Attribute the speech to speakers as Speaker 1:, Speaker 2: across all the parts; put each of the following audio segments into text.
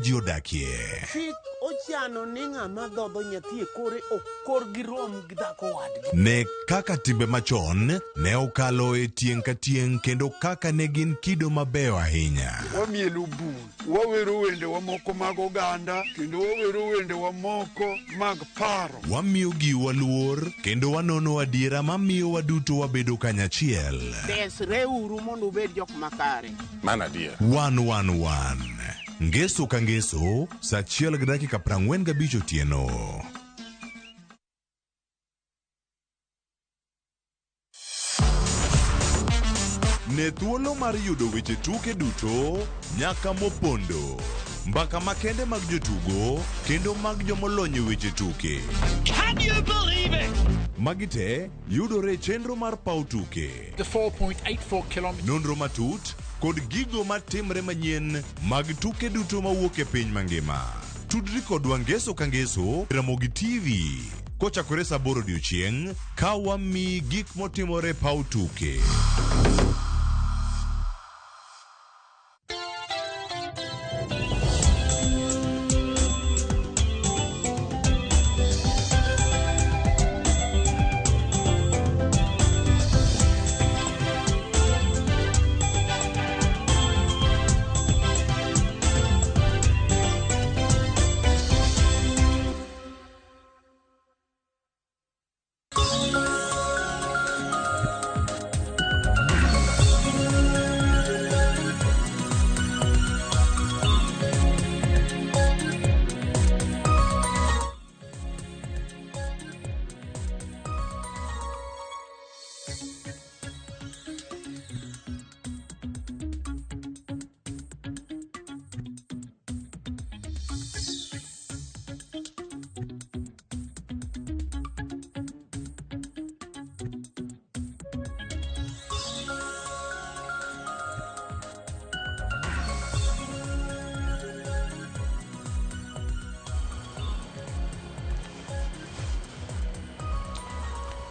Speaker 1: Jiodakie.
Speaker 2: Chik ochano ni ng'ama dhodho nyathi kore okor gi rom gi dhako wadgi.
Speaker 1: Ne kaka timbe machon ne okalo e tieng' ka tieng' kendo kaka ne gin kido mabeyo ahinya.
Speaker 3: Wamielo bul, wawero wende wa moko mag oganda, kendo wawero wende wa moko mag paro.
Speaker 1: Wamiyo giwa luor kendo wanono adiera mamiyo waduto wabedo kanyachiel.
Speaker 2: Desreuru mondo ubed jok makare.
Speaker 4: Mana adier.
Speaker 1: 111 Ngeso ka ngeso, saa 1:45 otieno. Ne thuolo mar yudo weche tuke duto nyaka mopondo. Mbaka makende mag jotugo kendo mag jomolony e weche tuke.
Speaker 5: Can you believe it?
Speaker 1: Magite yudore chenro mar pau tuke.
Speaker 5: The 4.84 kilometers.
Speaker 1: Nonro matut kod gigo matimre manyien mag tuke duto mawuok e piny mangima. Tudri kodwa ngeso ka ngeso Ramogi TV. Kochakore saa 8 odiechieng' ka wami gik motimore pau tuke.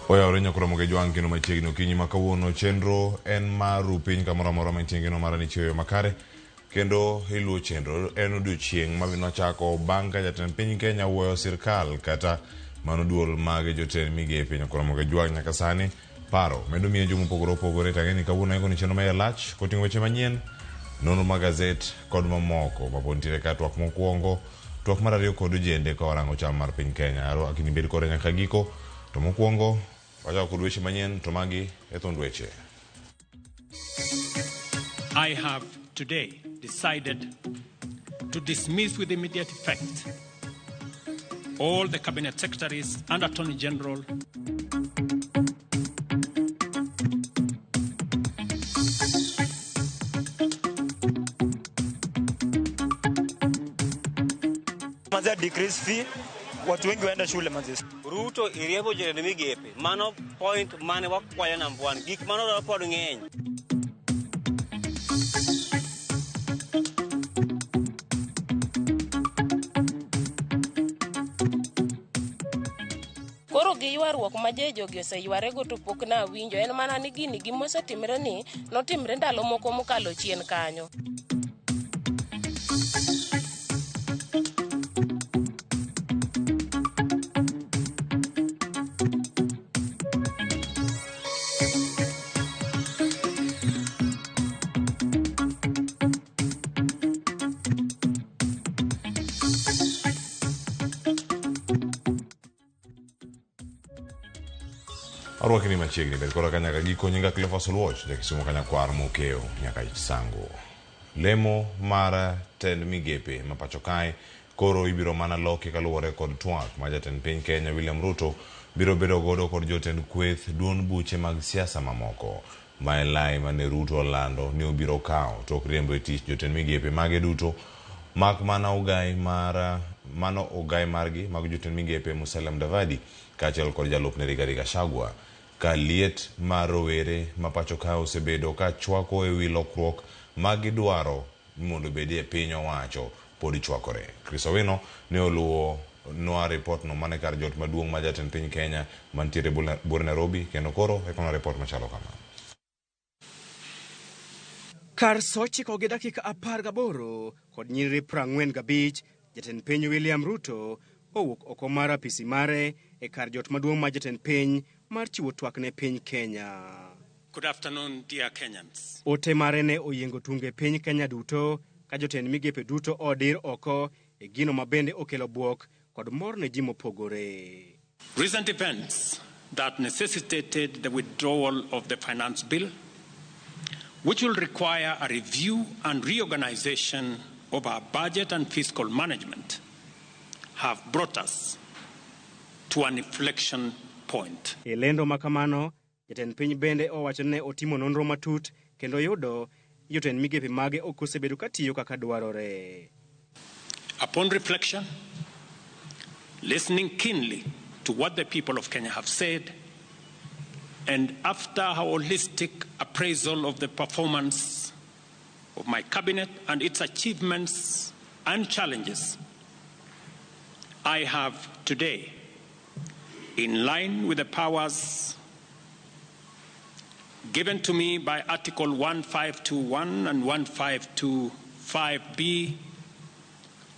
Speaker 6: Oya orenya Ramogi jwang' kendo machiegni okinyi makawuono chenro en maru piny kamoro amora mantie ngeno mara ni chiyo makare kendo iluo chenro en odiochieng' mabino chako bang' ka jatend piny Kenya wuoyo sirkal kata mano duol mag jotend migepe Ramogi jwang' nyaka sani paro medo miyo jomo pogore tangeni kawuono eko ni chenro ma lach koting'o weche manyien nono magazet kod mamoko mapontiere ka twak mokwongo twak mar ariyo kod ojende ka warango chal mar piny Kenya aro akini bed kore nyaka giko to mokwongo wachako kod weche manyien to magi e thond weche.
Speaker 7: I have today decided to dismiss with immediate effect all the cabinet secretaries and attorney general
Speaker 8: manze decrease fee watu wengi waenda shule manze.
Speaker 9: Ruto iriebo jere migepe mano point mane wakwayo number 1 gik mano rapod ng'eny.
Speaker 10: Koro gi ywaruok ma jogi oseywarego to pok na winjo en mana ni gini gimosetimre ni notimre ndalo moko mokalo chien kanyo.
Speaker 6: Arwaki ni machiegni bed kora kanyaka giko nyinga Cleophas Oluoch jakisumo kanya kwar mokeo nyaka sango. Lemo mara tend migepe mapacho kae koro ibiro mana loki kaluwore kod twak ma jatend piny Kenya William Ruto biro bedo godo kod jotend kweth duond buche mag siasa mamoko. Maelai mane Ruto olando ni obiro kao tok riembo e tich jotend migepe mage duto mak mana ugai margi mag jotend migepe Musalia Mudavadi kaachiel kod jalupne Rigathi Gachagua ka liet mar rowere mapacho ka osebedo ka chwako e wi lokruok magidwaro mondo bedie e piny owacho pod chwakore. Chris Owino ne oluwo noa report no mane kar jot maduong' ma jatend piny Kenya mantiere bur Nairobi kendo koro e kono report machalo kama.
Speaker 4: Kar sochiko gi dakika 18 kod nyiriri 45, jatend piny William Ruto owuok oko mar apisi mare e kar jot maduong' ma jatend piny mar chiwo twak ne piny Kenya.
Speaker 7: Good afternoon, dear Kenyans.
Speaker 4: Ote mare ne oyengo tunge piny Kenya duto ka jotend migepe duto odir oko e gino mabende okelo buok kod mor ne ji mopogore.
Speaker 7: Recent events that necessitated the withdrawal of the finance bill, which will require a review and reorganization of our budget and fiscal management, have brought us to an inflection point.
Speaker 4: E lendo makamano, jatend piny bende owacho ne otimo nonro matut kendo yudo jotend migepe mage ok osebedo katiyo kaka dwarore.
Speaker 7: Upon reflection, listening keenly to what the people of Kenya have said, and after a holistic appraisal of the performance of my cabinet and its achievements and challenges, I have today, in line with the powers given to me by Article 1521 and 1525B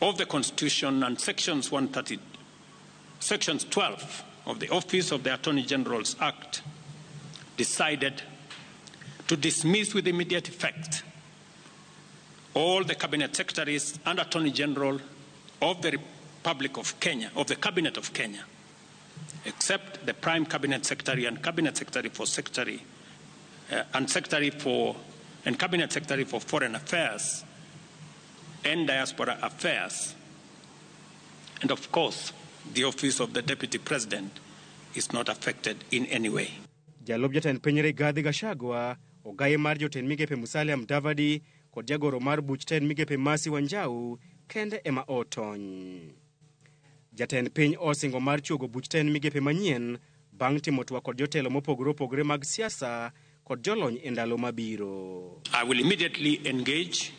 Speaker 7: of the Constitution and Sections 12 of the Office of the Attorney General's Act, decided to dismiss with immediate effect all the cabinet secretaries and Attorney General of the Republic of Kenya, of the Cabinet of Kenya, except the Prime Cabinet Secretary and Cabinet Secretary for Cabinet Secretary for Foreign Affairs and Diaspora Affairs, and of course, the Office of the Deputy President is not affected in any way.
Speaker 4: Jalop jatend piny Rigathi Gachagua, ogaye mar jotend migepe Musalia Mudavadi kod jagoro mar buch tend migepe Mercy Wanjau kende ema otony. Jatend piny osingo mar chuogo buch tend migepe manyien bang' timo twak kod jotelo mopogore opogore mag siasa kod jolony e ndalo mabiro.
Speaker 7: I will immediately engage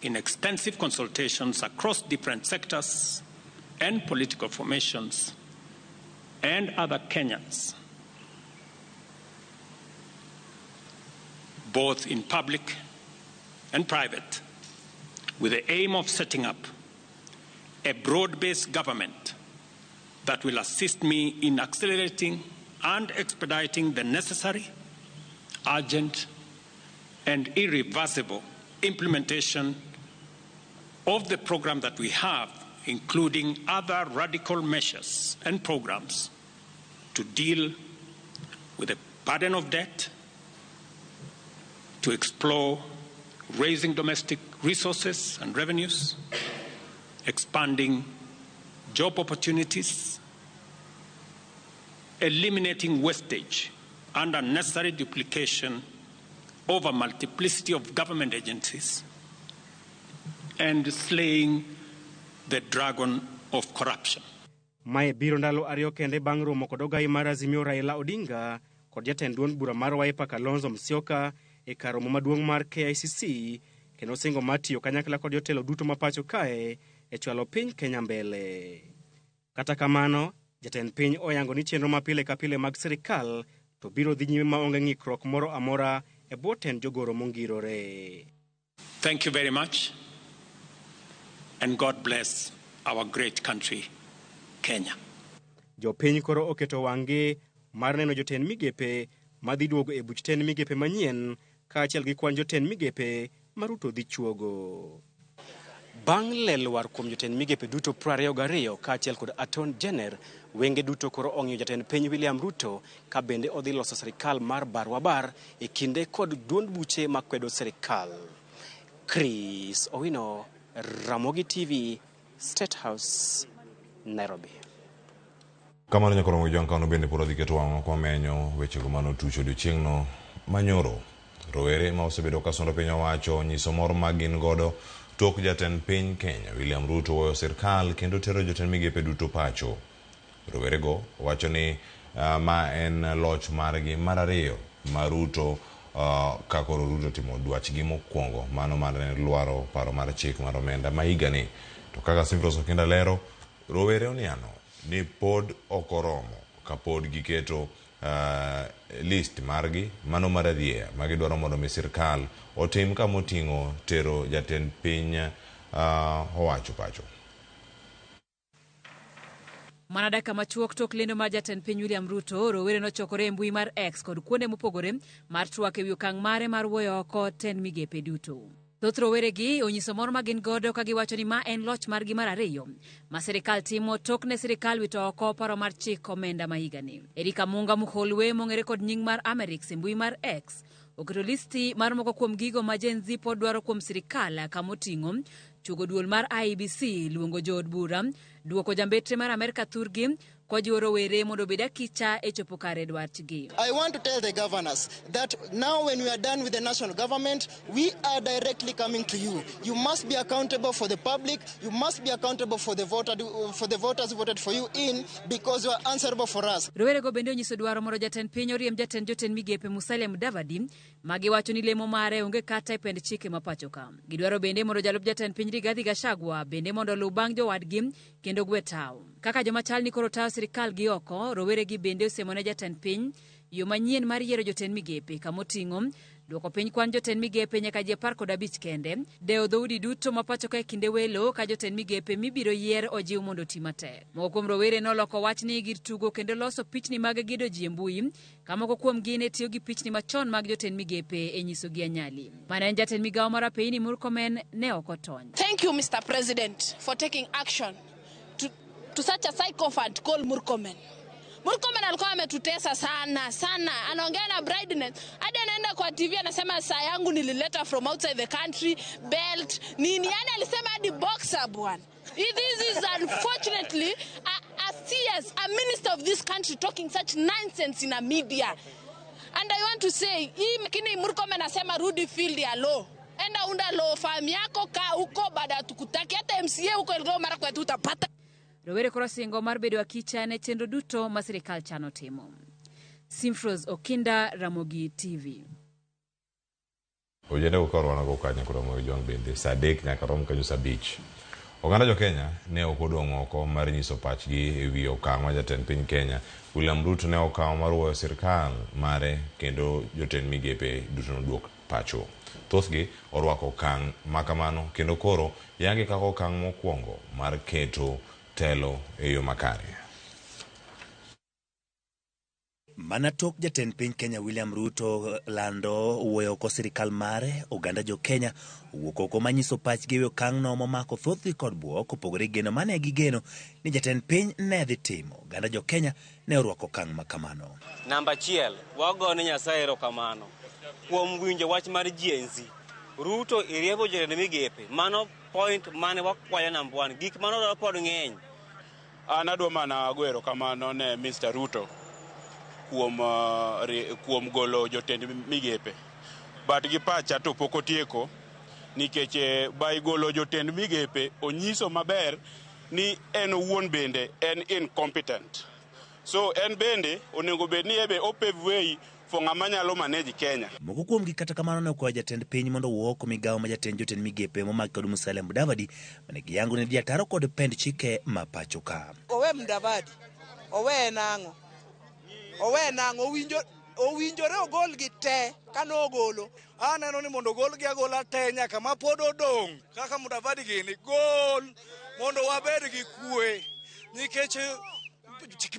Speaker 7: in extensive consultations across different sectors and political formations and other Kenyans, both in public and private, with the aim of setting up a broad-based government that will assist me in accelerating and expediting the necessary, urgent, and irreversible implementation of the program that we have, including other radical measures and programs to deal with the burden of debt, to explore raising domestic resources and revenues, expanding job opportunities, eliminating wastage and unnecessary duplication of a multiplicity of government agencies, and slaying the dragon of corruption.
Speaker 4: Mae biro ndalo ariyo kende bang' romo kod ogayi mar Azimio Raila Odinga kod jatend duond bura mar Wiper Kalonzo Musyoka e kar romo maduong' mar KICC kendo singo mar tiyo kanyakla kod jotelo duto ma pacho kae e chwalo piny Kenya mbele. Kata kamano, jatend piny oyango ni chenro mapile ka pile mag sirikal to biro dhi nyime maonge ng'ikruok moro amora e bwo tend jogoro mongirore.
Speaker 7: Thank you very much, and God bless our great country, Kenya.
Speaker 4: Jopiny koro oketo wang'gi mar neno jotend migepe madhi duogo e buch tend migepe manyien kaachiel gi kwan jotend migepe maruto dhi chuogo. Bang' lelwar kuom jotend migepe duto 22 kaachiel kod Attorney General, wenge duto koro ong'iyo jatend piny William Ruto ka bende odhi loso sirikal mar barwabar e kinde kod duond buche makwedo sirikal. Chris Owino, Ramogi TV, State House, Nairobi.
Speaker 6: Kamano nyakoro mojang kano bende poro dhi keto wang'o kwa menyo wechego mano tucho odiochieng'no manyoro. Rowere ma osebedo ka sondo piny owacho nyiso mor ma gin godo tok jatend piny Kenya William Ruto weyo sirkal kendo tero jotend migepe duto pacho. Rowerego wacho ni ma en loch margi mar ariyo ma Ruto ka koro Ruto timo dwachgi mokwongo mano mar lwaro paro mar chik mar omenda ma higani. To kaka Simfros Okinda lero, rowere oniano ni pod okoromo ka pod giketo list margi mano maradhie magidwaro mondo mi sirkal otim kamoting'o tero jatend piny owacho pacho.
Speaker 11: Mana dakika machuok tok lendo mar jatend piny William Ruto, rowere nochokore e mbui mar X kod kuonde mopogore mar twak ewi okang' mare mar wuoyo oko tend migepe duto. Thoth roweregi onyiso mor ma gin godo ka giwacho ni ma en loch margi mar ariyo ma sirikal timo tok ne sirikal wito oko paro mar chik omenda ma higani. Erika Munga Muholwe mong'ere kod nying mar Amerix e mbui mar X oketo listi mar moko kuom gigo ma Gen Z pod dwaro kuom sirikal kamoting'o chugo duol mar IEBC, luongo jood bura, duoko jambetre mar Amerika thurgi, kojiwo rowere mondo obed akicha e chopo kare dwachgi.
Speaker 12: I want to tell the governors that now when we are done with the national government, we are directly coming to you. You must be accountable for the public. You must be accountable for the voters who voted for you in, because you are answerable for us.
Speaker 11: Rowere go bende onyiso dwaro mondo jatend piny oriem jatend jotend migepe Musalia Mudavadi, magiwacho ni lemo mare onge kata e pend chike ma pacho ka. Gidwaro bende mondo jalup jatend piny Rigathi Gachagua bende mondo luw bang' jowadgi kendo gwe taw. Kaka joma chal ni koro taw sirikal gi oko, rowere gi bende osemone jatend piny yo manyien mar yiero jotend migepe kamoting'o duoko piny kwan jotend migepe nyaka ji 15 kende, deo dhoudi duto ma pacho ka e kinde welo ka jotend migepe mibiro yier ojiw mondo ti matek. Moko kuom rowere noloko wachni gir tugo kendo loso pichni mag gido ji e mbui, ka moko kuom gi ne tiyo gi pichni machon mag jotend migepe e nyiso gi anyali. Mana en jatend migawo mar Apeini Murkomen ne ok otony.
Speaker 13: Thank you, Mr. President, for taking action to such a sycophant called Murkomen. Murkomen alikuwa ametutesa sana sana, anaongea na brightness hadi anaenda kwa TV anasema saa yangu nilileta from outside the country, belt nini, yani alisema hadi boxer bwana. This is unfortunately a minister of this country talking such nonsense in a media. And I want to say, hii Murkomen anasema rudi field ya law. Enda unda law farm yako ka huko baada tukutaki hata MCA huko Elgeyo Marakwet utapata.
Speaker 11: Rowere koro singo mar bedo akicha ne chenro duto ma sirikal chano timo. Simfros Okinda, Ramogi TV.
Speaker 6: Ojende ko wana go kanya koro mo jong bende sadek nyaka rom kanyo sabich. Oganda jo Kenya ne okodong oko mar nyiso pachgi e wi okang' ma jatend piny Kenya William Ruto ne okawo mar wuoyo sirikal mare kendo jotend migepe duto noduok pacho. Thothgi orwako okang' makamano kendo koro yangi kako okang' mokwongo mar keto telo e yo makare.
Speaker 14: Mana tok jatend piny Kenya William Ruto lando wuoyo ko sirikal mare, oganda jo Kenya wuok oko manyiso pachgi e okang' no momako thothgi kod buok kopogore geno mane gigeno ni jatend piny ne dhi timo. Oganda jo Kenya ne orwako okang' makamano.
Speaker 9: Namba achiel, wagone Nyasaye erokamano kuom winjo wach mar Gen Z. Ruto iriembo jotend migepe, mano point mane wakwayo namba 1. Gik mano pod ng'eny.
Speaker 15: Adwa mana go erokamano ne Mr. Ruto kuom golo jotend migepe. But gi pacha to pok otieko, nikech by golo jotend migepe onyiso maber ni en owuon bende en incompetent. So en bende onego bed ni ebe opave way for ng'ama nyalo manage Kenya.
Speaker 14: Moko kuom gi kata kamano ne okwayo jatend piny mondo wuok migawo ma jatend jotend migepe momaki kod Musalia Mudavadi mane giyango ne diataro kod pend chike ma pacho ka.
Speaker 16: Owe Mudavadi, owe nang'o owinjore ogol gi te kano ogolo. Aneno ni mondo ogol gi agola te nyaka ma pod odong' kaka Mudavadi gini gol mondo wabed gi kwe nikech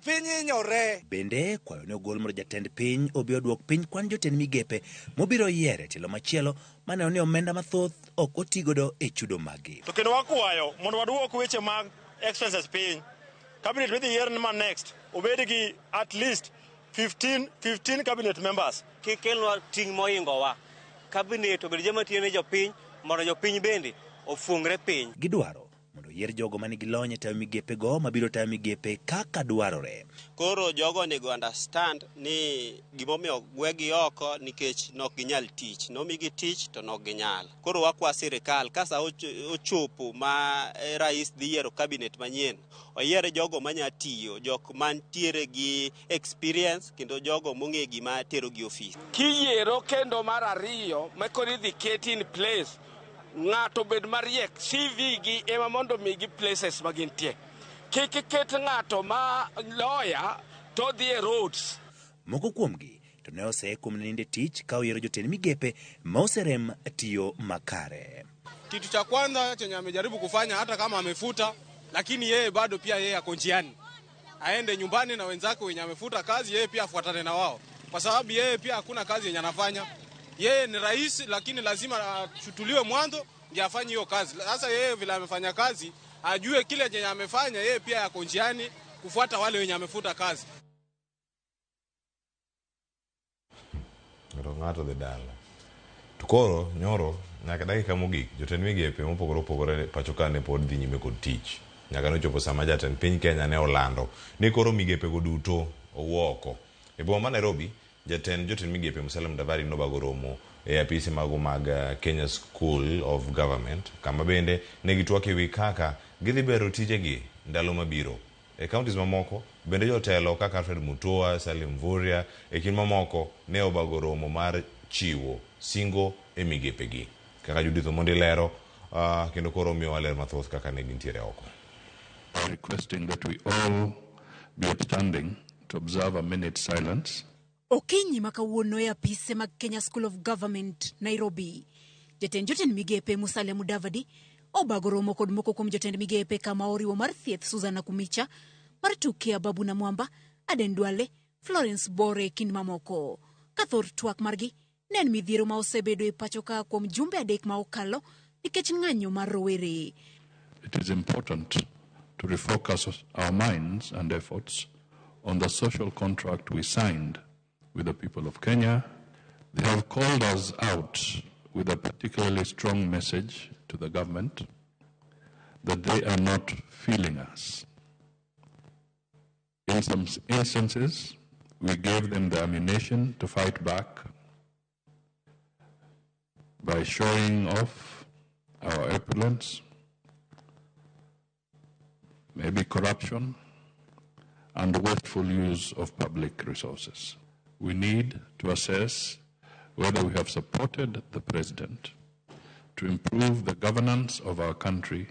Speaker 16: piny inyore.
Speaker 14: Bende kwayo ne ogol mondo jatend piny obi oduok piny kwan jotend migepe mobiro yiere telo machielo mane ni omenda mathoth ok otigodo e chudo magi.
Speaker 17: To kendo wakwayo mondo waduok weche mag expenses piny. Cabinet with the year next obed gi at least 15 cabinet members.
Speaker 9: Kikelwa ting moingo wa. Cabinet obed joma tiyo ne jopiny mondo jopiny bende ofungre piny.
Speaker 14: Gidwaro mondo yier jogo mani gilony tayo migepe go mabiro tayo migepe kaka dwarore.
Speaker 18: Koro jogo nego understand ni gimomiyo gwegi oko nikech nok ginyal tich. Nomigi tich to nok ginyal. Koro wakwa sirikal kasa ochopo ma rais dhi yiero cabinet manyien. Oyiere jogo manya tiyo, jok mantiere gi experience kendo jogo mong'e gima tero gi office.
Speaker 2: Kiyiero kendo mar ariyo makori dhi ket in place. Ng'ato bed mariek, CV gi ema mondo migi places magintie. Kik ket ng'ato ma lawyer to dhi e roads.
Speaker 14: Moko kuomgi to ne osekum ninde tich ka oyiero jotend migepe ma oserem tiyo makare.
Speaker 19: Kitu cha kwanza chenye amejaribu kufanya, hata kama amefuta, lakini yeye bado pia yeye ako njiani, aende nyumbani na wenzake wenye amefuta kazi, yeye pia afuatane na wao, kwa sababu yeye pia hakuna kazi yenye anafanya. Yeye ni rais, lakini lazima ashutuliwe mwanzo ndio afanye hiyo kazi. Sasa yeye vile amefanya kazi, ajue kile chenye amefanya, yeye pia yako njiani kufuata wale wenye amefuta kazi.
Speaker 6: Ng'ato dhi dala. Tukoro nyoro nyaka dakika mogik jotend migepe mopogore pacho ka ne pod dhi nyime kod tich. Nyaka nochopo sama jatend piny Kenya ne olando ni koro migepe go duto owuoko. E boma ma Nairobi, jotend migepe Musalia Mudavadi nobago romo e apise mago mag Kenya School of Government, kama bende ne gitwak ewi kaka gidhi bero tijegi ndalo mabiro. E counties mamoko bende jotelo kaka Alfred Mutua, Salim Mvurya e kin mamoko ne obago romo mar chiwo singo e migepegi. Kaka Judith Omondi lero kendo koro miyo waler mathoth kaka ne gintiere oko.
Speaker 20: Requesting that we all be upstanding to observe a minute silence.
Speaker 21: Okinyi makawuono e apise mag Kenya School of Government, Nairobi. Jotend migepe Musalia Mudavadi obago romo kod moko kuom jotend migepe kama oriwo mar thieth Susan Kumicha, mar tuke Babu na Mwamba, Aden Duale, Florence Bore kind mamoko. Kathor twak margi nen midhiero ma osebedo e pacho ka kuom jumbe adek ma okalo nikech ng'anyo mar rowere.
Speaker 20: It is important to refocus our minds and efforts on the social contract we signed with the people of Kenya. They have called us out with a particularly strong message to the government that they are not feeling us. In some instances, we gave them the ammunition to fight back by showing off our opulence, maybe corruption, and wasteful use of public resources. We need to assess whether we have supported the president to improve the governance of our country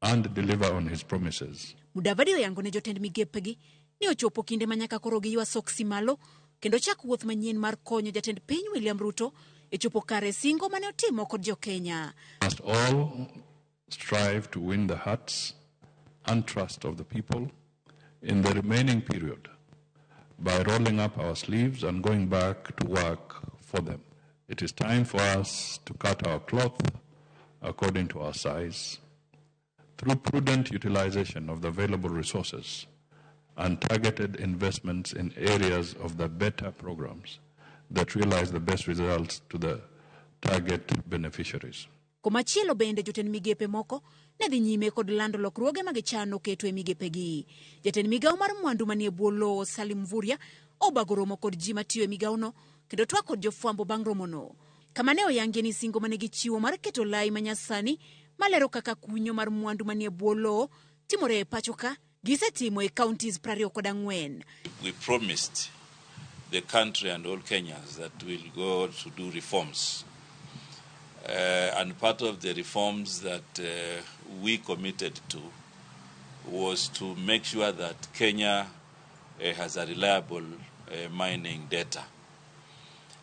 Speaker 20: and deliver on his promises.
Speaker 21: Mudavadi oyango ne jotend migepegi ni ochopo kinde manyaka koro giwa soksi malo kendo chak wuoth manyien mar konyo jatend piny William Ruto e chopo kare singo mane otimo kod jo Kenya.
Speaker 20: Must all strive to win the hearts and trust of the people in the remaining period by rolling up our sleeves and going back to work for them. It is time for us to cut our cloth according to our size through prudent utilization of the available resources and targeted investments in areas of the better programs that realize the best results to the target beneficiaries.
Speaker 21: Komachielo bende jotend migepe moko ne dhi nyime kod lando lokruoge magichano keto e migepegi. Jatend migao mar mwandu manie bwo lowo Salim Mvurya obago romo kod ji matiyo e migaono kendo twak kod jofwambo bang' romono. Kama ne oyangie ni singo mane gichiwo mar keto lai manyasani malero kaka kunyo mar mwandu manie bwo lowo timore e pacho ka gisetimo e counties 24.
Speaker 22: We promised the country and all Kenyans that we'll go to do reforms. And part of the reforms that we committed to was to make sure that Kenya has a reliable mining data.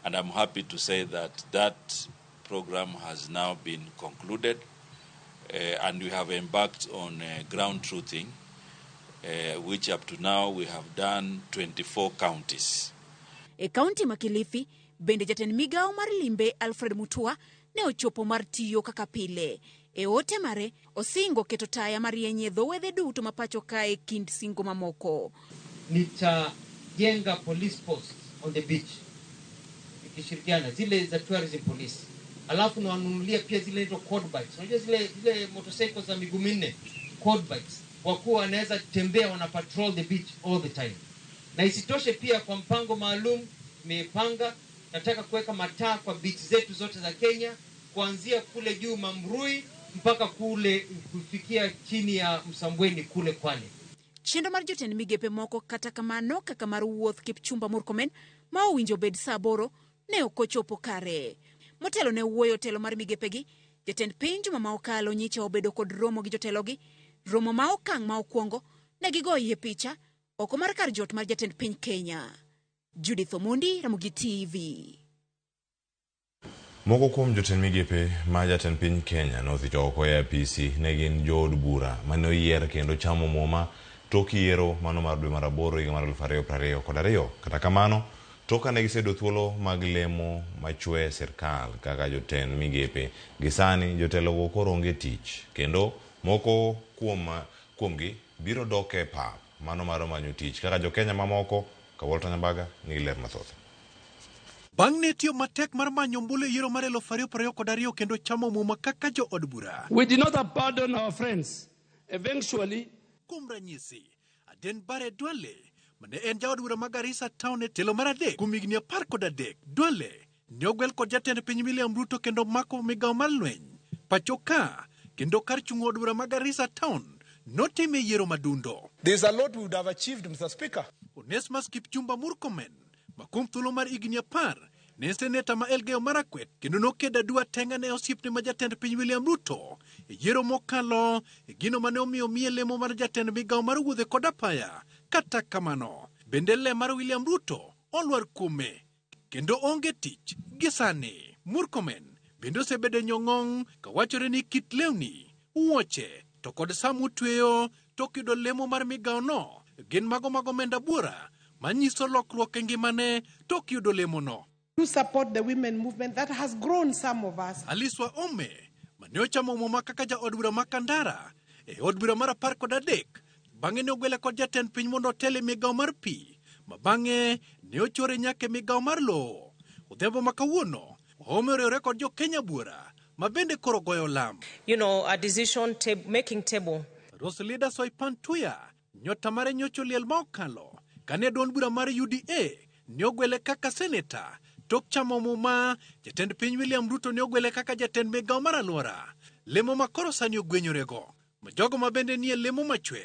Speaker 22: And I'm happy to say that that program has now been concluded and we have embarked on ground truthing, which up to now we have done 24 counties.
Speaker 21: E county Makilifi, bende jatend migao mar limbe Alfred Mutua ne ochopo mar tiyo kaka pile. E ote mare, osingo keto taya marienye dhowedhe duto mapacho kae kind singo mamoko.
Speaker 23: Nitajenga police post on the beach. Ikishirikiana zile za tourism police. Alafu na wanunulia pia zile hizo quad bikes. Unajua zile motorcycles za miguu minne, quad bikes. Wakuwa wanaweza tembea wana patrol the beach all the time. Na isitoshe pia kwa mpango maalum nimepanga nataka kuweka mataa kwa beach zetu zote za Kenya kuanzia kule juu Mamrui mpaka kule kufikia chini ya Msambweni kule Kwale.
Speaker 21: Chendo mar jotend migepe moko kata kamano kaka mar wuoth Kipchumba Murkomen ma owinjo bed saboro ne okochopo kare. Motelo ne wuoyo telo mar migepegi, jatend piny juma ma okalo nyicha obedo kod romo gi jotelogi, romo ma okang' ma okwongo ne gigoye picha oko mar kar jot mar jatend piny Kenya. Judith Omondi, Ramogi TV.
Speaker 6: Moko kuom jotend migepe ma jatend piny Kenya nodhi oko e apisi ne gin jood bura mane oyier kendo chamo muma tok yiero mano mar dwe mar 8 higa mar 2022. Kata kamano, tok ne gisedo thuolo mag lemo machwe sirkal kaka jotend migepe. Gisani jotelo koro onge tich kendo moko kuomgi biro dok e pap mano mar manyo tich kaka jo-Kenya mamoko. Kawolta Nyambaga nigi ler mathoth.
Speaker 1: Bang' ne tiyo matek mar manyo ombulu yiero mar 2022 kendo chamo muma kaka jo od bura.
Speaker 3: We did not abandon our friends. Eventually,
Speaker 1: kuom ranyisi, Aden Bare Duale, mane en jaod bura ma Garissa Town e telo mar adek, kuom higni 13, Duale ne ogwel kod jatend piny William Ruto kendo mako migawo mar lweny. Pacho ka, kendo kar chung' od bura ma Garissa Town, notime yiero madundo.
Speaker 5: There's a lot we would have achieved, Mr. Speaker.
Speaker 1: Onesmus Kipchumba Murkomen, makum thuolo mar higni 10, ne seneta ma Elgeyo Marakwet kendo nokeda dua tenga ne osiepne ma jatend piny William Ruto e yiero mokalo e gino mane omiyo miye lemo mar jatend migawo mar wuodhe kod apaya. Kata kamano, bende le mar William Ruto olwar kuome kendo onge tich gisani. Murkomen bende osebedo nyong'ong' kawachore ni kit lewni, wuoche to kod samutweyo tok yudo lemo mar migawo no gin mago menda buora manyiso lokruok e ngimane tok yudo lemo no.
Speaker 24: To support the women movement that has grown some of us.
Speaker 1: Aliswa Ome, mane ochamo muma kaka ja od bura Makandara, e od bura mar 13, bang'e ne ogwele kod jatend piny mondo otele migawo mar pi, ma bang'e ne ochore nyake migawo mar lowo. Odhiambo ma kawuono, Ome oriwore kod jo-Kenya buora, ma bende koro goyo lam.
Speaker 10: A decision making table.
Speaker 1: Rosalida Soipan Tuya, nyota mare nyocho liel ma okalo, kane duond bura mar UDA ne ogwele kaka seneta. Tok chamo muma, jatend piny William Ruto ne ogwele kaka jatend migawo mar alwora. Lemo ma koro sani ogwenyorego. Ma jogo ma bende nie lemo machwe,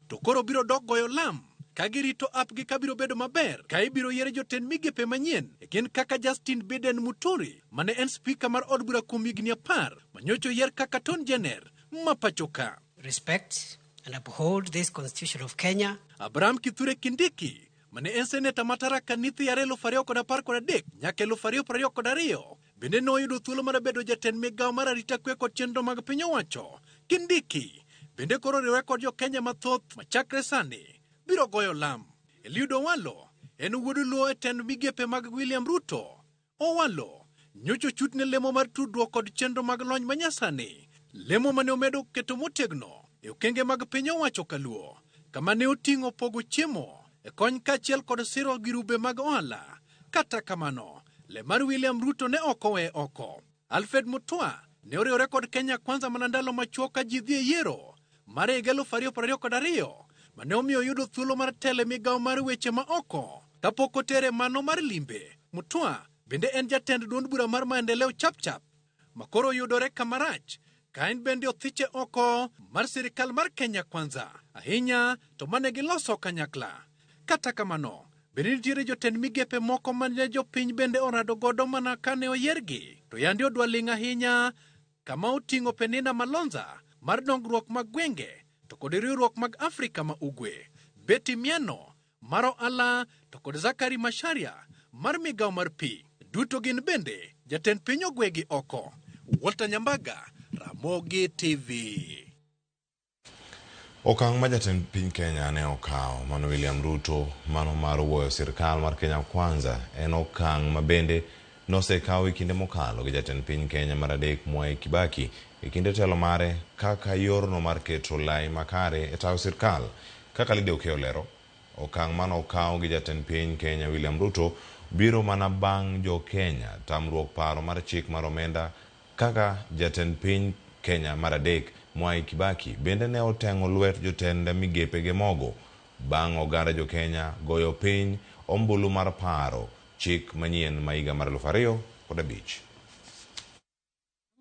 Speaker 1: to koro biro dok goyo lam, ka girito apgi ka biro bedo maber, ka ibiro yiere jotend migepe manyien, e gin kaka Justin Biden Muturi, mane en spika mar od bura kuom higni 10, ma nyocho yier kaka Ton Jenner, ma pachoka.
Speaker 25: Respect and uphold this Constitution of Kenya.
Speaker 1: Abraham Kithure Kindiki, mane en seneta Mataraka Nithi yare 2013 nyaka 2022, bende noyudo thuolo mar bedo jatend migawo mar arita kwe kod chenro mag piny owacho. Kindiki bende koro riwore kod jo-Kenya mathoth machakre sani biro goyo lam. Eliud Owalo en wuod luo e tend migepe mag William Ruto. Owalo nyocho chutne lemo mar tudruok kod chenro mag lony manyasani, lemo mane omedo keto motegno e okenge mag piny owacho kaluo, kama ne oting'o pogo chiemo e kony kachiel kod siro girube mag ohala. Kata kamano, le mar William Ruto ne okowe oko. Alfred Mutua ne oriwore kod Kenya Kwanza mana ndalo machuok ka ji dhi e yiero mar 2022, mane omiyo yudo thuolo mar tele migawo mar weche ma oko kapok otere mano mar limbe. Mutua bende en jatend duond bura mar maendeleo Chapchap, makoro yudore kamarach ka en bende othiche oko mar sirikal mar Kenya Kwanza, ahinya to mane giloso kanyakla. Kata kamano, bende nitiere jotend migepe moko mane jopiny bende orado godo mana kane oyiergi, to yandi odwa ling' ahinya kama oting'o Penina Malonza mar dongruok mag gwenge to kod riwruok mag Afrika ma Ugwe, Betty Miano mar ohala to kod Zakari Masharia mar migawo mar pi. Duto gin bende jatend piny ogwegi oko. Walter Nyambaga, Ramogi TV.
Speaker 6: Okang' ma jatend piny Kenya ne okawo mano William Ruto, mano mar wuoyo sirkal mar Kenya Kwanza, en okang' ma bende nosekawo e kinde mokalo gi jatend piny Kenya mar adek Mwai Kibaki e kinde telo mare kaka yorno mar keto lai makare e tayo sirkal. Kaka Lide Okeo lero, okang' mano okawo gi jatend piny Kenya William Ruto biro mana bang' jo-Kenya tamruok paro mar chik mar omenda. Kaka jatend piny Kenya mar adek Mwai Kibaki bende ne oteng'o lwet jotend migepe ge mogo bang' oganda jo-Kenya goyo piny ombulu mar paro chik manyien ma higa mar 2005.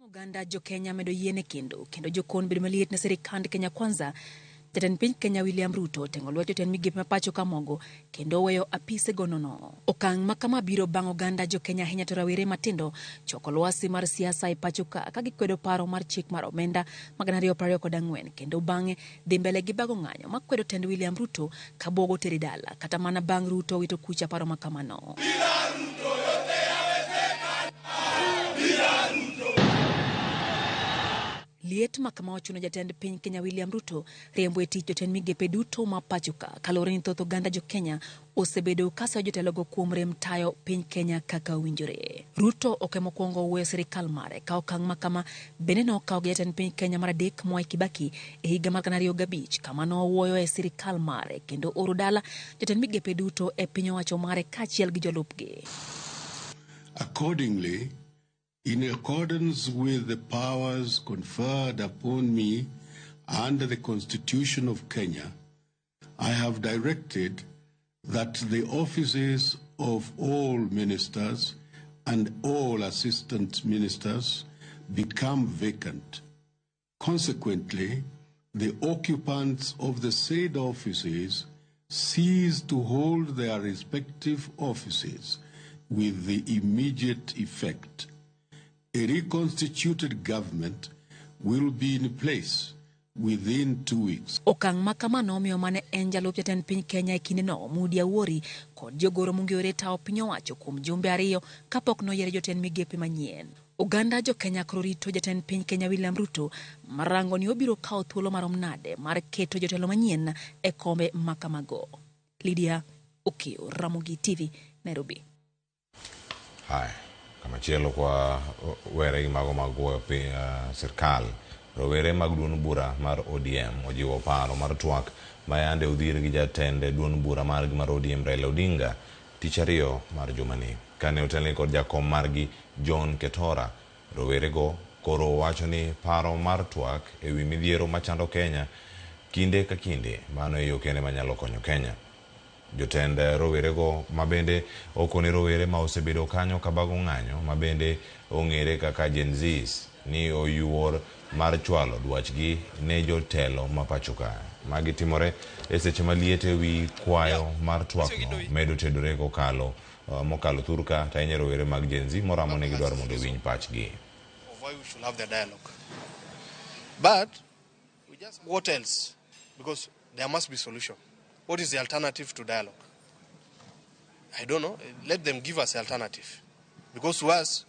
Speaker 21: Oganda jo-Kenya medo yiene kendo jokon bedo maliet na sirikand Kenya Kwanza
Speaker 11: Jatend piny Kenya William Ruto tengo lwet jotend migepe ma pacho ka mogo kendo weyo apise gonono. Okang' ma kama biro bang' oganda jo Kenya ahinya to rawere matindo choko lwasi mar siasa e pacho ka gikwedo paro mar chik mar omenda mag 2024 kendo bang'e dhi mbele gi bago ng'anyo makwedo tend William Ruto ka bwogo teri dala kata mana bang' Ruto wito kucha paro makamano. Liet makama ochuno jatend piny Kenya William Ruto riembo e tich jotend migepe duto ma pachoka kalore ni thoth oganda jo Kenya osebedo kasa jotelogo kuom rem tayo piny Kenya kaka winjore. Ruto oke mokwongo wuoyo sirikal mare ka okang' makama bende no okawo gi jatend piny Kenya mar adek Mwai Kibaki e higa mar 2005 kama no wuoyo e sirikal mare kendo oro dala jotend migepe duto e piny owacho mare kaachiel gi jolupgi.
Speaker 4: Accordingly, in accordance with the powers conferred upon me under the Constitution of Kenya, I have directed that the offices of all ministers and all assistant ministers become vacant. Consequently, the occupants of the said offices cease to hold their respective offices with the immediate effect. A reconstituted government will be in place within 2 weeks.
Speaker 11: Okang' makamano omiyo mane en jalup jatend piny Kenya e kindeno Mudi Awuori kod jogoro mongewore tawo piny owacho kuom jumbe 2 kapok noyiere jotend migepe manyien. Oganda jo Kenya koro rito jatend piny Kenya William Ruto marango ni obiro kawo thuolo marom nade mar keto jotelo manyien e kombe makamago. Lydia Okio, Ramogi TV, Nairobi.
Speaker 6: Hai. Kama chielo kwa were gi mago magwoyo sirkal rowere mag duond bura mar ODM ojiwo paro mar twak ma yande udhir gi jatende duond bura mar ODM Raila Odinga tich ariyo mar jumani kane otelni kod jakom margi John Ketora. Rowere go koro wacho ni paro mar twak e wi midhiero machando Kenya kinde ka kinde mano e yo kende manyalo konyo Kenya. Jotend rowere go mabende okone rowere ma osebedo kanyo kabago ng'anyo mabende ong'ere kaka Gen Zs ni oyuor mar chwalo dwachgi ne jotelo mapachoka magi timore e seche maliete wi kwayo mar twakno medo tedore mokalo thurka tainye rowere mag Gen Z moramo ne gidwaro mondo winy pachgi.
Speaker 7: Why we should have the dialogue. But what else? Because there must be solution. What is the alternative to dialogue? I don't know. Let them give us the alternative. Because to us,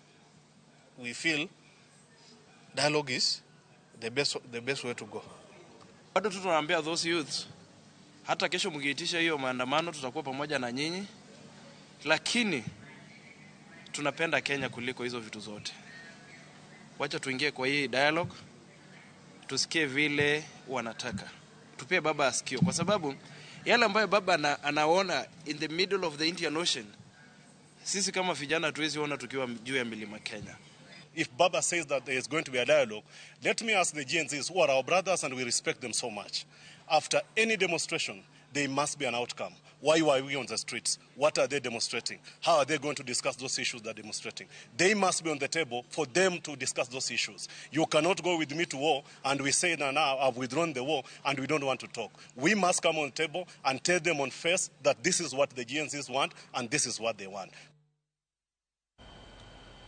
Speaker 7: we feel dialogue is the best way to go.
Speaker 8: Bado tu tunaambia those youths, hata kesho mngiitisha hiyo maandamano tutakuwa pamoja na nyinyi, lakini tunapenda Kenya kuliko hizo vitu zote. Wacha tuingie kwa hii dialogue, tusikie vile wanataka. Tupie baba asikio kwa sababu yale ambayo baba anaona in the middle of the Indian Ocean, sisi kama vijana tuwezi ona tukiwa juu ya milima Kenya.
Speaker 7: If Baba says that there is going to be a dialogue, let me ask the GNZs who are our brothers and we respect them so much. After any demonstration, there must be an outcome. Why are we on the streets? What are they demonstrating? How are they going to discuss those issues they're demonstrating? They must be on the table for them to discuss those issues. You cannot go with me to war and we say now I've withdrawn the war and we don't want to talk. We must come on the table and tell them on face that this is what the GNZs want and this is what they want.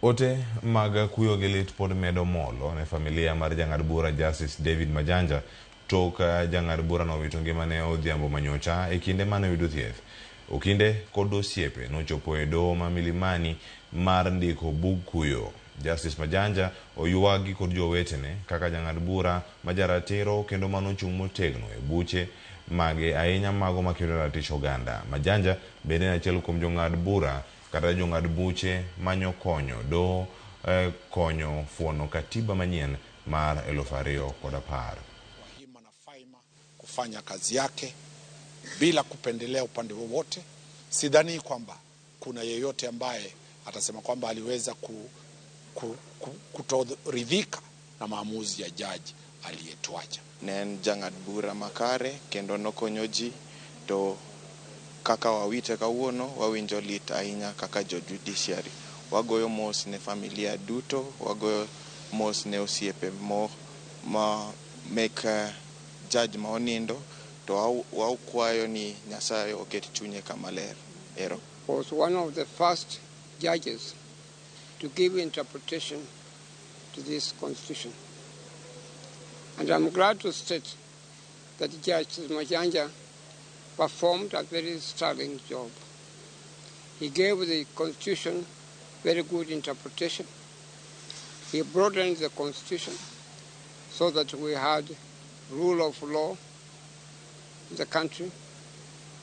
Speaker 6: Ote mag kuyo gi lit pod medo molo ne familia mar jang'ad bura Justice David Majanja tok jang'ad bura no wito ngimane odhiambo manyocha e kinde mane oyudo thieth. Okinde kod osiepe nochopo e doho ma Milimani mar ndiko bug kuyo. Justice Majanja oyuagi kod jowetene kaka jang'ad bura ma jaratiro kendo manochung' motegno e buche mage ahinya mago makelo ratich oganda. Majanja bende en achiel kuom jong'ad bura kata jong'ad buche manyo konyo do konyo fuono katiba manyien mar 2010.
Speaker 12: Kufanya kazi yake bila kupendelea upande wowote. Sidhani kwamba kuna yeyote ambaye atasema kwamba aliweza kutoridhika na maamuzi ya jaji aliyetuacha.
Speaker 13: Nen jang'ad bura makare kendo nokonyoji to kaka wawite kawuono wawinjo lit ahinya kaka jo judiciary. Wagoyo mos ne familia duto, wagoyo mos ne osiepe ma make judge ma onindo to wakwayo ni Nyasaye oket chunye kama ler. Ero.
Speaker 9: Was one of the first judges to give interpretation to this constitution. And I'm glad to state that Judge Majanja performed a very sterling job. He gave the constitution very good interpretation. He broadened the constitution so that we had rule of law in the country,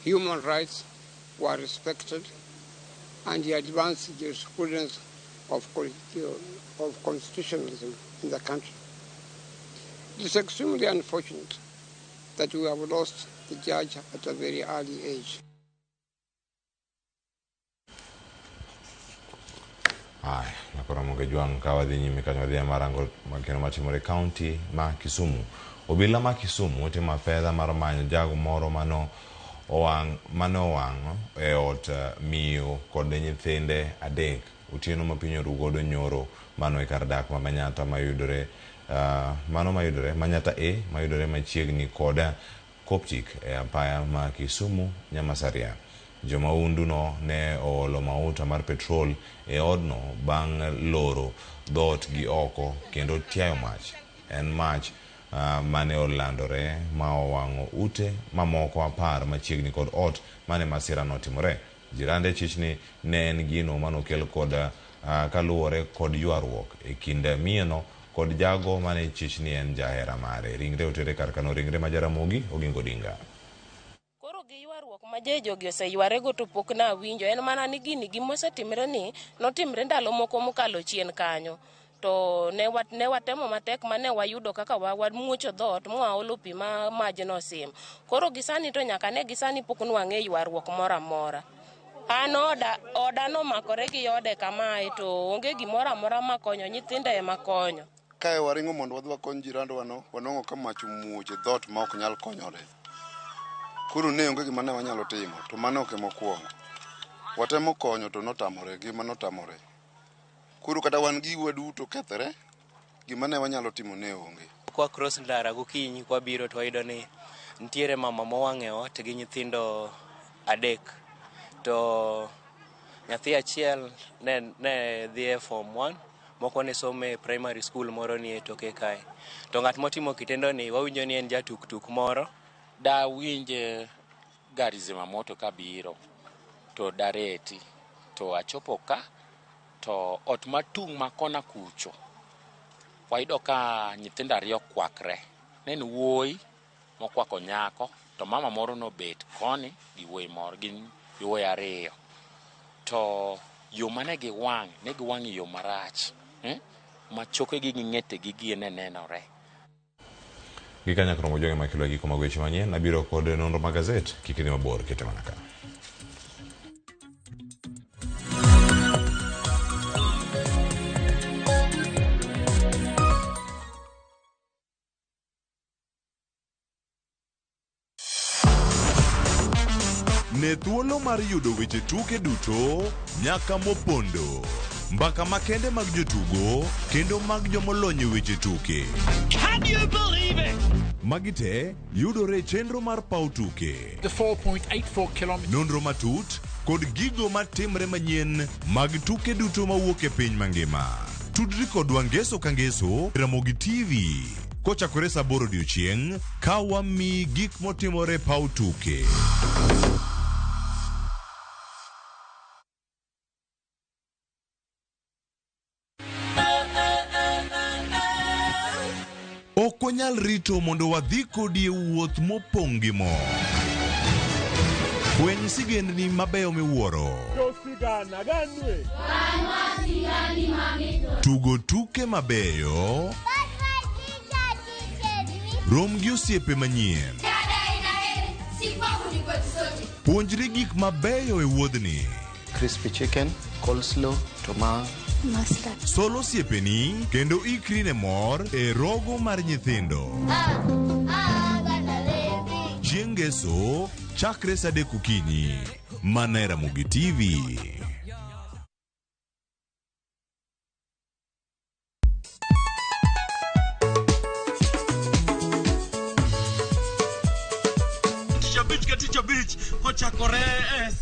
Speaker 9: human rights were respected, and he advanced the jurisprudence of constitutionalism in the country. It is extremely unfortunate that we have lost the judge at a very early age.
Speaker 6: Nakoromoge Jwang kawadhi nyime kanyo marango makeno matimore county ma Kisumu. Obila ma Kisumu otimo fedha mar manyo jago moro mano owang' e ot miyo kod nyithinde adek otieno ma piny orugodo nyoro mano e kar dak ma Manyatta mayudore Manyatta A mayudore machiegni koda Coptic e apaya ma Kisumu Nyamasaria. Jomaundu no ne oolo mauta mar petrol e odno bang' loro dhot gi oko kendo tiayo mach. En mach mane olandore ma owang'o ute mamoko 10 machiegni kod ot mane masira notimore. Jirande chichni ne en gino manokel kod kaluwore kod ywaruok e kind mieno kod jago mane chichni en jahera mare. Ringre otere kar kano ringre ma Jaramogi Oginga Odinga.
Speaker 10: Ma jogi oseywarego to pok na winjo en mana ni gini gimosetimre ni notimre ndalo moko mokalo chien kanyo to ne watemo matek mane wayudo kaka wamuocho dhot mwaolo pi ma majno sim. Koro gisani to nyaka ne gisani pok nwang'e ywarruok moro amora. An oda no makore gi ode kamae to onge gimoro amora makonyo nyithinde makonyo.
Speaker 15: Kae waringo mondo wadhi wakony jirandwa no wanong'o ka mach muoche dhot ma ok nyal konyore. Kuru ne onge gima ne wanyalo timo to mano ok mokwongo. Watemo konyo to notamore gima notamore. Kuru kata wan giwa duto kethre gima ne wanyalo timo ne onge.
Speaker 16: Kwa cross ndara gokinyi kwa biro to wayudo ni ntiere mama mowang'e ot gi nyithindo adek to nyathi achiel ne dhi form 1 moko ne some primary school moro ni e toke kae to ng'at motimo kitendo ni wawinjo ni en jatuk moro
Speaker 17: da winje gari zimamoto kabiro to dareti to achopo ka to ot matung' makona kucho wayudo ka nyithindo ariyo kwakre nen wuoyi mokwako nyako to mama moro nobet koni gi wuoyi moro gi wuoyi ariyo to yo mane giwang'e yo marach ma chokegi gi ng'etegi gi nenore.
Speaker 6: Gikanya kromo joge makilo giko magweche manyien nabiro kod nonro magazet kikini mabor kete manaka.
Speaker 18: Ne thuolo mar yudo weche tuke duto nyaka mopondo. Mbaka makende mag jotugo kendo mag jomolony weche tuke. Can you believe it? Magite yudore chenro mar pau tuke.
Speaker 26: The 4.84 kilometers.
Speaker 18: Nonro matut kod gigo matimre manyien mag tuke duto mawuok e piny mangima. Tudri kod Wangeso Kangeso Ramogi TV. Kochakore saa 8 odiechieng' ka wami gik motimore pau tuke. Okonyal rito mondo wadhi kodi e wuoth mopong' gi mo. Fweny sigendni mabeyo miwuoro. Tugo tuke mabeyo. Rom gi osiepe manyien. Puonjri gik mabeyo e wuodhni.
Speaker 27: Crispy chicken, coleslaw, tomato.
Speaker 18: Mustard. Solo siepeni kendo ikri ne mor e rogo mar nyithindo. Chieng' ngeso chakre saa 3 okinyi mana e Ramogi TV.
Speaker 2: Ticha Beach kochakore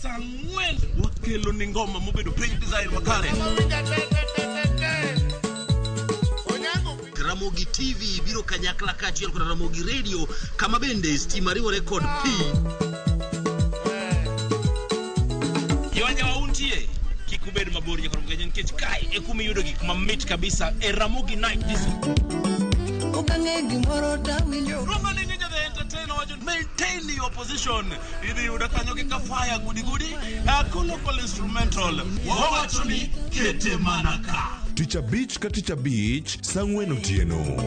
Speaker 2: sangwen wakelo ni ngoma mobedo pink design makare. Ramogi TV biro kanyakla kachiel kod Ramogi Radio kama bende Stima riwo record P. Yonja wauntie kikubed mabor ya koromo ganyen kech kai ekumi yudo gik mamit kabisa Ramogi Night Disco. Maintain your position. Idi udakanyo kika fire gudi local instrumental wawachoni kete manaka.
Speaker 18: Ticha Beach ka Ticha Beach sangwen otieno.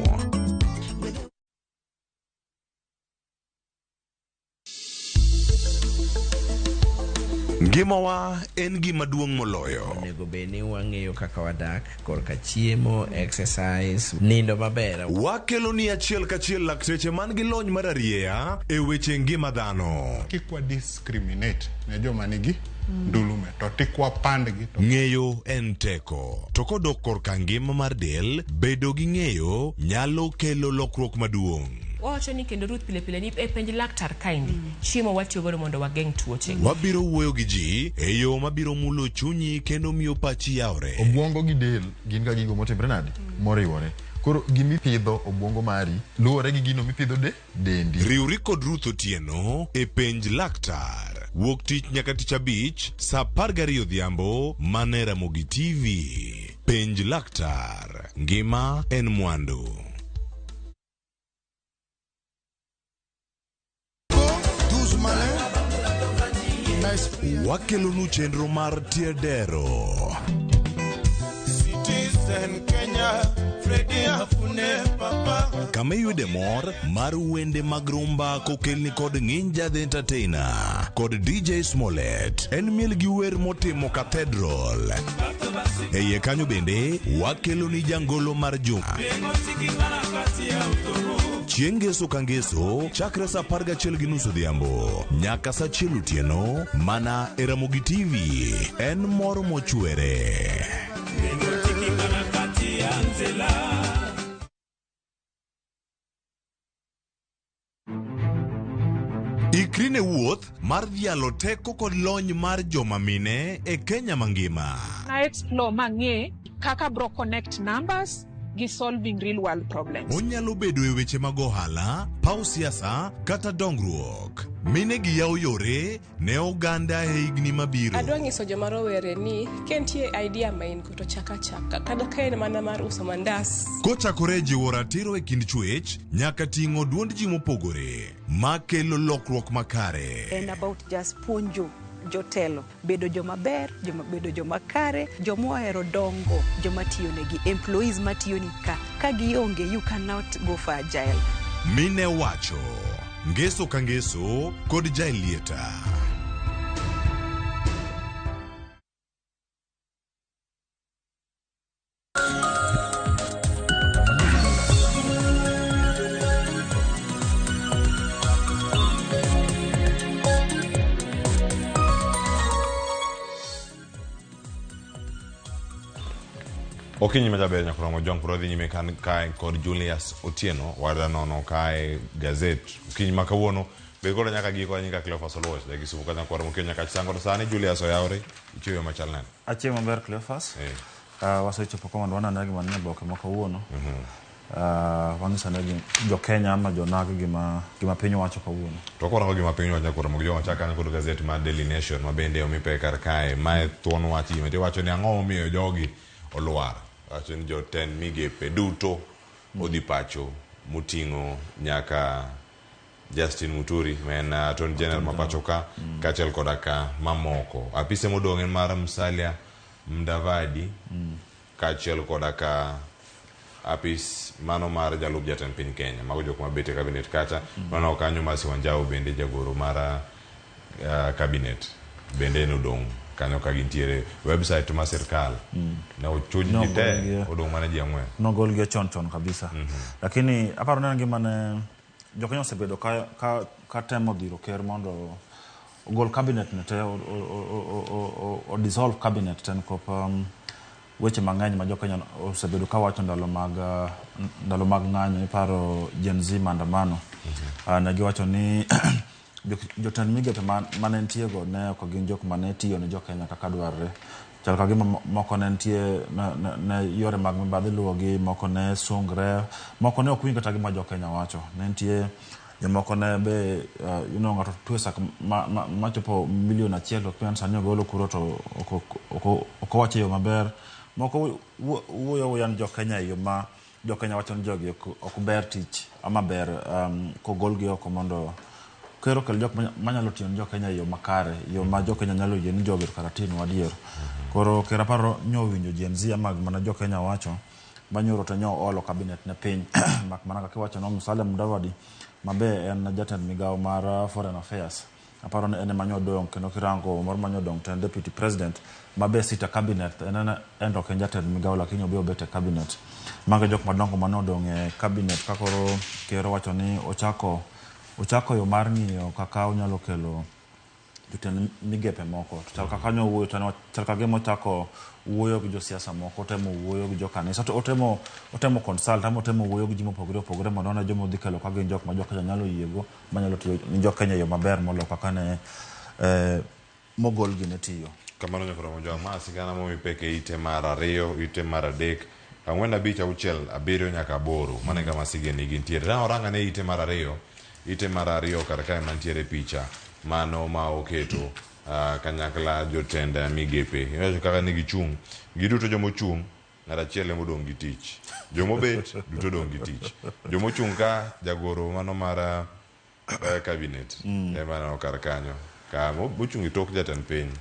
Speaker 18: Gimawa en gima duong' moloyo.
Speaker 3: Nego beni wang'eyo kaka wadak, korka chiemo, exercise, nindo maber.
Speaker 18: Wakelo ni achiel kachiel lakteche man gi lony mararieya e weche ngima dhano.
Speaker 14: Kikwa discriminate ne joma nigi ndulume to tikwa pandgi.
Speaker 18: Ng'eyo en teko. To kodok korka ngima mar del, bedo gi ng'eyo nyalo kelo lokruok maduong'.
Speaker 19: Wacho ni kendo Ruth pile ni e penj laktar kaindi chiemo watiyo godo mondo wageng tuoche.
Speaker 18: Wabiro wuoyo gi ji e yo mabiro mulo chunyi kendo miyo pachi yawre.
Speaker 20: Obwongo gi del gin ga gigo motimre nade moriwore. Koro gimi pidho obwongo mari luwore gi gino mipidho dendi.
Speaker 18: Riwri kod Ruth Otieno e penj laktar. Wuok tich nyaka Ticha Beach sa 12 odhiambo mane Ramogi TV. Penj laktar. Ngima en mwandu. Wakelonu chenro mar Tiedero.
Speaker 2: Citizen Kenya, Freddy Afune Papa.
Speaker 18: Kama yude mor mar wende mag rumba kokelni kod Ninja the Entertainer kod DJ Smollett en miel gi wer motimo Cathedral. Eye kanyo bende wakeloni jangolo mar juma. Chieng' Ngeso ka Ngeso chakre sa 11:30 odhiambo nyaka sa 1 otieno mana e Ramogi TV en mor mochwere. Ikrine wuoth mar dhialo teko kod lony mar joma mine e Kenya mangima.
Speaker 22: Na explore mang'e kaka bro connect numbers gi solving real world problems.
Speaker 18: Onyalo bedo e weche mag ohala, paw siasa kata dongruok. Mine gi yaw yore ne oganda e higni mabiro.
Speaker 10: Adwa nyiso joma rowere ni kentie idea main ko to chaka kada kaen mana mar uso mandas.
Speaker 18: Kochakore jiwo ratiro e kind chwech nyaka ting'o duond ji mopogore makelo lokruok makare.
Speaker 23: And about just puonjo jotelo bedo joma ber, bedo joma kare, joma ohero dongo, joma tiyo negi, employees matiyo ni ka gionge, you cannot go for agile.
Speaker 18: Mine wacho Ngeso ka Ngeso kod Jailieta.
Speaker 6: Okinyi majaber nyakoromo jong prodhi nyime kan kae kod Julius Otieno wada nono kae gazet. Okinyi makawuono begola nyaka giko nyika Cleophas Oluoch da gisubu kana kwaro mokyo nyaka chisango to sani Julius oyawre ichiyo machal nane.
Speaker 28: Achiemo maber Cleophas. Wasechopo kama ndwana nagi manne boke makawuono. Wangisa nagi jo Kenya ama jo nagi gima pinyo wacho kawuono. To
Speaker 6: kwaro gima pinyo wacho kwaro mokyo machaka na kod gazet ma Daily Nation mabende omipe kar kae mae thuon wachi mete wacho ni ang'o omiyo jogi olwar. Wacho ni joten migepe duto odhi pacho muting'o nyaka Justin Muturi men Attorney General mapacho ka kachel kodaka mamoko apise modong en mar Musalia Mudavadi kachel kodaka apis mano mar jalup jatend piny Kenya mago jok mabete cabinet kata mano kanyo Masi Wanjau bende jagoro mara cabinet bende nodong kanyo ka gintiere website ma sirkal na ochuj gite odong mana ji ang'wen
Speaker 28: no gol gi chon kabisa lakini aparo nena gimane jokenya osebedo ka temo dhiro ker mondo ogol cabinet ne te o dissolve cabinet ten kop weche mang'eny ma jokenya osebedo ka wacho ndalo mag ng'anyo iparo Gen Z maandamano na giwacho ni jotend migepe mane nitie go ne ok gin jok mane tiyo ne jokenya kaka dwarre. Chal ka gima moko ne nitie ne yore mag mibadhi luwogi, moko ne sungre, moko ne ok winj kata gima jokenya wacho. Ne nitie jomoko ne be ng'ato tuwe sak machopo milion achiel to pian sani ogolo kuro to ok owacho yo maber. Moko wuoyo yan jokenya yo ma jokenya wacho ni jogi ok ber tich ama ber kogolgi oko mondo kero kel jok manyalo tiyo ni jokenya yo makare, yo ma jokenya nyalo yie ni jogi karatin wadier. Koro kera paro nyo winjo Gen Z ama mana jokenya wacho banyoro to nyo olo cabinet ne piny mak mana kaka wacho no Musalia Mudavadi mabe en jatend migawo mar foreign affairs. Aparo ne ene manyo dong kendo kirango mar manyo dong ten deputy president mabe sita cabinet en to ken jatend migawo lakini obi obete cabinet. Maga jok madongo mano dong e cabinet kakoro kero wacho ni ochako yo mar ng'iyo kaka onyalo kelo jotend migepe moko. Chal kaka nyo wuoyo to chal kaka gemo chako wuoyo gi josiasa moko, otemo wuoyo gi jokanisa, to otemo consult, otemo wuoyo gi jimo pogore mondo na jomo dhi kelo ka gin jok ma jokenya nyalo yiego manyalo tiyo ni jokenya yo maber molo kaka ne mogol gi ne tiyo.
Speaker 6: Kamano nyakoro mojo ma sigana mo mipeke ite mar 2, ite mar 3, ang'wen 5 6 7 nyaka 8 mane kama sigeni gintiere. Na oranga ne ite mar 2, ite mar 2 karaka mantiere picha mano ma oketo kanyakla jotend migepe. Ingawa kaka nigi chung, giduto jomo chung ng'ata chiele modong gi tich. Jomo bet duto dong gi tich. Jomo chung ka jagoro mano mar cabinet mano kar kanyo. Ka mochungi tok jatend piny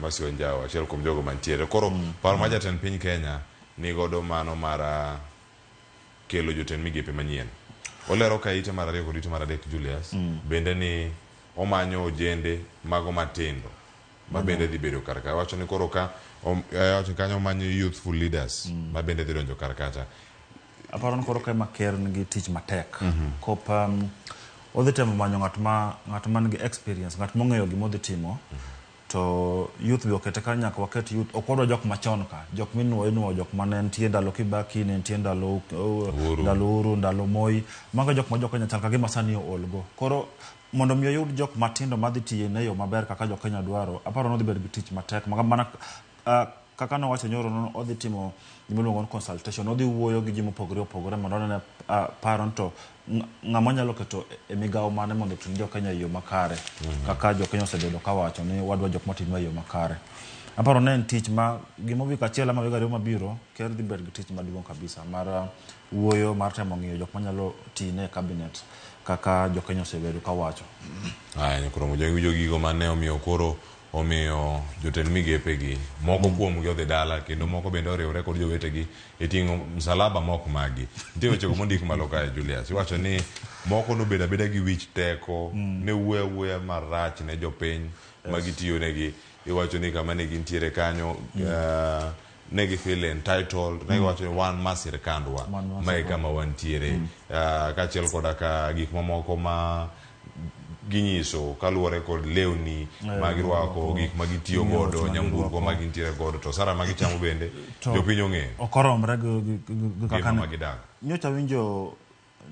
Speaker 6: Masi Wanjawa achiel kuom jogo mantiere. Koro paro ma jatend piny Kenya ni godo mano mar kelo jotend migepe manyien. Olero ka ite mar 2 kod ite mar 3 Julius bende ni omanyo ojende mago matindo ma bende dhi bedo karka. Wacho ni koro ka wacho kanyo omanyo youthful leaders ma bende dhi donjo karkacha.
Speaker 28: Aparo ni koro ka maker nigi tich matek. Kop odhi temo manyo ng'at ma nigi experience, ng'at mong'eyo gima odhi timo. To youth bi okete ka nyaka waket youth okodwa jok machon ka, jok minuo jok mane nitie ndalo Kibaki, ne nitie ndalo Uhuru, ndalo Moi, mago jok ma jokenya chal ka gima sani olgo. Koro mondo mi oyud jok matindo madhi tiye ne yo maber kaka jokenya dwaro, aparo no dhi bed gi tich matek. Mana kaka no wacho nyoro no odhi timo gimiluongo ni consultation, odhi wuoyo gi jimo pogore mondo ne paro to ng'ama nyalo keto e migawo mane mondo tun jokenya yo makare kaka jokenya osebedo ka wacho ni wadwa jok matimo yo makare. Aparo ne en tich ma gimo wi kachiel ama wigare mabiro ker dhi bed gi tich maduong' kabisa mar wuoyo mar temo ng'iyo jok manyalo tine cabinet kaka jokenya osebedo ka wacho.
Speaker 6: Nyakoro mojo gigo mane omiyo koro omiyo jotend migepe gi moko kuom gi odhi dala kendo moko bende oriwre kod jowetegi e ting'o msalaba mok magi. Nitie weche mondik malo kae Julius, iwacho ni moko nobedo abeda gi wich teko, ne wuoya marach ne jopiny magitiyo negi. Iwacho ni kama ne gintiere kanyo negi feel entitled, negi wacho ni wan ma sirkandwa mae kama wantiere kachiel koda ka gik mamoko ma ginyiso kaluwore kod lewni magirwako, gik magitiyo godo, nyamburko magintiere godo, to sara magichamo bende jopiny ong'eyo
Speaker 28: okoromre gi kaka magidak. Nyocha winjo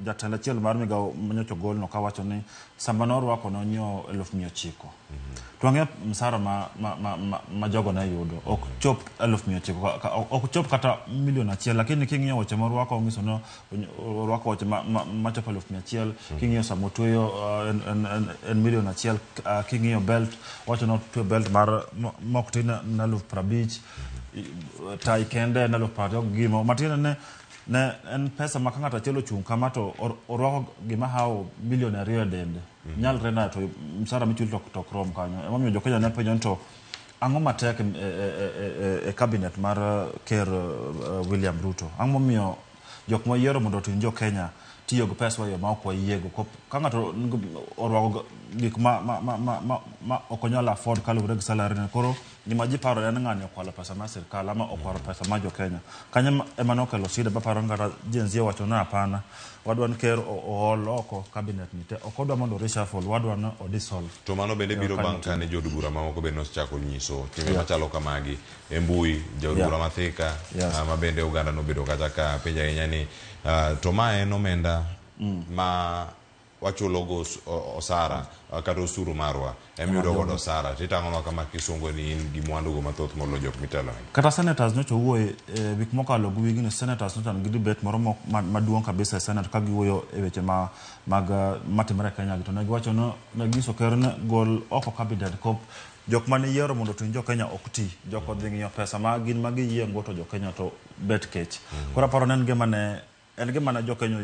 Speaker 28: jatend achiel mar migawo manyocha gol no kawacho ni samba norwako nonyiewo 900,000 to ang'eyo msara ma jogo ne yudo ok chop 900,000, ok chop kata milion achiel, lakini king'iyo weche morwako onyiso no orwako weche ma chopo 100,000. King'iyo samotuyo en milion achiel. King'iyo belt wacho no tuyo belt mar moktin na 50,000, tai kende na 20,000 gimo matine ne en pesa ma kang'ata chelo chung kama to orwako gima hawo milion 2 dende nyalre na to msara michul to krom kanyo. Emomiyo jokenya ne penjo to ang'o matek e cabinet mar ker William Ruto, ang'o miyo jok moyiero mondo otin jokenya tiyo gi pesa yo ma ok wayiego. Ka ng'ato orwako gik ma ok onyalo afford kaluwore gi salary ne, koro gima ji paro en ng'ani okwalo pesa mar sirkal ama okwalo pesa mar jokenya. Kanyo ema nokelo shida baparo ngata Gen Z wacho na hapana, wadwa ni ker ool oko cabinet ni te, ok odwa mondo reshuffle, wadwa no dissolve.
Speaker 6: To mano bende biro bang' kane jod bura mamoko bende osechako nyiso timbe machalo kamagi e mbui. Jod bura mathika ma bende Uganda nobedo kata ka penja ahinya ni to ma en omenda ma wachulo go osara kata osuru marwa emiyudo godo osara titang'onwa kama kisungo ni in gi mwandu go mathoth molo jok mitelo
Speaker 28: kata senators nyocha wuoye wik mokalo gi wigni senators nyocha gi debate moro maduong' kabisa e senate ka giwuoyo e weche mag matimre Kenya to ne giwacho no ne giso ker ne gol oko cabinet kop jok mane yiero mondo to jo Kenya ok ti jok odhi ng'iyo pesa ma gin ma giyie go to jo Kenya to bet kech koro paro nen gima ne jo Kenya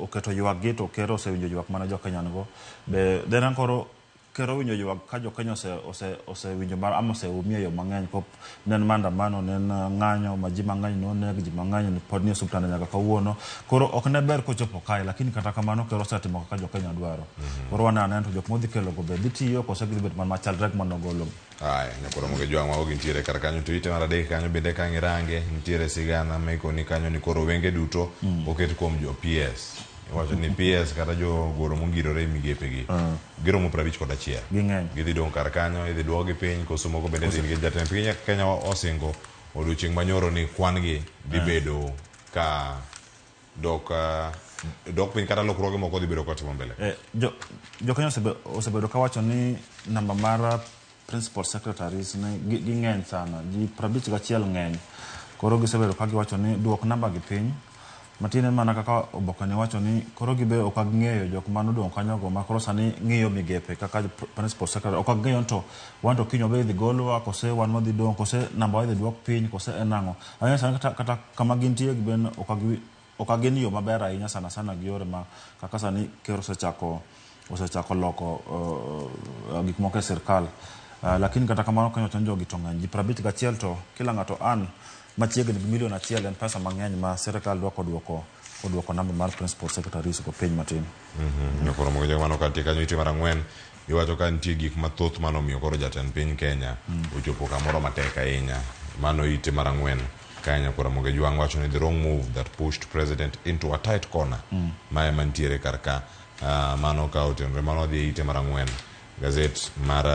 Speaker 28: oketo ywak gi to kero osewinjo ywak mana jo Kenya go be denan koro kero winjo ywak ka jo Kenya osewinjo mar ama oseumie yo mang'eny kop nen maandamano nen ng'anyo ma ji mang'eny no neg ji mang'eny pod ni subtanda nyaka kawuono koro ok ne ber kochopo kae lakini kata kamano kero osetimo kaka jo Kenya dwaro koro wanane to jok modhi kelo go be ditiyo kose gibet man machal rek mondo golo
Speaker 6: Ay, nyakoro moge jwang' maogi nitiere kar kanyo to ite mar adek kanyo bende kanyo range nitiere sigana maikoni kanyo ni koro wenge duto oket kuom jo PS wacho ni PS kata jo goro mongirore migepe gi giromo 51
Speaker 28: ging'eny
Speaker 6: gidhi dong' kar kanyo idhi duogi piny koso moko bende dhi nikech jatend piny Kenya osingo odiochieng' manyoro ni kwan gi dhi bedo ka dok piny kata lokruoge moko dhi bedo kotimo mbele
Speaker 28: jo Kenya osebedo ka wacho ni namba mar principal secretaries ne ging'eny sana ji 51 ng'eny koro gisebedo ka giwacho ni duok namba gi piny matine mana kaka oboke ne wacho ni koro gibe ok aging'eyo jok mano dong' kanyo go ma koro sani ng'iyo migepe kaka principal secretary ok aging'eyo to wan to kinyo be dhi golwa kose wan modhi dong' kose namba idhi duok piny kose enang'o ahinya sana kata kama gintie giben ok agin yo maber ahinya sana gi yore ma kaka sani kero osechako loko gik moko e sirkal lakini kata kamano kanyo chanjo gi to ng'eny ji 51 to kila ng'ato an machiegni gi milion 1 en pesa mang'eny ma sirkal duoko namba mar principal secretaries ko piny matin
Speaker 6: koro mogo jok mano katie kanyo ite mar ang'wen iwacho ka nitie gik mathoth manomiyo koro jatend piny Kenya ochopo kamoro matek ahinya mano ite mar ang'wen Kenya koro mogo jwang' wacho ni the wrong move that pushed president into a tight corner ma ema nitiere kar ka mano ka otenore mano dhi ite mar ang'wen gazet mar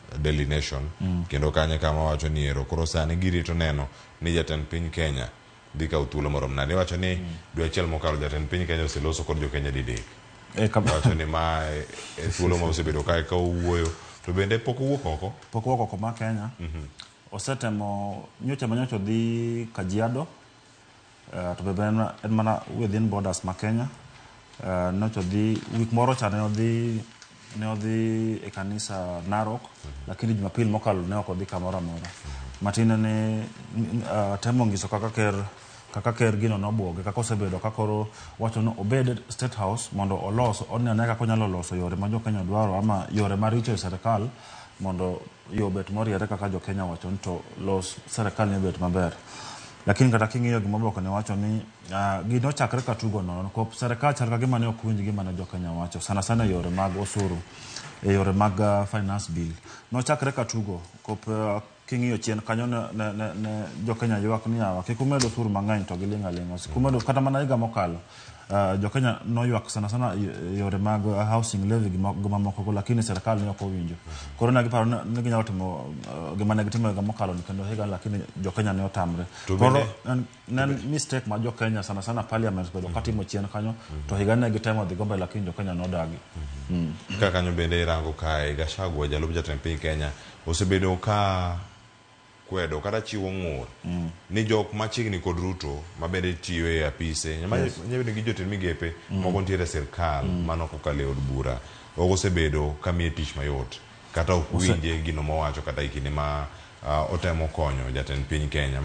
Speaker 6: Daily Nation kendo kanye kama wacho ni ero koro sani girito neno ni jatend piny Kenya dhi kawo thuolo morom nade wacho ni dwe achiel mokalo jatend piny Kenya oseloso kod jo Kenya didek wacho ni ma thuolo ma osebedo kae ka owuoyo to bende pok owuok oko
Speaker 28: ma Kenya osetemo nyocha dhi Kajiado to bebe en mana within borders ma Kenya nyocha dhi wik moro cha ne odhi e kanisa Narok lakini Jumapil mokalo ne ok odhi kamoro amora matin ne temo ngiso kaka ker gino nobuoge kaka osebedo kakoro wacho no obed State House mondo olos onene kaka onyalo loso yore ma jo Kenya dwaro ama yore ma rito sirkal mondo yo bet moriere kaka jo Kenya wacho to los sirkal ne bet maber lakini kata king'iyo gima oboke ne wacho ni gino chakre ka tugo no ko sirkal chal ka gima ne ok winj gima ne jo Kenya wacho sana yore mag osuru e yore mag finance bill no chakre ka tugo ko king'iyo chien kanyo ne jo Kenya ywak ni yawa kik umedo osuru mang'eny to gilinga kumedo kata mana higa mokalo jo Kenya no ywak sana yore mag housing levy gi mamoko lakini sirkal ne ok owinjo koro ne giparo ni ginyalo timo gima ne gitimo higa mokalo kendo higa lakini jo Kenya ne otamre koro nen mistake ma jo Kenya sana parliament bedo katimo chien kanyo to higa ne gitemo dhi gombe lakini jo Kenya nodagi
Speaker 6: ka kanyo bende irango kae Gachagua jalup jatend piny Kenya osebedo ka kwedo kata chiwo ng'ur ni jok machiegni kod Ruto ma bende tiyo e apise nyabende gi jotend migepe moko nitiere sirkal mano kokale od bura osebedo kamiye tich mayot kata ok winje gino mowacho kata ikine ma otemo konyo jatend piny Kenya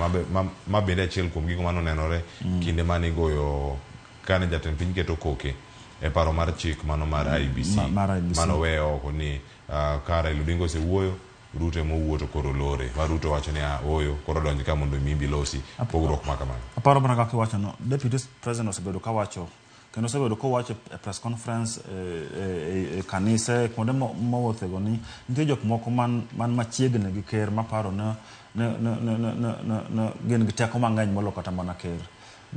Speaker 6: ma bende achiel kuom gigo manonenore kinde mane igoyo kane jatend piny keto koke e paro mar chik mano mar IBC mano weyo oko ni kara Iludingo osewuoyo Ruto mowuoto koro lore ma Ruto wacho ni oyo koro donji ka mondo mimbi losi pogruok ma kamano
Speaker 28: aparo mana kaka wacho no deputy president osebedo ka wacho kendo osebedo ko wacho e press conference e kanise kuonde mowuothego ni nitie jok moko man machiegni gi ker maparo na gin gi teko mang'eny molo kata mana ker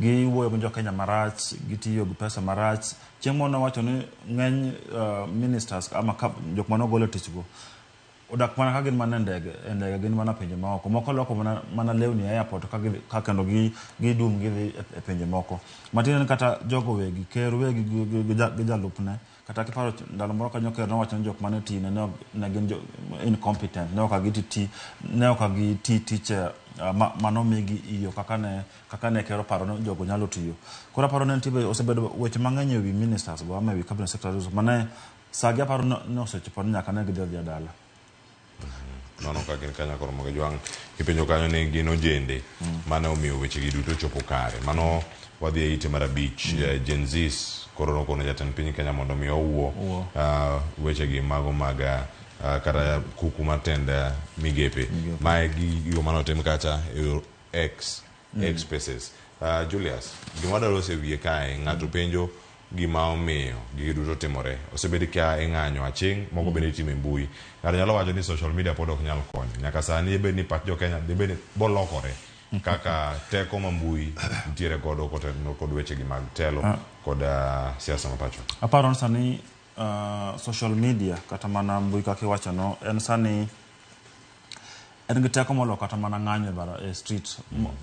Speaker 28: giwuoyo gi jo Kenya marach gitiyo gi pesa marach chieng' mono wacho ni ng'eny ministers ama jok manogolo tich go odak mana ka gin mana ndege gin mana pinje moko moko loko mana lewni e airport ka kendo gidum gidhi e pinje moko matin kata jogo wegi ker wegi gi jalupne kata kiparo ndalo moro kanyo ker nowacho ni jok mane tine ne gin incompetent ne ok giti teacher mano migi iyo kaka ne kero paro no jogo nyalo tiyo kora paro ne tibe osebedo weche mang'eny ewi ministers go ama ewi cabinet secretaries mane sagi paro no osechopo nyaka ne gidhi dala
Speaker 6: nono ka gin kanya koro moge jwang ipenjo kanyo ne gin ojende mane omiyo weche gi duto chopo kare mano wadhi e ite mara beach Gen Zs koro no kono jatend piny Kenya mondo mi owuo weche gi mago maga kata kuku matenda migepe mae gi yo manotim kacha X Spaces Julius gima dalo se wiye kae ng'ato penjo gima omiyo gigi duto timore osebedi ka ing'anyo aching moko bende itime mbui ng'ato nyalo wacho ni social media pod ok nyal konyo nyaka sani ebed ni pat jo Kenya bende bolokore kaka teko ma mbui ntiere godo kod weche gi mag telo kod siasa mapacho
Speaker 28: aparo sani social media kata mana mbui kaka iwacho no en sani en gi teko molo kata mana ng'anyo bara e street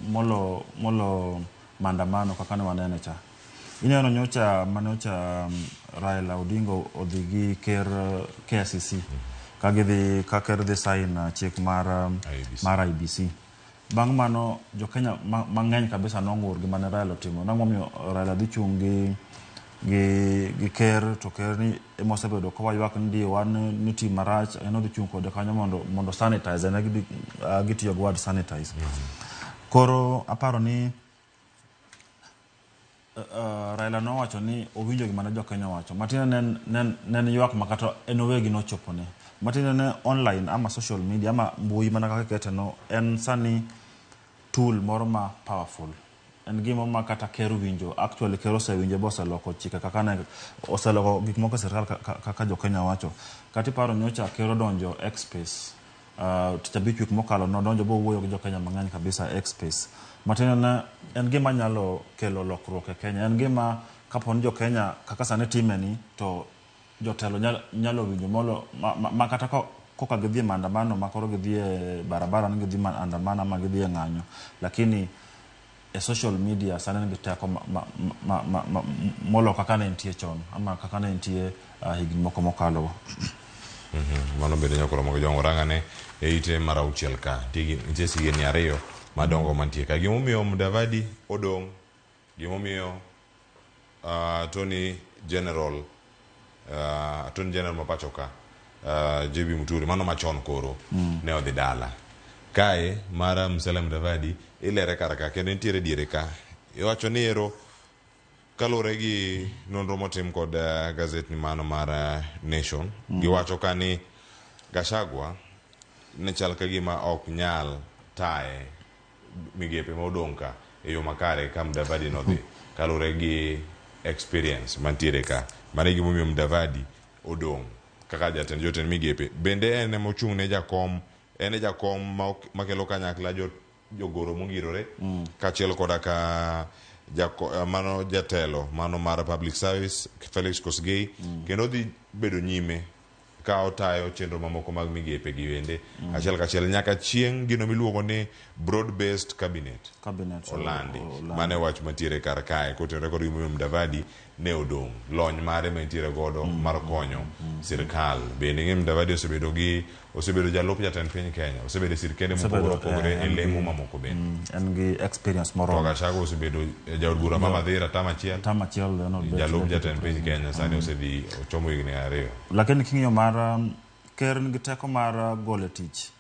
Speaker 28: molo maandamano kaka ne wanene cha ineno nyocha manocha Raila Odinga odhi gi ker KCC kagidhi ka ker dhi sign chik mar IBC bang' mano jo Kenya mang'eny kabisa nong'ur gi mane Raila otimo nang'omiyo Raila dhi chung gi ker to ker ni emosebedo ka waywak ndi wan ni tim marach eno dhi chung kode kanyo mondo sanitize ne gitiyo go word sanitize koro aparo ni Raila no wacho ni owinjo gima ne jo Kenya wacho matin nen ywak makato enowegi no chopone matin ne online ama social media ama mbui mana kaka kete no en sani tool moro ma powerful en gima ma kata keru winjo actually kero se winjo bosa loko chika kaka ne oseloko gik moko serikal kaka jo Kenya wacho kati paro nyocha kero donjo X Space tichabichu gik mokalo no donjo bo wuoyo gi jo Kenya mang'any kabisa X Space matin ne en gima nyalo kelo lokruok e Kenya en gima kapon jo Kenya kaka sane timeni to jotelo nyalo winjo molo makata koka gidhi maandamano makoro gidhi e barabara ni gidhi maandamano ama gidhi e ng'anyo lakini e social media sane ngi teko molo kaka ne ntie chon ama kaka ne ntie higni moko mokalo
Speaker 6: mano bende nyakoro mogo jongo rangane e ite marauchiel ka tigi ntie sigeni ariyo madongo mantie ka gimomiyo Mudavadi odong gimomiyo Attorney General mapacho ka JB Muturi mano machon koro ne odhi dala kae mara Musalia Mudavadi ilere karaka kendo ntiere diere ka iwacho ni ero kalore gi nonro motim kod gazet ni mano mar Nation giwacho ka ni Gachagua ne chal ka gima ok nyal tae migepe modong ka e yo makare ka Mudavadi nodhi kalore gi experience mantiere ka mane gimomiyo Mudavadi odong kaka jotend migepe bende en mochung ne jakom makelo kanyakla jogoro mongirore kachiel koda ka mano jatelo mano mar public service Felix Kosgei kendo dhi bedo nyime ka otayo chenro mamoko mag migepe gi wende achiel kachiel nyaka chieng' gino miluongo ni broad based cabinet Olandi mane wach mantiere kar kae kotenore kod gimomiyo Mudavadi ne odong lony mare mantiere godo mar konyo sirkal bende ng'e Mudavadi osebedo jalup jatend piny Kenya osebedo sirkende mopogore opogore e lemo mamoko bende
Speaker 28: en gi experience moro
Speaker 6: to Gachagua osebedo jaod bura ma Mathira tamachiel jalup jatend piny Kenya sani osedhi ochomo higni 2
Speaker 28: lakini king'iyo mar ker nigi teko mar golo tich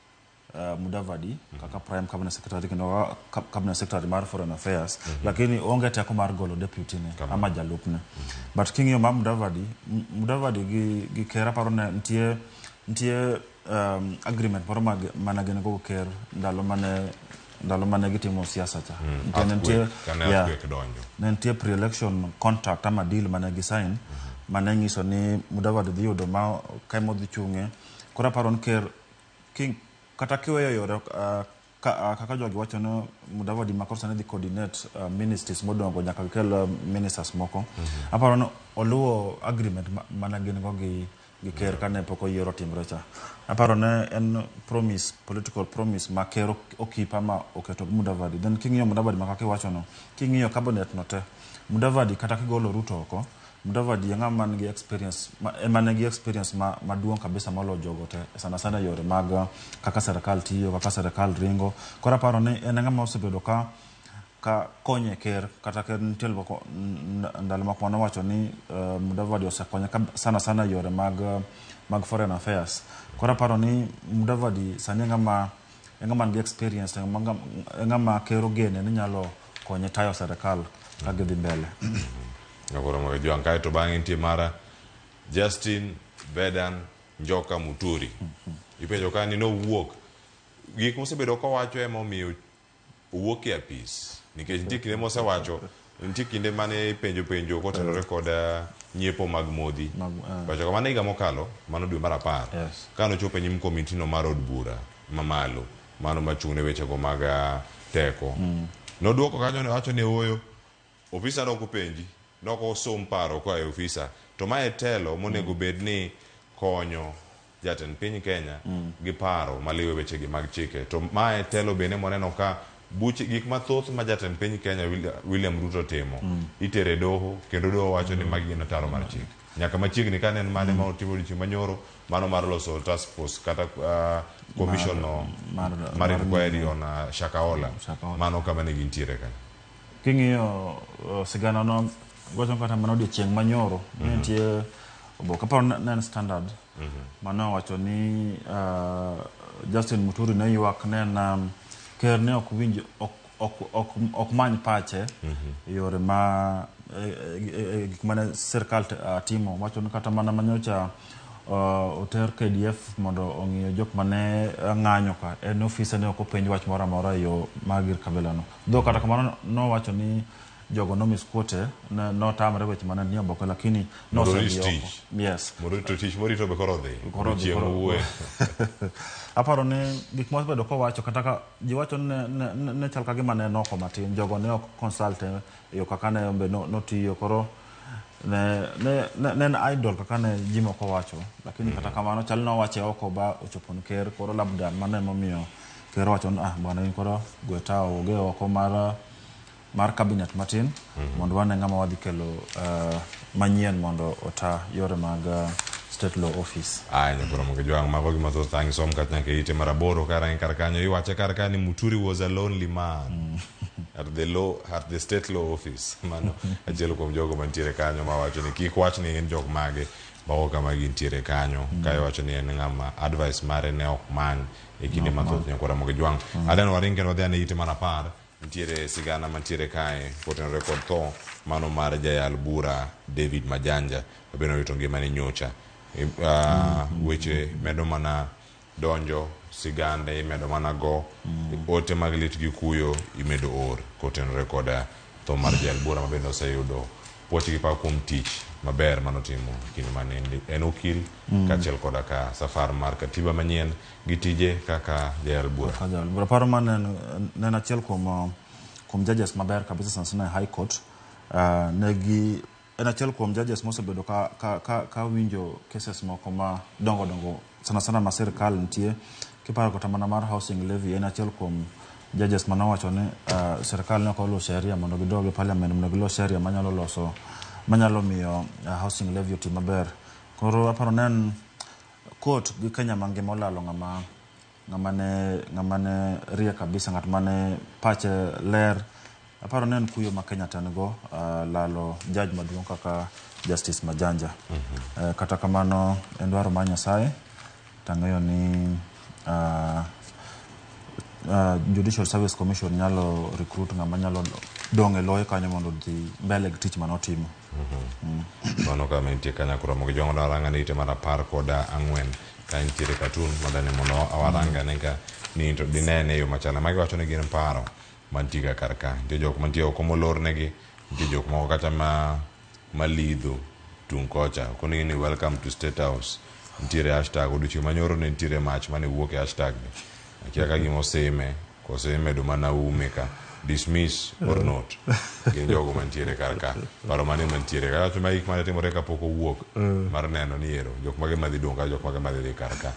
Speaker 28: Mudavadi kaka prime cabinet secretary kendo cabinet secretary mar foreign affairs lakini onge teko mar golo deputy ne ama jalupne but king'iyo mar Mudavadi gi ker aparo ne ntie agreement moro mana gin go ker ndalo mane gitimo siasa cha ntie pre-election contract ama deal mane gisign mane nyiso ni Mudavadi dhi yudo ma kaimo dhi chunge kora paro ni ker kata kiweyo yore kaka jogi wacho no Mudavadi makoro sane dhi coordinate ministries modongo nyaka kel ministers moko aparo no oluwo agreement mana gin go gi gi ker kane pok oyiero timre cha. Aparo ne en promise, political promise ma ker okipa ma oketo Mudavadi. Then king'iyo Mudavadi ma kaka iwacho no, king'iyo cabinet no te, Mudavadi kata kigolo Ruto oko, Mudavadi yang man gi experience manigi experience maduong kabisa malo jogo te sana sana yore mag kaka serikal tiyo, kaka serikal ringo. Kora paro ne en ngama osebedo ka konye ker kata ker nitel boko ndalo ma kono wacho ni Mudavadi osekonye sana sana yore mag foreign affairs. Kora paro ni Mudavadi sani ngama gi experience ngama kero gene ni nyalo konye tayo serikal ka gidhi mbele.
Speaker 6: Ngakoro mo juang kai to bangin ti mara Justin Bedan Njoka Muturi. Ipenjo ka ni no wuok. Gik mosebedo ko wacho ema omiyo wuok e apis. Nikech nitie kinde mosewacho, nitie kinde mane penjo kotenore kod nyiepo mag modhi. Wacho kamano higa mokalo, mano dwe mar 10. Kano chopo nyim komiti no mar od bura mamalo, mano machung' ne weche go mag teko. Noduoko kanyo ne wacho ne oyo ofisa no kupenji, noko som paro kwa e ofisa. To mae telo monego bed ni konyo jatend piny Kenya gi paro maliwe weche gi mag chike. To mae telo bene moneno ka buche gik mathoth ma jatend piny Kenya William Ruto timo itere doho, kendo doho wacho ni magi gin taro mar chik. Nyaka machiegni ka nen mane ma otimo dichieng' manyoro, mano mar loso task force kata commission no mar inquiry on Shakahola. Mano kama ne gintiere ka.
Speaker 28: King'iyo sigana no gocho kata mano dichieng' manyoro, nitie oboka paro nen standard. Mano wacho ni Justin Muturi ne ywak nen ker ne ok winj ok many pache yore ma gik mane serikal timo. Wacho ni kata mana manyocha oter KDF mondo ong'iyo jok mane ng'anyo ka en ofisa ne ok openj wach moro amora yo magir kabela no. Dho kata kamano no wacho ni jogo no misquote no tamre weche mane ni oboke, lakini no se yes
Speaker 6: morito tich morito be koro
Speaker 28: aparo ne gik mos bedo ko wacho kata ka ji wacho ne chal ka gima ne noko matin, jogo ne ok consult yo kaka ne be no tiyo koro ne idol kaka ne ji moko wacho, lakini kata kamano chal no wache oko ba ochopo ker koro labda mane momiyo ker wacho bwana in koro gweta oge oko mar cabinet matin mondo wane ngama wadhi kelo manyien mondo ota yore mag state law office.
Speaker 6: Ai nyakoro mo juang mago gi matho thangi som katna ke ite maraboro karang karkanyo iwache karkani Muturi was a lonely man at the state law office. Mano ajelo kom jogo mantiere kanyo ma wacho ni kik wach ni en jog mage bawo kama gintiere kanyo kai wacho ni en ngama advice mare ne ok man e kinde mathoth nyakoro mo juang aden waringe no dhane ite mana par ntiere sigana mantiere kae poten record tho mano mar jayal bura David Majanja beno wito ngimane nyocha. Weche medo mana donjo, sigande medo mana go, ote mag lit gi kuyo imedo or koten record tho mar jayal bura mabendo oseyudo pochi gi pa kuom tich maber manotimo kinde mane en okil kaachiel koda ka safar mar katiba manyien gi tije kaka jayal bura.
Speaker 28: Paro man nen achiel kuom judges maber kabisa sana high court. Negi en achiel kuom judges mosebedo ka winjo cases moko ma dongo sana ma serikal nitie. Kiparo kata mana mar housing levy, en achiel kuom judges manowacho ni serikal ne ok olo sheria mondo gidogi parliament mondo gilo sheria manyalo miyo housing levy oti maber. Koro aparo nen court gi Kenya mangima olalo ngama ne ria kabisa, ngat mane pache ler. Aparo nen kuyo ma Kenya tanego lalo judge maduong' kaka Justice Majanja. Kata kamano en dwaro mar Nyasaye tang'eyo ni Judicial Service Commission nyalo recruit ngama nyalo dong' e loye kanyo mondo dhi mbele gi tich manotimo.
Speaker 6: Mano kama nitie kanya kuro mo jongo daranga ni ite mana par koda ang'wen ka nitiere katun madane mono awaranga nega ni into dinene yo machana magi wacho ne gin paro mantiga karka nitie jok mantie oko molor negi, nitie jok moko kata malidho tung kocha koni ni welcome to State House, nitiere hashtag odiochieng' manyoro ne nitiere mach mane wuok e hashtag ni akia ka gima oseme do mana ume ka dismiss or not gin jogo mantiere karka paro mane mantiere kaya to mai mane timore kapok owuok mar neno ni ero jok mage madhi donga jok mage madhi dhi karka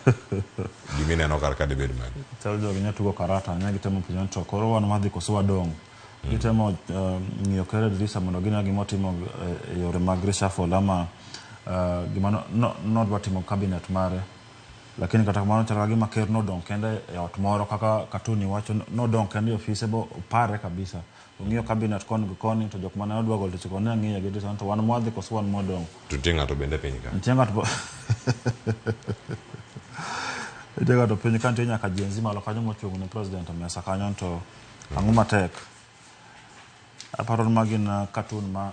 Speaker 6: gimi neno karka de bed man
Speaker 28: chal jogi nya tugo karata nya gitemo pinyo to koro wan madhi koso wadong gitemo ng'iyo kere dirisa mondo gina gimo timo yore mag reshuffle ama gima no dwa timo cabinet mare lakini kata kamano chal gima ker no dong kende e ot moro kaka katuni wacho no dong kende office bo pare kabisa ng'iyo cabinet kon gikoni to jok mane odwa gol to kone ng'iyo gi dirisa to wan mwadhi koso wan modong
Speaker 6: to tinga to bende piny ka
Speaker 28: tinga to Ejega to piny kanto nyaka jenzi malo kanyo mochung ne president mesa kanyo to ang'o matek aparon magin cartoon ma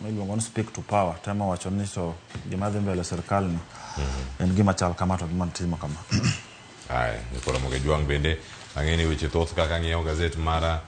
Speaker 28: iluongo ni speak to power tema wacho ni so gima dhi mbele serikal ni en gima chal kama to gima timo kama
Speaker 6: ai nikora moge juang bende ang'eni weche thoth kaka ng'iyo gazet mara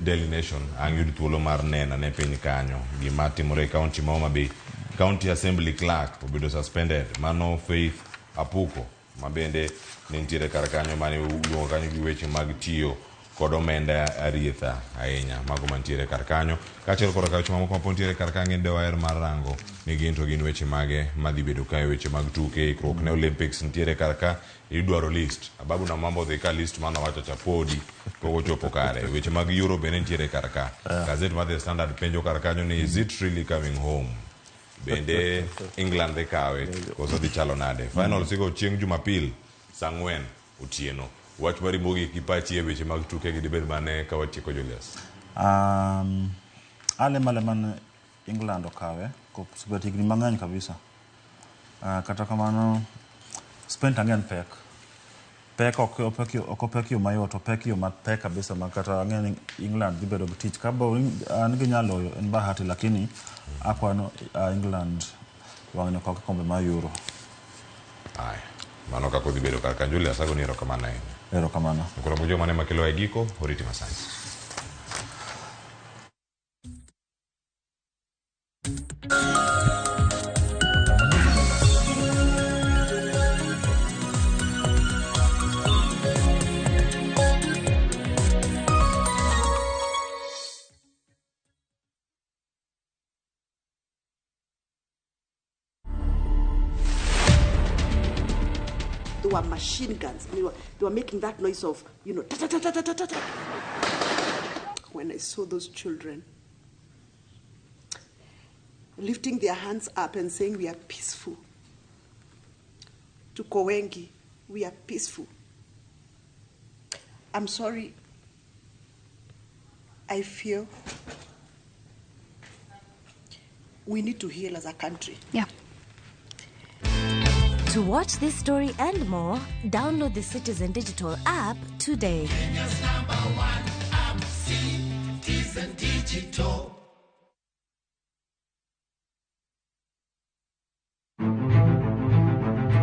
Speaker 6: Daily Nation ang'yud thuolo mar nena ne piny kanyo gima timore county ma Homa Bay county assembly clerk obedo suspended mano Faith Apuko mabende nitiere kar kanyo mane luongo kanyo gi weche mag tiyo kod omenda arietha ahinya mago mantiere kar kanyo kaachiel kod weche mamoko mapontiere kar kanyo de waer mar rango ni gin to gin weche mage madhi bedo kae weche mag tuke ikruok ne Olympics nitiere kar ka idwaro list ababu na mambo dhi ka list mana wacho chapodi kogo chopo kare weche mag Euro bende nitiere kar ka gazet mar The Standard penjo kar kanyo ni is it really coming home bende England dhi kawe koso dhi chalo nade final sigo chieng' Jumapil saa 4 otieno wach mari mogi kipachi e weche mag tuke gi dibed mane ka watieko Julius
Speaker 28: ale male man England okawe ko subeti gni mang'eny kabisa kata kamano Spain tangen pek ok yo mayot opek yo mapek kabisa makata ang'eni England dhi bedo gi tich kabo an gi nyalo en bahati lakini akwano England wang'ne ko kombe ma Euro
Speaker 6: ai mano kako dhi bedo kar Julius ago ni erokamano
Speaker 28: erokamano
Speaker 6: koro mujo mane makelo e giko oriti masani
Speaker 1: Were machine guns. They were making that noise of, you know, ta ta ta ta ta ta ta. When I saw those children lifting their hands up and saying, "We are peaceful." To Kowengi, we are peaceful. I'm sorry. I feel we need to heal as a country.
Speaker 4: Yeah. To watch this story and more, download the Citizen Digital app today.
Speaker 5: Kenya's #1 app, Citizen Digital.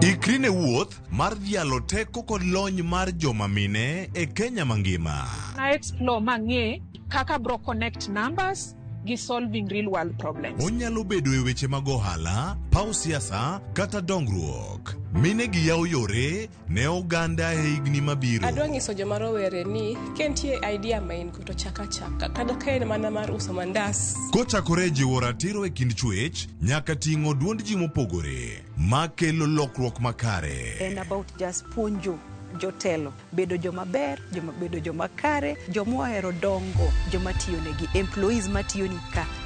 Speaker 18: Ikri ne wuoth mar dhialo teko kod lony mar joma mine e Kenya mangima.
Speaker 22: Na explore mang'e kaka bro connect numbers gi solving real world problems.
Speaker 18: Onyalo bedo e weche mag ohala, paw siasa kata dongruok. Mine gi yaw yore ne oganda e higni mabiro.
Speaker 10: Adwa nyiso joma rowere ni kentie idea main to chaka kada kaen mana mar uso mandas.
Speaker 18: Kochakore jiwo ratiro e kind chwech nyaka ting'o duond ji mopogore makelo lokruok makare.
Speaker 23: And about just punjo jotelo bedo joma ber bedo joma kare joma ohero dongo joma tiyo negi employees matiyo ni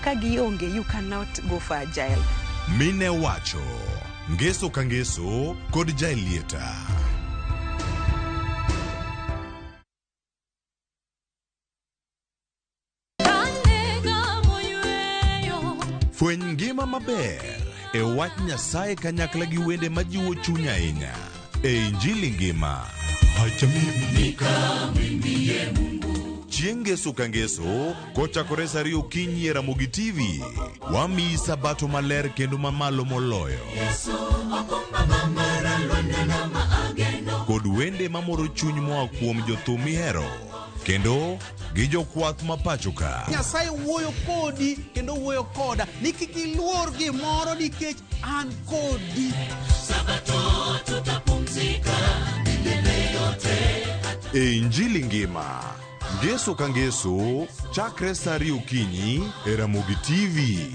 Speaker 23: ka gionge you cannot go for agile.
Speaker 18: Mine wacho ngeso ka ngeso kod jailieta. Fweny ngima maber e wach Nyasaye kanyakla gi wende majiwo chuny ahinya. E Injili ngima chieng' ngeso ka ngeso kochakore saa 2 okinyi e Ramogi TV wamiyi sabato maler kendo mamalo moloyo kod wende mamoro chuny moa kuom jothum mihero kendo gi jokwath mapacho ka.
Speaker 8: Nyasaye wuoyo kodi kendo wuoyo koda ni kik iluor gimoro nikech an kodi.
Speaker 5: Sabato tutapumzika milele yote.
Speaker 18: E Injili ngima Ngeso ka ngeso chakre saa 2 okinyi e Ramogi TV.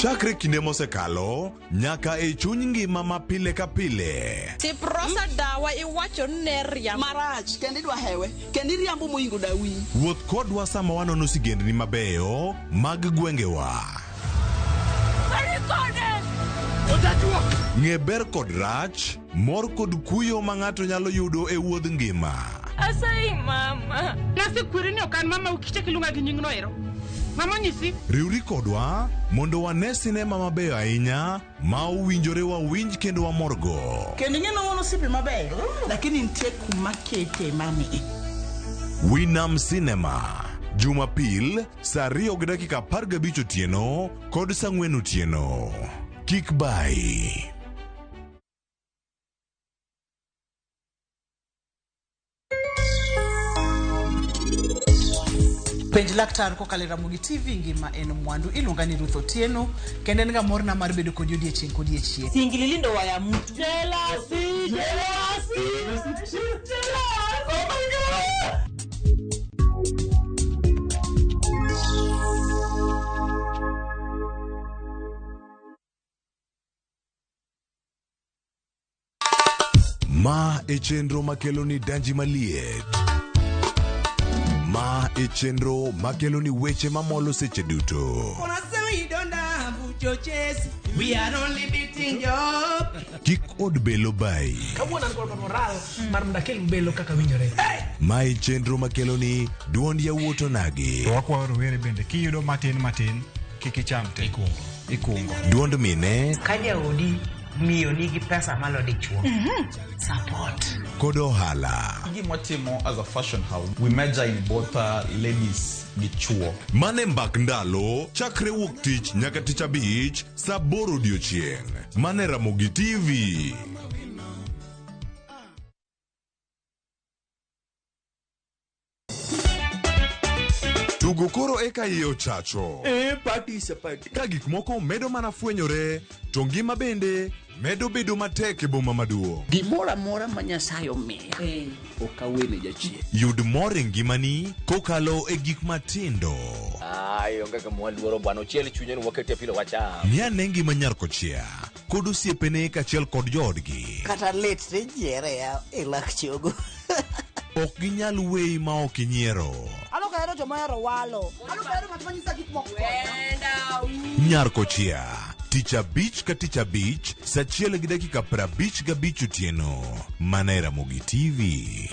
Speaker 18: Chakre kinde mosekalo nyaka e chuny ngima ma pile ka pile.
Speaker 7: Tiprosa dawa iwacho neria
Speaker 1: marach kendi dwa hewe kendi riambo moingo dawi.
Speaker 18: Wuoth kodwa sama wanono sigendni mabeyo mag gwengewa. Ng'e ber kod rach, mor kod kuyo ma ng'ato nyalo yudo e wuodh ngima.
Speaker 7: Asai mama. Nasi kwiri ni okan mama ukiche kilunga gi nyingno ero. Mama nyisi.
Speaker 18: Riuri kodwa mondo wane sinema mabeyo ahinya ma uwinjore wawinj kendo wamorgo.
Speaker 1: Kendi ng'eno wono sipi mabeyo lakini nitie kuma kete mami.
Speaker 18: Winam Cinema Jumapil saa 2:15 otieno kod saa 4 otieno. Kik bai.
Speaker 9: Penj laktar kokalo Ramogi TV ngima en mwandu iluonga ni Ruth Otieno kendo en ga morna mar bedo kod odiechieng' kod odiechieng'.
Speaker 7: Singilindo waya mtu. Jealousy. Oh my God.
Speaker 18: Ma e chenro makelo ni danji maliet. Ma e chenro makelo ni weche mamolo seche duto.
Speaker 7: We are only beating job.
Speaker 18: Kik od belo bai.
Speaker 7: Kawuono an kod moral mar mdakel belo kaka winjore.
Speaker 18: Ma e chenro makelo ni duond yawuoto nagi.
Speaker 11: Wakwa rowere bende kiyudo matin kik icham te ikungo.
Speaker 18: Duond mine
Speaker 7: Kaja odi miyo nigi pesa malo dichuo. Support.
Speaker 18: kod ohala.
Speaker 11: Gimotimo as a fashion house, we measure in both ladies gi chuo.
Speaker 18: Mane mbak ndalo chakre wuok tich nyaka tich abich saa 8 odiechieng'. Mane Ramogi TV. Tugo koro eka iye ochacho.
Speaker 7: Party is a party.
Speaker 18: Ka gik moko medo mana fwenyore, to ngima bende medo bedo matek e boma maduong'.
Speaker 7: Gimora mora ma Nyasaye omiya. Okawene jachie.
Speaker 18: Yud mor e ngimani kokalo e gik matindo.
Speaker 12: Onge ka mwaluoro bwana ochiel chunye ni wakete pile wacha.
Speaker 18: Mia ne ngima nyar kochia, kod osiepene kachiel kod joodgi.
Speaker 7: Kata let te jiere ya lak chogo.
Speaker 18: Ok ginyal weyi ma ok inyiero.
Speaker 7: Alokero joma hero walo. Alokero ng'at manyisa gik moko. Wenda.
Speaker 18: Nyar kochia, tich abich ka tich abich, saa 1:55 otieno. Mana e Ramogi TV.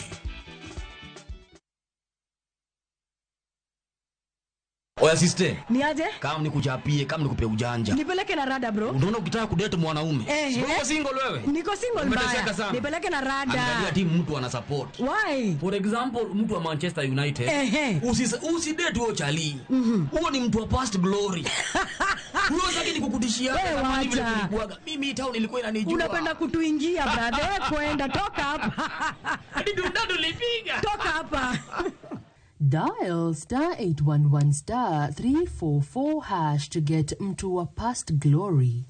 Speaker 13: Oya sister.
Speaker 7: Ni aje?
Speaker 13: Kama nikuchapie, kama nikupe ujanja.
Speaker 7: Nipeleke na rada bro.
Speaker 13: Unaona ukitaka kudate mwanaume. Uko single wewe?
Speaker 7: Niko single mbaya. Nipeleke na rada.
Speaker 13: Angalia timu mtu ana support.
Speaker 7: Why?
Speaker 13: For example, mtu wa Manchester United. Usidate huo chali. Huo ni mtu wa past glory. Huo sasa nikukudishia kama vile kulikuwa. Mimi town ilikuwa inanijua.
Speaker 7: Unapenda kutuingia brother. Kwenda toka hapa.
Speaker 13: Hadi ndado lipiga.
Speaker 7: Toka hapa.
Speaker 21: Dial *811 344# to get mtu wa past glory.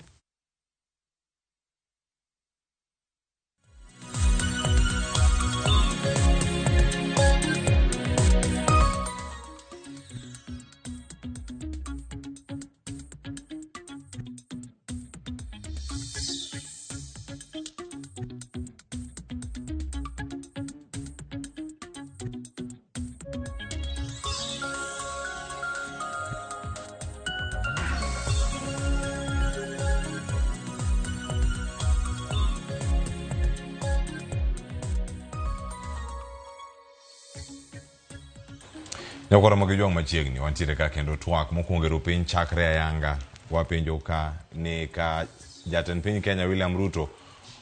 Speaker 6: Nyakora magijong machiegni wantiere ka kendo twak mokwongero piny chakre ayanga wapenjo ka ni ka jatend piny Kenya William Ruto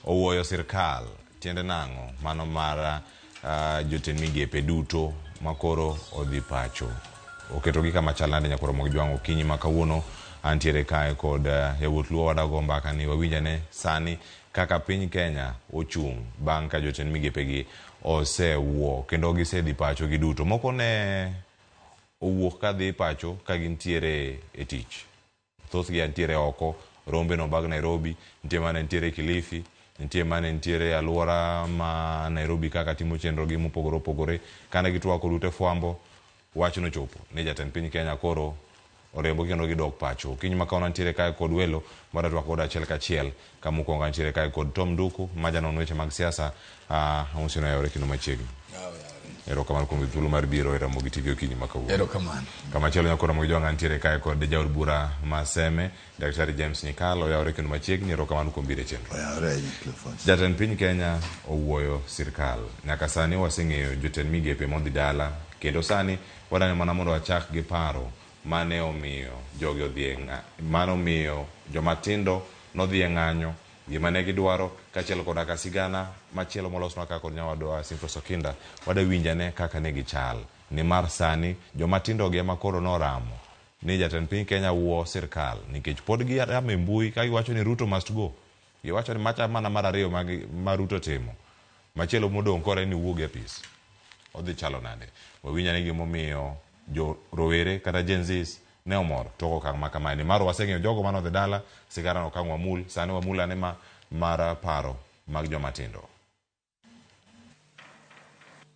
Speaker 6: owuoyo sirkal tiende nang'o mano mar jotend migepe duto makoro odhi pacho oketogi kama chal nade nyakora magijong okinyi makawuono antiere kae kod yawuot luo wadago mbaka ni wawinjane sani kaka piny Kenya ochung' bang' ka jotend migepegi osewuo kendo gisedhi pacho gi duto moko ne owuok ka dhi pacho ka gintiere e tich. Thothgi antiere oko, rombe no bag Nairobi, nitie mane ntiere Kilifi, nitie mane ntiere alwora ma Nairobi kaka timo chenro gi mopogore opogore. Kane gitwako lute fwambo, wach no chopo ne jatend piny Kenya koro orembo kendo gidok pacho. Kiny ma kauna ntiere kae kod welo, mara twako kod achiel kachiel, ka mokwongo ntiere kae kod Tom Nduku, majanon weche mag siasa, amusino yawre kendo machiegni. Erokamano kuom thuolo mar biro e Ramogi TV okinyi ma kawuono.
Speaker 3: Erokamano.
Speaker 6: Kamachielo nyako Ramogi Jwanga ntiere kae kod jaod bura Maseme, Daktari James Nyikalo, yawre kendo machiegni. Erokamano kuom biro e chenro. Jatend piny Kenya owuoyo sirkal. Nyaka sani waseng'eyo jotend migepe modhi dala, kendo sani wadani mana mondo wachak gi paro mane omiyo jogi odhi mano omiyo jomatindo nodhi e ng'anyo, gima ne gidwaro kachiel koda ka sigana machielo molosnwa kaka kod nyawadwa Simfros Okinda, wada winjane kaka ne gichal. Nimar sani jomatindo gi ema koro noramo ni jatend piny Kenya wuo sirkal, nikech pod giame mbui ka giwacho ni Ruto must go. Giwacho ni macha mana mar ariyo ma Ruto timo. Machielo modong' kore ni wuog e apis. Odhi chalo nade? Wawinjane gimomiyo jo rowere kata Gen Zs ne omor toko kang' makamani. Maro waseng'eyo jogo manodhi dala, sigara no kang' wamul, sani wamul ane mar paro mag jomatindo.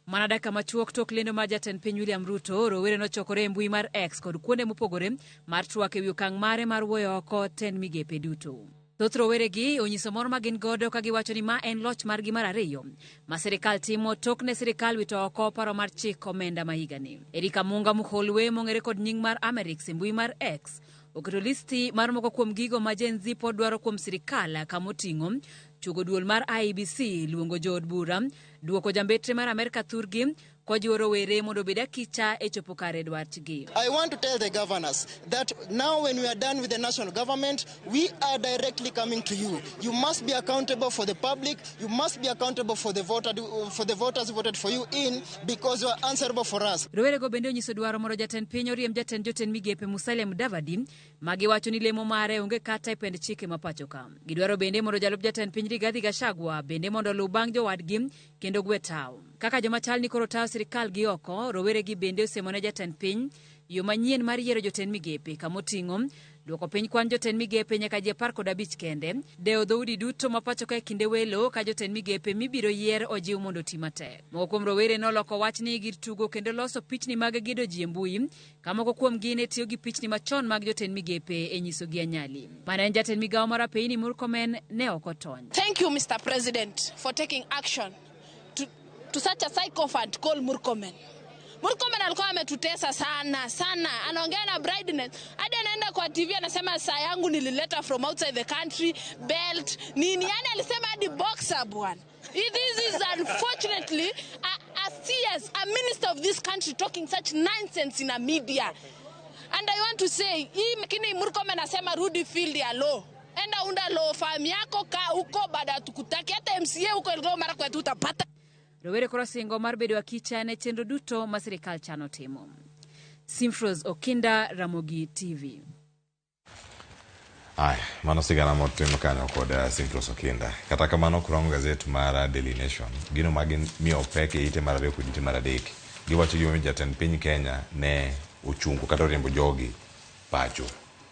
Speaker 15: Mana dakika machuok tok lendo mar jatend piny William Ruto, rowere nochokore e mbui mar X kod kuonde mopogore mar twak ewi okang' mare mar wuoyo oko tend migepe duto. Thoth roweregi onyiso mor ma gin godo ka giwacho ni ma en loch margi mar ariyo ma sirikal timo tok ne sirikal wito oko paro mar chik omenda ma higani. Erika Munga Mukholwe mong'ere kod nying mar Amerix e mbui mar X oketo listi mar moko kuom gigo ma Gen Z pod dwaro kuom sirikal kamoting'o chugo duol mar IEBC, luongo jood bura, duoko jambetre mar Amerika thurgi, kojiwo rowere mondo obed akicha e chopo kare dwachgi.
Speaker 16: I want to tell the governors that now when we are done with the national government, we are directly coming to you. You must be accountable for the public. You must be accountable for the voters who voted for you in, because you are answerable for us.
Speaker 15: Rowere go bende onyiso dwaro mondo jatend piny oriem jatend jotend migepe Musalia Mudavadi, ma giwacho ni lemo mare onge kata e pend chike ma pacho ka. Gidwaro bende mondo jalup jatend piny Rigathi Gachagua bende mondo luw bang' jowadgi kendo gwe taw. Kaka joma chal ni koro taw sirikal gi oko, rowere gi bende osemone jatend piny yo manyien mar yiero jotend migepe kamoting'o duoko piny kwan jotend migepe nyaka ji 15 kende, deo dhoudi duto mapacho ka kinde welo ka jotend migepe mibiro yier ojiw mondo ti matek. Moko kuom rowere noloko wachni gir tugo kendo loso pichni mag gedo ji e mbui, ka moko kuom gi ne tiyo gi pichni machon mag jotend migepe e nyiso gi anyali. Mana en jatend migawo mar Apeyni Murkomen ne ok otony.
Speaker 17: Thank you, Mr. President, for taking action to such a sycophant called Murkomen. Murkomen alikuwa ametutesa sana sana, anaongea na brightness hadi anaenda kwa TV anasema saa yangu nilileta from outside the country, belt nini, yani alisema hadi boxer bwana. This is unfortunately a minister of this country talking such nonsense in a media. And I want to say, hii mkini Murkomen anasema rudi field ya law. Enda unda law farm yako ka huko baada tukutaki hata MCA huko Elgeyo Marakwet utapata.
Speaker 15: Rowere koro singo mar bedo akicha ne chenro duto ma sirikal chano timo. Simfros Okinda, Ramogi TV.
Speaker 6: Mano sigana motimo kanyo kod Simfros Okinda. Kata kamano kurango gazet mar Daily Nation. Gino magin miyo peke ite mar ariyo kod ite mar adek. Giwacho gima jatend piny Kenya ne ochungu kata oriembo jogi pacho.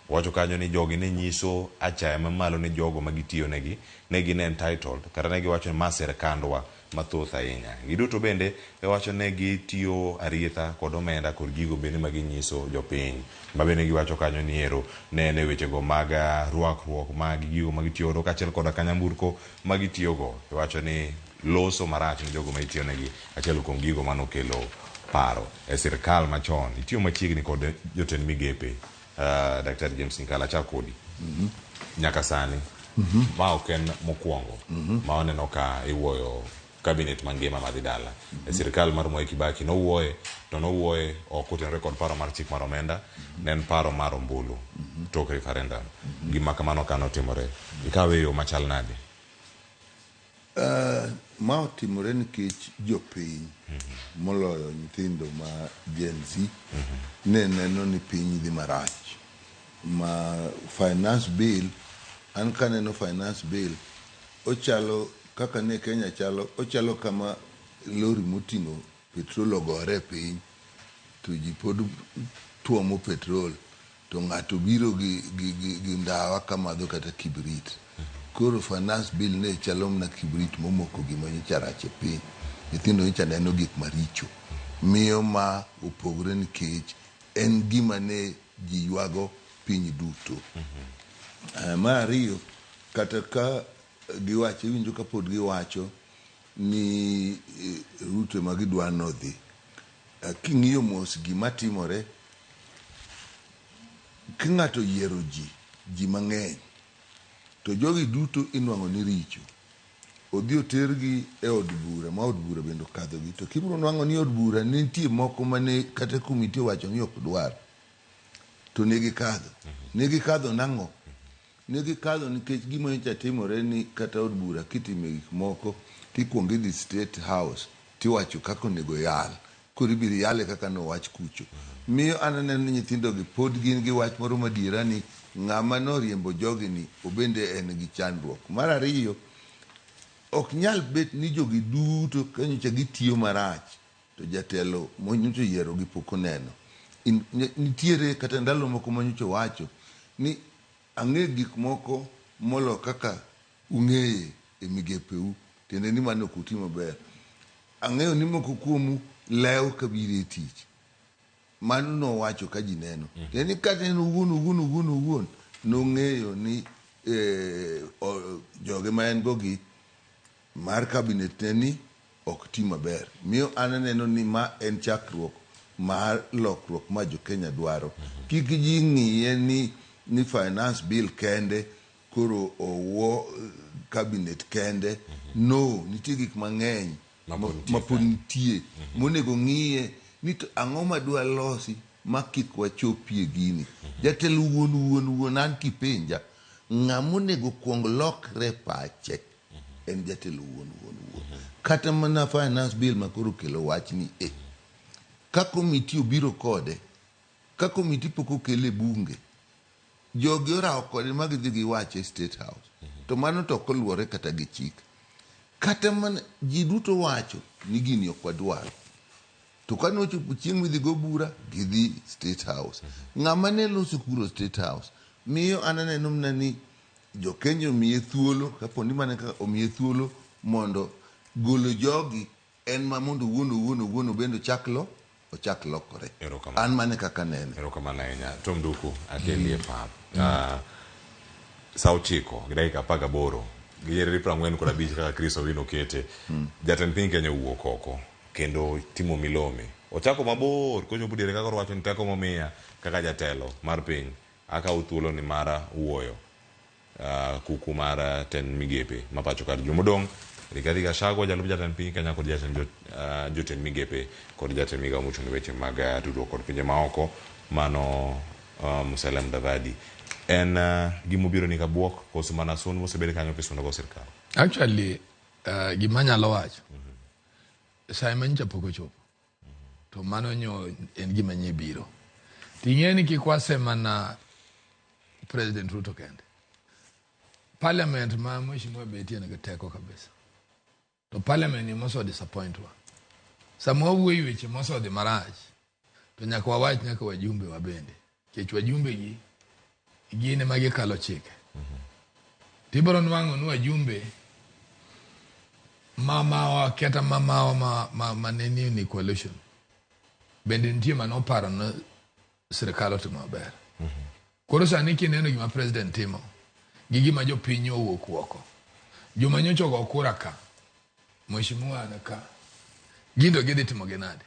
Speaker 6: Wacho kanyo ni jogi ne nyiso achaya mamalo ne jogo magitiyo negi, ne gin entitled, kata ne giwacho ni ma sirikandwa mathoth ahinya. Giduto bende wacho ne gitiyo arietha kod omenda kod gigo bende maginyiso jopiny. Ma bende giwacho kanyo ni ero ne wechego mag rwakruok mag gigo magitiyogo kachiel kod kanyamburko magitiyogo. Wacho ni loso marach ni jogo magitiyo negi achiel kuom gigo manokelo paro. E sirikal machon itiyo machiegni kod jotend migepe. Dr. James Nyikalo chakodi. Nyaka sani ma ok en mokwongo ma oneno ka iwuoyo cabinet mangima madhi dala. E sirikal mar Mwai Kibaki nowuoye ok otenore kod paro mar chik mar omenda, ne en paro mar ombulu tok referendum. Gima kamano kano timore. Ikawe yo machal nade?
Speaker 3: Ma otimore nikech jopiny moloyo nyithindo ma Gen Z ne neno ni piny dhi marach. Ma finance bill, an kaneno finance bill, ochalo kaka ne Kenya chalo, ochalo kama lori moting'o petrol ogore piny to ji pod tuomo petrol to ng'ato biro gi ndawa kamadho kata kibrit. Koro finance bill ne chalo na kibrit momoko gima nyocha rach e piny. Nyithindo nyocha neno gik maricho. Miyo ma opogore nikech en gima ne ji ywago piny duto. Mar ariyo, kata ka giwacho, winjo ka pod giwacho ni Ruto ma gidwa nodhi. King'iyo mos gima timore, ka ng'ato yiero ji mang'eny, to jogi duto inwang'o ni richo. Odhi otergi e od bura, ma od bura bende okadhogi. To kibiro nwang'o ni od bura nitie moko mane kata komiti wacho ni ok dwar. To negikadho. Negikadho nang'o? Negikadho nikech gima nyocha timore ni kata od bura kitime gik moko, tikuongo idhi State House, tiwacho kaka onego yal. Koro ibiro yale kaka nowach kucho. Miyo aneno ni nyithindo gi pod gin gi wach moro madiera ni ng'ama noriembo jogi ni obende en gi chandruok. Mar ariyo, ok nyal bet ni jogi duto ka nyocha gitiyo marach, to jatelo monyocha yiero gi pok oneno. Nitiere kata ndalo moko manyocha wacho ni ang'e gik moko molo kaka ung'eye e migepeu, tende ni mano kuti maber. Ang'eyo ni moko kuomu lew kabire e tich. Mano nowacho ka ji neno. Tende ni kata en owuon nong'eyo ni joge ma en gogi mar kabinet ne ni ok ti maber. Miyo ananeno ni ma en chakruok mar lokruok ma jo Kenya dwaro. Kik ji ng'iye ni finance bill kende koro owo cabinet kende. No, nitie gik mang'eny mapod nitie monego ng'iye ni ang'o madwa losi ma kik wachopie gini. Jatelo wuon an kipenja, ng'amonego kuong lokre pache en jatelo wuon. Kata mana finance bill makoro kelo wach ni ka komiti obiro kode, ka komiti pok okele bunge, jogi orawo kode ma gidhi giwache State House. To mano to koluwore kata gi chik. Kata mana ji duto wacho ni gini ok wadwar. To ka nochopo chieng' midhi go bura, gidhi State House. Ng'ama ne loso kuro State House, miyo ananeno mna ni jo Kenya omiye thuolo, kapo ni mane ka omiye thuolo mondo golo jogi en ma mondo wuon bendo ochak lokore. An mane kaka nene.
Speaker 6: Erokamano ahinya. Tom Duku akelie pap. Saa 9 gi dakika 18 gi yiereri 45 kaka Chris Owino kete. Jatend piny Kenya owuok oko kendo timo milome. Ochako mabor konyopo diere kaka orwacho ni teko momiya kaka jatelo mar piny akawo thuolo ni mara wuoyo kuku mara ten migepe mapacho kar jomodong Rigathi Gachagua jalup jatend piny Kenya kod jatend jotend migepe kod jatend migawo mochung' weche mag tudruok kod pinje maoko mano Musalia Mudavadi. En gimobiro ni kabuok koso mana sun mosebedi kanyo pisundo go sirkal.
Speaker 2: Actually gima nyalo wacho Simon chapoko chopo to mano nyo en gima nye biro. Ting'eni kikwase mana President Ruto kende. Parliament ma mheshimiwa betie na teko kabisa. To parliament ni moso disappoint wa. Samuel wuoyi weche moso di maraj. To nyaka wawach nyaka wajumbe wabende. Kech wajumbe gi gine magi kalo chike. Tiboro nwango nu wajumbe mama keta mama maneni ni coalition. Bende ntie manoparo na serikali timo maber. Koro sani kineno gima president timo. Gigi ma jopiny owuok oko. Joma nyocha go kura ka. Mheshimiwa anaka. Gindo gidhi timo genade.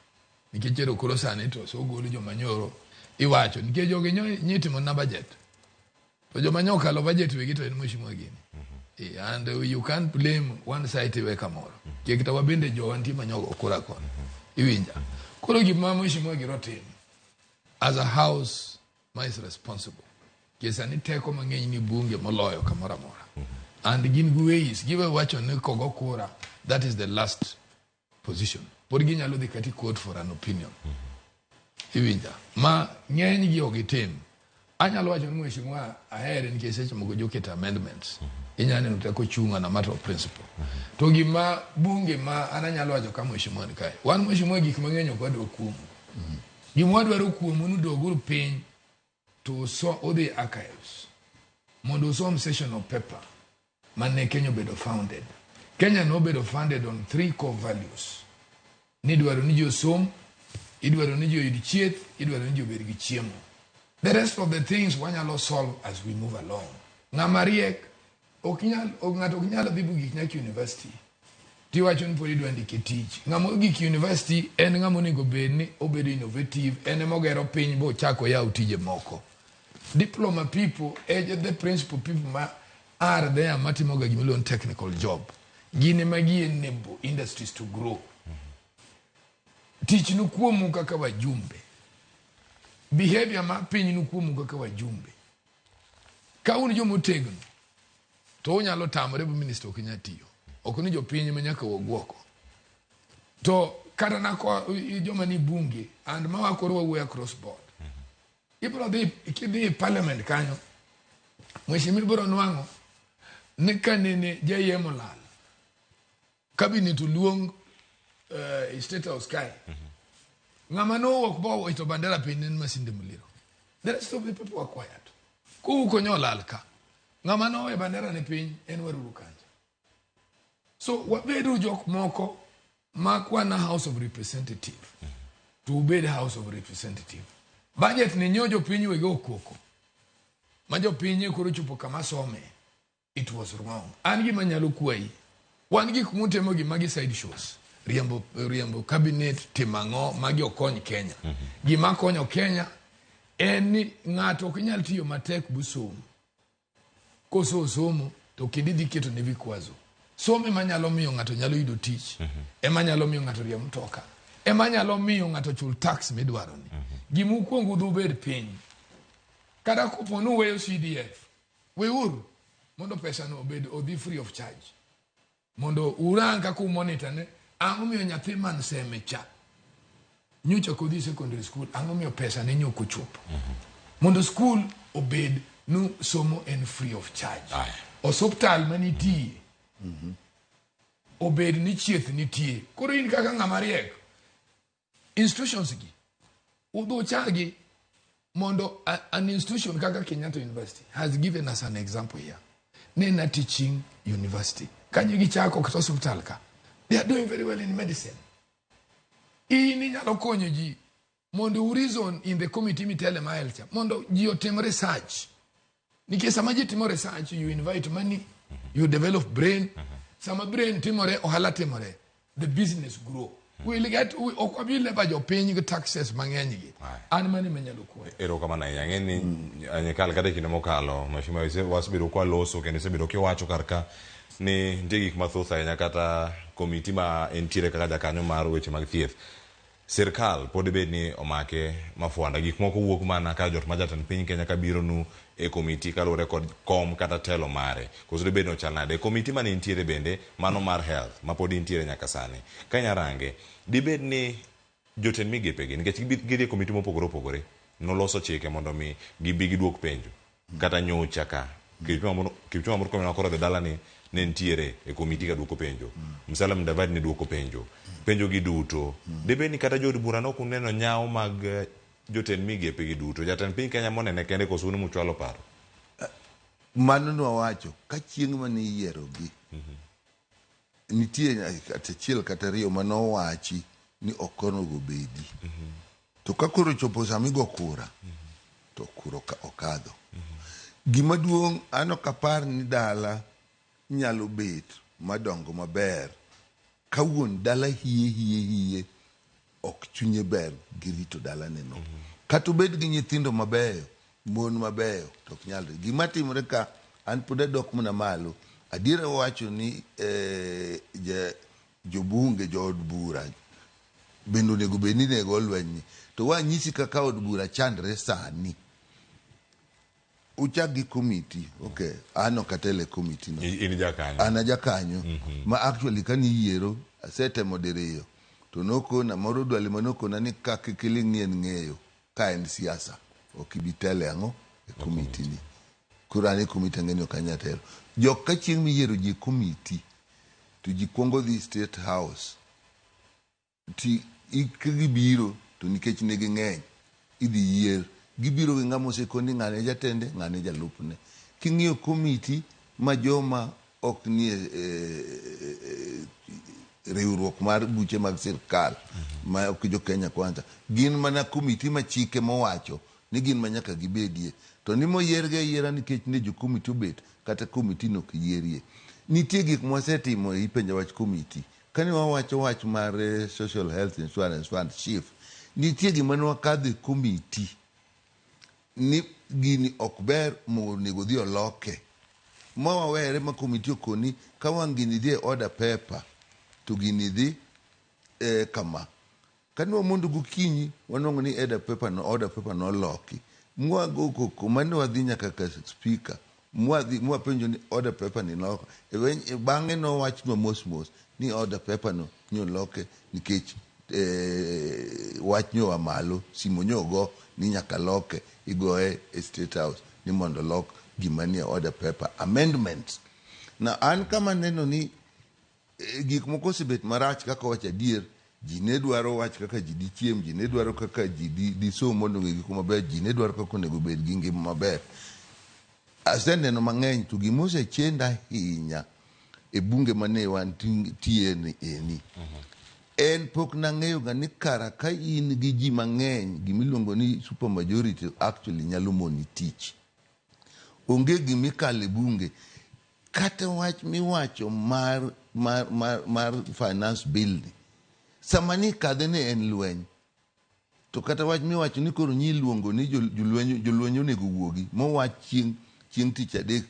Speaker 2: Nikech ero koro sani to so golo joma nyoro iwacho nikech jogi nyitimo na budget. To joma nyoka lo budget wegi to en mheshimiwa gini. And you can't blame one side we kamoro. Kekita wabende jo wanti manyogo kura kono. Iwinja. Koro gima mheshimiwa giro timo. As a house, ma is responsible. Kesa ni teko mang'eny ni bunge moloyo kamora mora. And gin guweis, give a watch on kogo kura. That is the last position. Por ginyalo dhi kati court for an opinion. Iwinja. Ma ng'eny gi ogitim. Anyalo wacho ni mheshimiwa ahere ni keseche moko joketa amendments. Inyane nutako chunga na matter of principle. To gima bunge ma ananyalo wacho kama mheshimiwa ni kai. Wan mheshimiwa gik mang'eny ok wadwa kuom. Gima dwaro kuomu doguru piny to so the archives. Mondo some session of paper. Mane Kenya bedo founded. Kenya no bedo founded on 3 core values. Ni dwaro ni jo som, idwaro ni jo yud chieth, idwaro ni jo bed gi chiemo. The rest of the things wanyalo solve as we move along. Ng'amariek ng'ato ok nyalo dhi bugik nyaka university. Tiwacho ni podi dwandi ketich. Ng'amo gik university en ng'amo nego bed ni obedo innovative, en mogero piny bo chako yaw tije moko. Diploma people, the principal people are there matimo ga gimilon technical job. Gine magi enable industries to grow. Tich nu kuomu kaka wajumbe. Behavior ma piny nu kuomu kaka wajumbe. Ka un jo motegno to nyalo tamore bu minister okinyatiyo. Ok ni jo piny manyaka wogwoko. To kata nako joma ni bunge and mawakoro wawuoyo across board. Ibro dhi parliament kanyo. Mheshimiwa bro nwango ne kanene jayemo lal. Cabinet luong state house kai. Ngama no wok bo ito bandera pinin masinde muliro. The rest of the people were quiet. Ku konyo lal ka. Ngama no e bandera ne piny en waruru kanja. So wabedu jok moko makwa na House of Representative. To obey the House of Representative. Budget ni nyojo pinyi wego koko. Majo pinyi kuru chupo kama some. It was wrong. Angi manyalo kuwai. Wangi kumute mogi magi side shows. Riambo cabinet timango magi okony Kenya. Gima konyo Kenya eni ngato kinyal tiyo matek busomo. Koso somo to kididi keto ne vikwazo. Some manyalo miyo ngato nyalo yudo tich. Emanyalo miyo ngato riembo mtoka. Emanyalo miyo ngato chul tax midwaro ni. Gimu kuongo dhubed piny. Kada kuponu weyo CDF. Weuru. Mondo pesa no obed odhi free of charge. Mondo uranga ku monitor ne. Ango miyo nyathi man seme cha. Nyocha kodhi secondary school. Ango miyo pesa ne nyoko chupo. Mondo school obed no somo en free of charge. Hospital manitie. Obed ni chieth nitie. Koro in kaka ng'amariek. Institutions gi. Udo chagi mondo an institution kaka Kenyatta University has given us an example here. Nena teaching university. Kanyo gichako kata hospital ka. They are doing very well in medicine. Ini nyalo konyo ji mondo reason in the committee mitele maelcha. Mondo ji otim research. Nikech sama ji timo research, you invite money, you develop brain. Sama brain timore, ohala timore. The business grow. We'll get okwabile ba jo piny gi taxes mang'eny gi. An mani menyalo kuo.
Speaker 6: Ero kama na yangeni anyekal kade kinde mokalo mashima wasbiro kwa loso kendo sebiro kiwacho karka ni ndigi mathoth ahinya kata komiti ma entiere kaka jakanyo mar weche mag thieth. Sirkal pod bed ni omake mafuanda gik moko wuok mana ka jot ma jatend piny Kenya ka biro nu e komiti kalure kod kom kata telo mare. Koso bed no chalnade komiti mane entiere bende mano mar health ma pod entiere nyaka sani. Kanya range dibed ni jotend migepe gi nikech gidhi komiti mopogore opogore noloso chike mondo mi gibi giduok penjo kata nyocha ka Kipchumba Murkomen akoro de dalani ne entiere e komiti ka duoko penjo. Musalia Mudavadi ne duoko penjo. Penjo gi duto. Debe ni kata jodi burano kuneno nyao mag jotend migepe gi duto. Jatend piny Kenya monene kende koso unu muchwalo paro.
Speaker 3: Mano no wacho ka chieng' mane yiero gi. Nitie achiel kata riyo mano wachi ni okono go bedi. To ka koro chopo samigo kura. To kuro ka okadho. Gima duong' ano kapar ni dala nyalo bet madongo maber ka wuon dala hiye ok chunye ber girito dala neno kata bed gi nyithindo mabeyo mon mabeyo to ok nyal gima timore ka an pod dok mna malo adiera wacho ni jobunge od bura bendo nego beni nego lweny to wanyisi kaka od bura chandre sani uchagi komiti. Okay, ano katele komiti no.
Speaker 6: Ini jakanyo.
Speaker 3: Ana jakanyo. Ma actually kani yiero asete moderayo. To noko na moro dwali manoko na ni kakikiling ni ng'eyo ka en siasa. Okibitele ango e komiti ni. Kurani komiti ng'enyo kanyatelo. Jok ka chieng' miyiero ji komiti to ji kwongo dhi State House. Ti ikigi biro to nikech ne ging'eny idhi yier gibiro gi ng'ama osekoni ng'ane jatende ng'ane jalupne. King'iyo komiti ma joma ok nie riwruok mar buche mag sirkal ma ok jo Kenya Kwanza, gin mana komiti ma chike mowacho ni gin ma nyaka gibedie, to ni moyiergi ayiera nikech ne jo komiti obet kata komiti no ok yierie. Nitie gik mwasetimo e penjo wach komiti. Kani wawacho wach mar Social Health Insurance Fund SHIF, nitie gima ne wakadhe komiti ni gini ok ber monego dhi oloke. Ma wawere ma komiti okoni ka wang' gini dhi e order paper to gini dhi kama. Kani wamondo gokinyi wanwang'o ni order paper no loki. Mwago koko mane wadhi nyaka ka speaker. Mwapenjo ni order paper ni loko. Bang'e no wachnwa mos ni order paper no nyo loke nikech wach nyo wa malo simo nyo go ni nyaka loke igoe e State House ni mondo lok gima ni order paper amendments. Na an kama neno ni gik moko osebet marach kaka wach adier, ji ne dwaro wach kaka ji di chiem, ji ne dwaro kaka ji di somo mondo gik maber, ji ne dwaro kaka onego bed gi ngima maber. Aseneno mang'eny to gima osechenda ahinya e bunge mane wan tie ni en pok nang'eyo ga ni kara ka in gi ji mang'eny gimiluongo ni super majority actually nyalo moni tich. Onge gimikale bunge kata wach miwacho mar finance bill ni samani kadhe ne en lweny, to kata wach miwacho ni koro nyi luongo ni jolweny onego wuogi mowach chieng' tich adek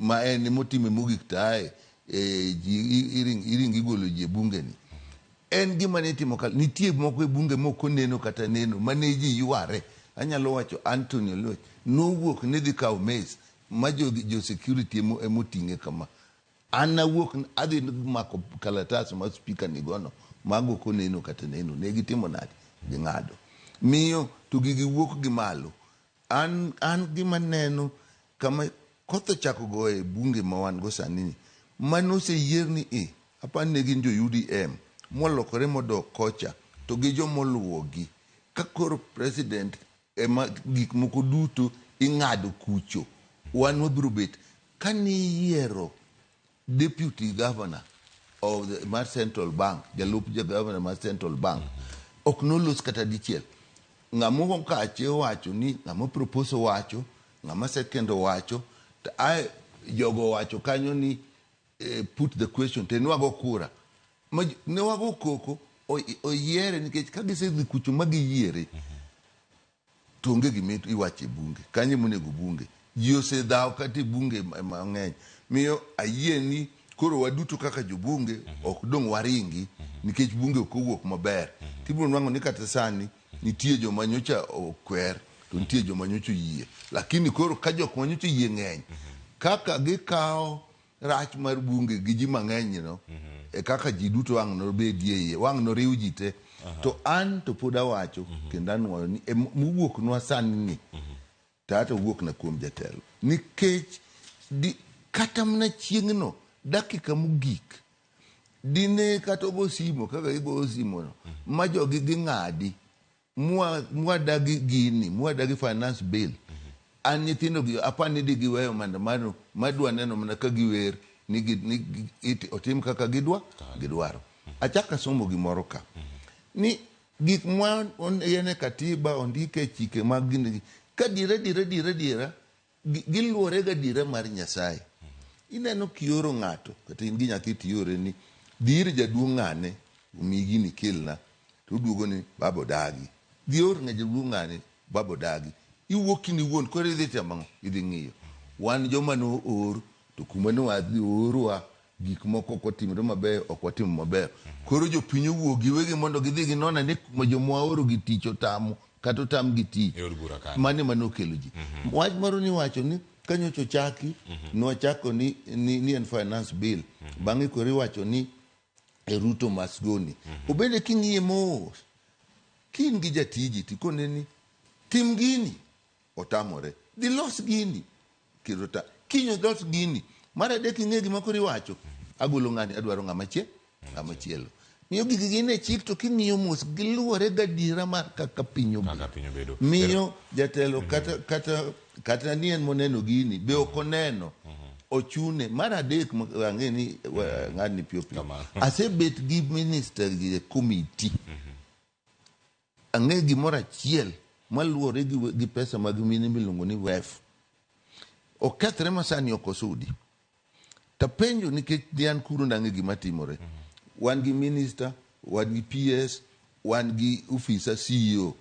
Speaker 3: ma en motime mogik tae iring igolo ji e bunge ni. En gima ne timo nitie moko e bunge moko neno kata neno mane ji yware. Anyalo wacho Anthony Oloch nowuok ne dhi kawo mes ma jo security emoting'e kama. An nawuok adhi mako kalatas ma speaker ni gono mago ko neno kata neno ne gitimo nade ging'ado miyo to giwuok gi malo. An gima neno kama koth chako go e bunge ma wan go sani mano se yier ni apa ne gin jo UDM molokore modok kocha to gi jo moluwogi ka koro president ema gik moko duto ing'ado kucho. Wan wabiro bet kani yiero deputy governor of the Mar Central Bank, jalup governor Mar Central Bank, ok nolos kata dichiel. Ng'amo kache wacho ni ng'amo propose wacho, ng'ama second wacho, jogo wacho kanyo ni put the question, tenwago kura. Ne wago koko oyiere nikech ka gisedhi kucho magiyiere to onge gimito iwache bunge. Kanye monego bunge. Ji osedhaw kata bunge mang'eny. Miyo ayie ni koro waduto kaka jobunge ok dong waringi nikech bunge ok owuok maber. Tibiro nwang'o ni kata sani nitie joma nyocha okwer to nitie joma nyocha yie. Lakini koro ka jok ma nyocha yie ng'eny kaka gikawo rach mar bunge gi ji mang'eny no e kaka ji duto wang' no bedie iye wang' no riw ji te. To an to pod awacho kendo anwayo ni muwuok nwa sani ni tata wuok na kuom jatelo nikech kata mna chieng'no dakika mogik dine kata ogo simo kaka igo simo no ma jogi ging'adi mwadagi gini mwadagi finance bill. An nyithindo gi apani di giweyo maandamano madwa neno mana ka giwer ni otim kaka gidwaro. Achaka somo gimoro ka ni gik mwa yene katiba ondike chike mag gini ka dira giluore ga dira mar Nyasaye. Ineno kioro ng'ato kata in gi nyathi tiore ni dir jaduong' ng'ane umigi ni kelna to duogo ni babo dagi dior ng'e jaduong' ng'ane babo dagi iwuok ni wuon kore idhi tamo idhi ng'iyo wan joma no or to kuma no wadhi orwa gik moko kotimre maber ok watimo maber. Koro jopiny owuogi wegi mondo gidhi ginona ni joma oro gi tich otamo kata otam gi tich mane manokelo ji. Wach moro ni wacho ni kanyocho chaki nwachako ni en finance bill bang'e kore wacho ni Ruto must go ni obende king'iye mos kin gi jatiji tikone ni tim gini otamore dhi los gini kirota kinyo los gini mara dek ing'e gima kore wacho agolo ng'ani adwaro ng'ama chielo miyo gigine chik to king'iyo mos giluwore gadiera mar kaka piny
Speaker 6: bedo.
Speaker 3: Miyo jatelo kata ni en moneno gini be ok oneno ochune mar adek ang'e ni ng'adni piyo piyo asebet gi minister gi committee ang'e gimoro achiel maluwore gi pesa mag mine miluongo ni WEF okethre masani ok osudi tapenjo nikech dian kuro nang'e gima timore wan gi minister wan gi PS wan gi officer CEO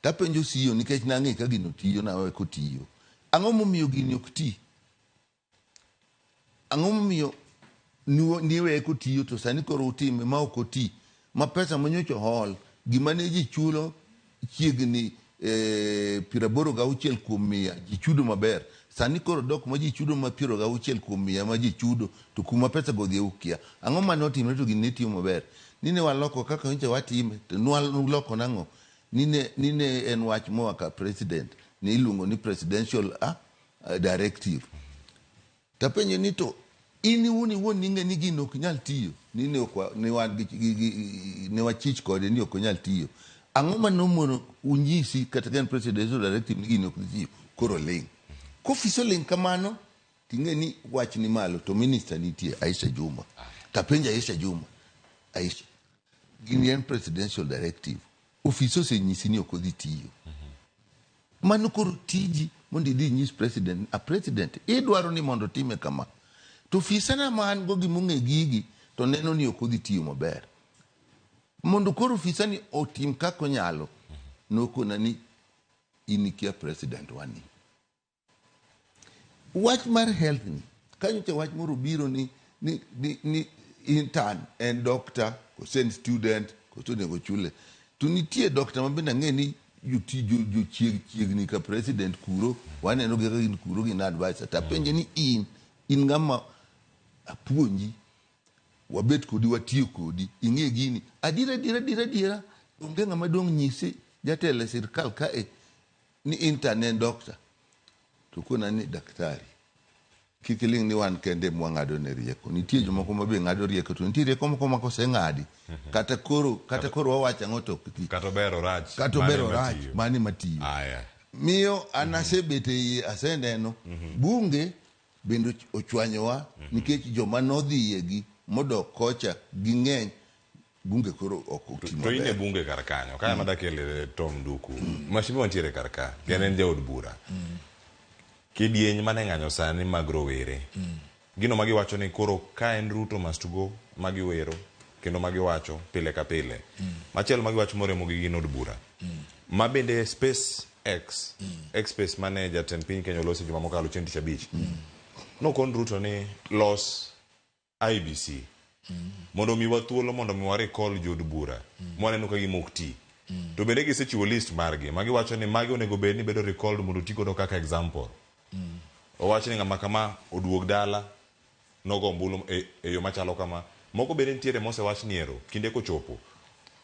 Speaker 3: tapenjo CEO nikech nang'e ka gino tiyo nawe kotiyo ang'o momiyo gini ok ti ang'o momiyo niwe kotiyo to sani koro utime ma ok oti ma pesa manyocho hol gima ne ji chulo chiegni 86 kuom mia ji chudo maber sani koro dok ma ji chudo ma 60 kuom mia ma ji chudo to kuma pesa go dhi ukia ang'o mane otimre to gini tiyo maber nine waloko kaka nche watime to nwaloko nang'o nine en wach moa ka president ni iluongo ni presidential directive tapenjo ni to ini wuon ning'e ni gino ok nyal tiyo ne wachich kode ni ok nyal tiyo ang'o manomono unyisi kata gan presidential directive ni gino ok tiyo koro ling kofiso ling kamano ting'e ni wach ni malo to minister nitie Aisha Juma tapenja Aisha Juma Aisha gini en presidential directive ofiso senyisi ni ok odhi tiyo mano koro tiji mondo idhi nyis president a president idwaro ni mondo time kama to ofisa na man go gimong'e gigi to neno ni ok odhi tiyo maber mondo koro ofisa ni otim kako nyalo nokona ni inikia president wani wach mar health ni kanyocha wach moro biro ni intern and doctor kosen student kosonego chule to nitie doctor mabende ang'e ni jochiegni ka president kuro waneno gi gin kuro gin advisor tapenje ni in ng'ama apuonji wabet kodi watiyo kodi ing'e gini adira onge ng'ama dong' nyisi jatelo sirkal kae ni intern and doctor to kona ni daktari kikiling ni wan kende mwang'ado ne rieko nitie jomoko mabe ng'ado rieko to nitie rieko moko makoseng'adi kata koro wawacha ng'oto
Speaker 6: kata bero rach
Speaker 3: mani matiyo miyo anasebete aseneno bunge bende ochwanyowa nikech joma nodhiye gi modok kocha gi ng'eny bunge koro ok timo
Speaker 6: to ine bunge kar kanyo kaya madakele Tom Duku mashimo ntiere kar ka en jaod bura kidieny mane ng'anyo sani mag rowere gino magiwacho ni koro ka en Ruto must go magiwero kendo magiwacho pile ka pile machielo magiwacho moremo gi gino od bura ma bende Space X Space mane jatend piny Kenya olosi juma mokalo chieng' tich abich nokon Ruto ni los IBC mondo miwa thuolo mondo miwa recall jod bura mwaneno ka gimok ti to bende gisechiwo list margi magiwacho ni magi onego bed ni bedo recalled mondo ti kodo kaka example owacho ni ng'ama kama oduog dala nogo mbulu e yo machalo kama moko bende ntiere mosewach niero kinde kochopo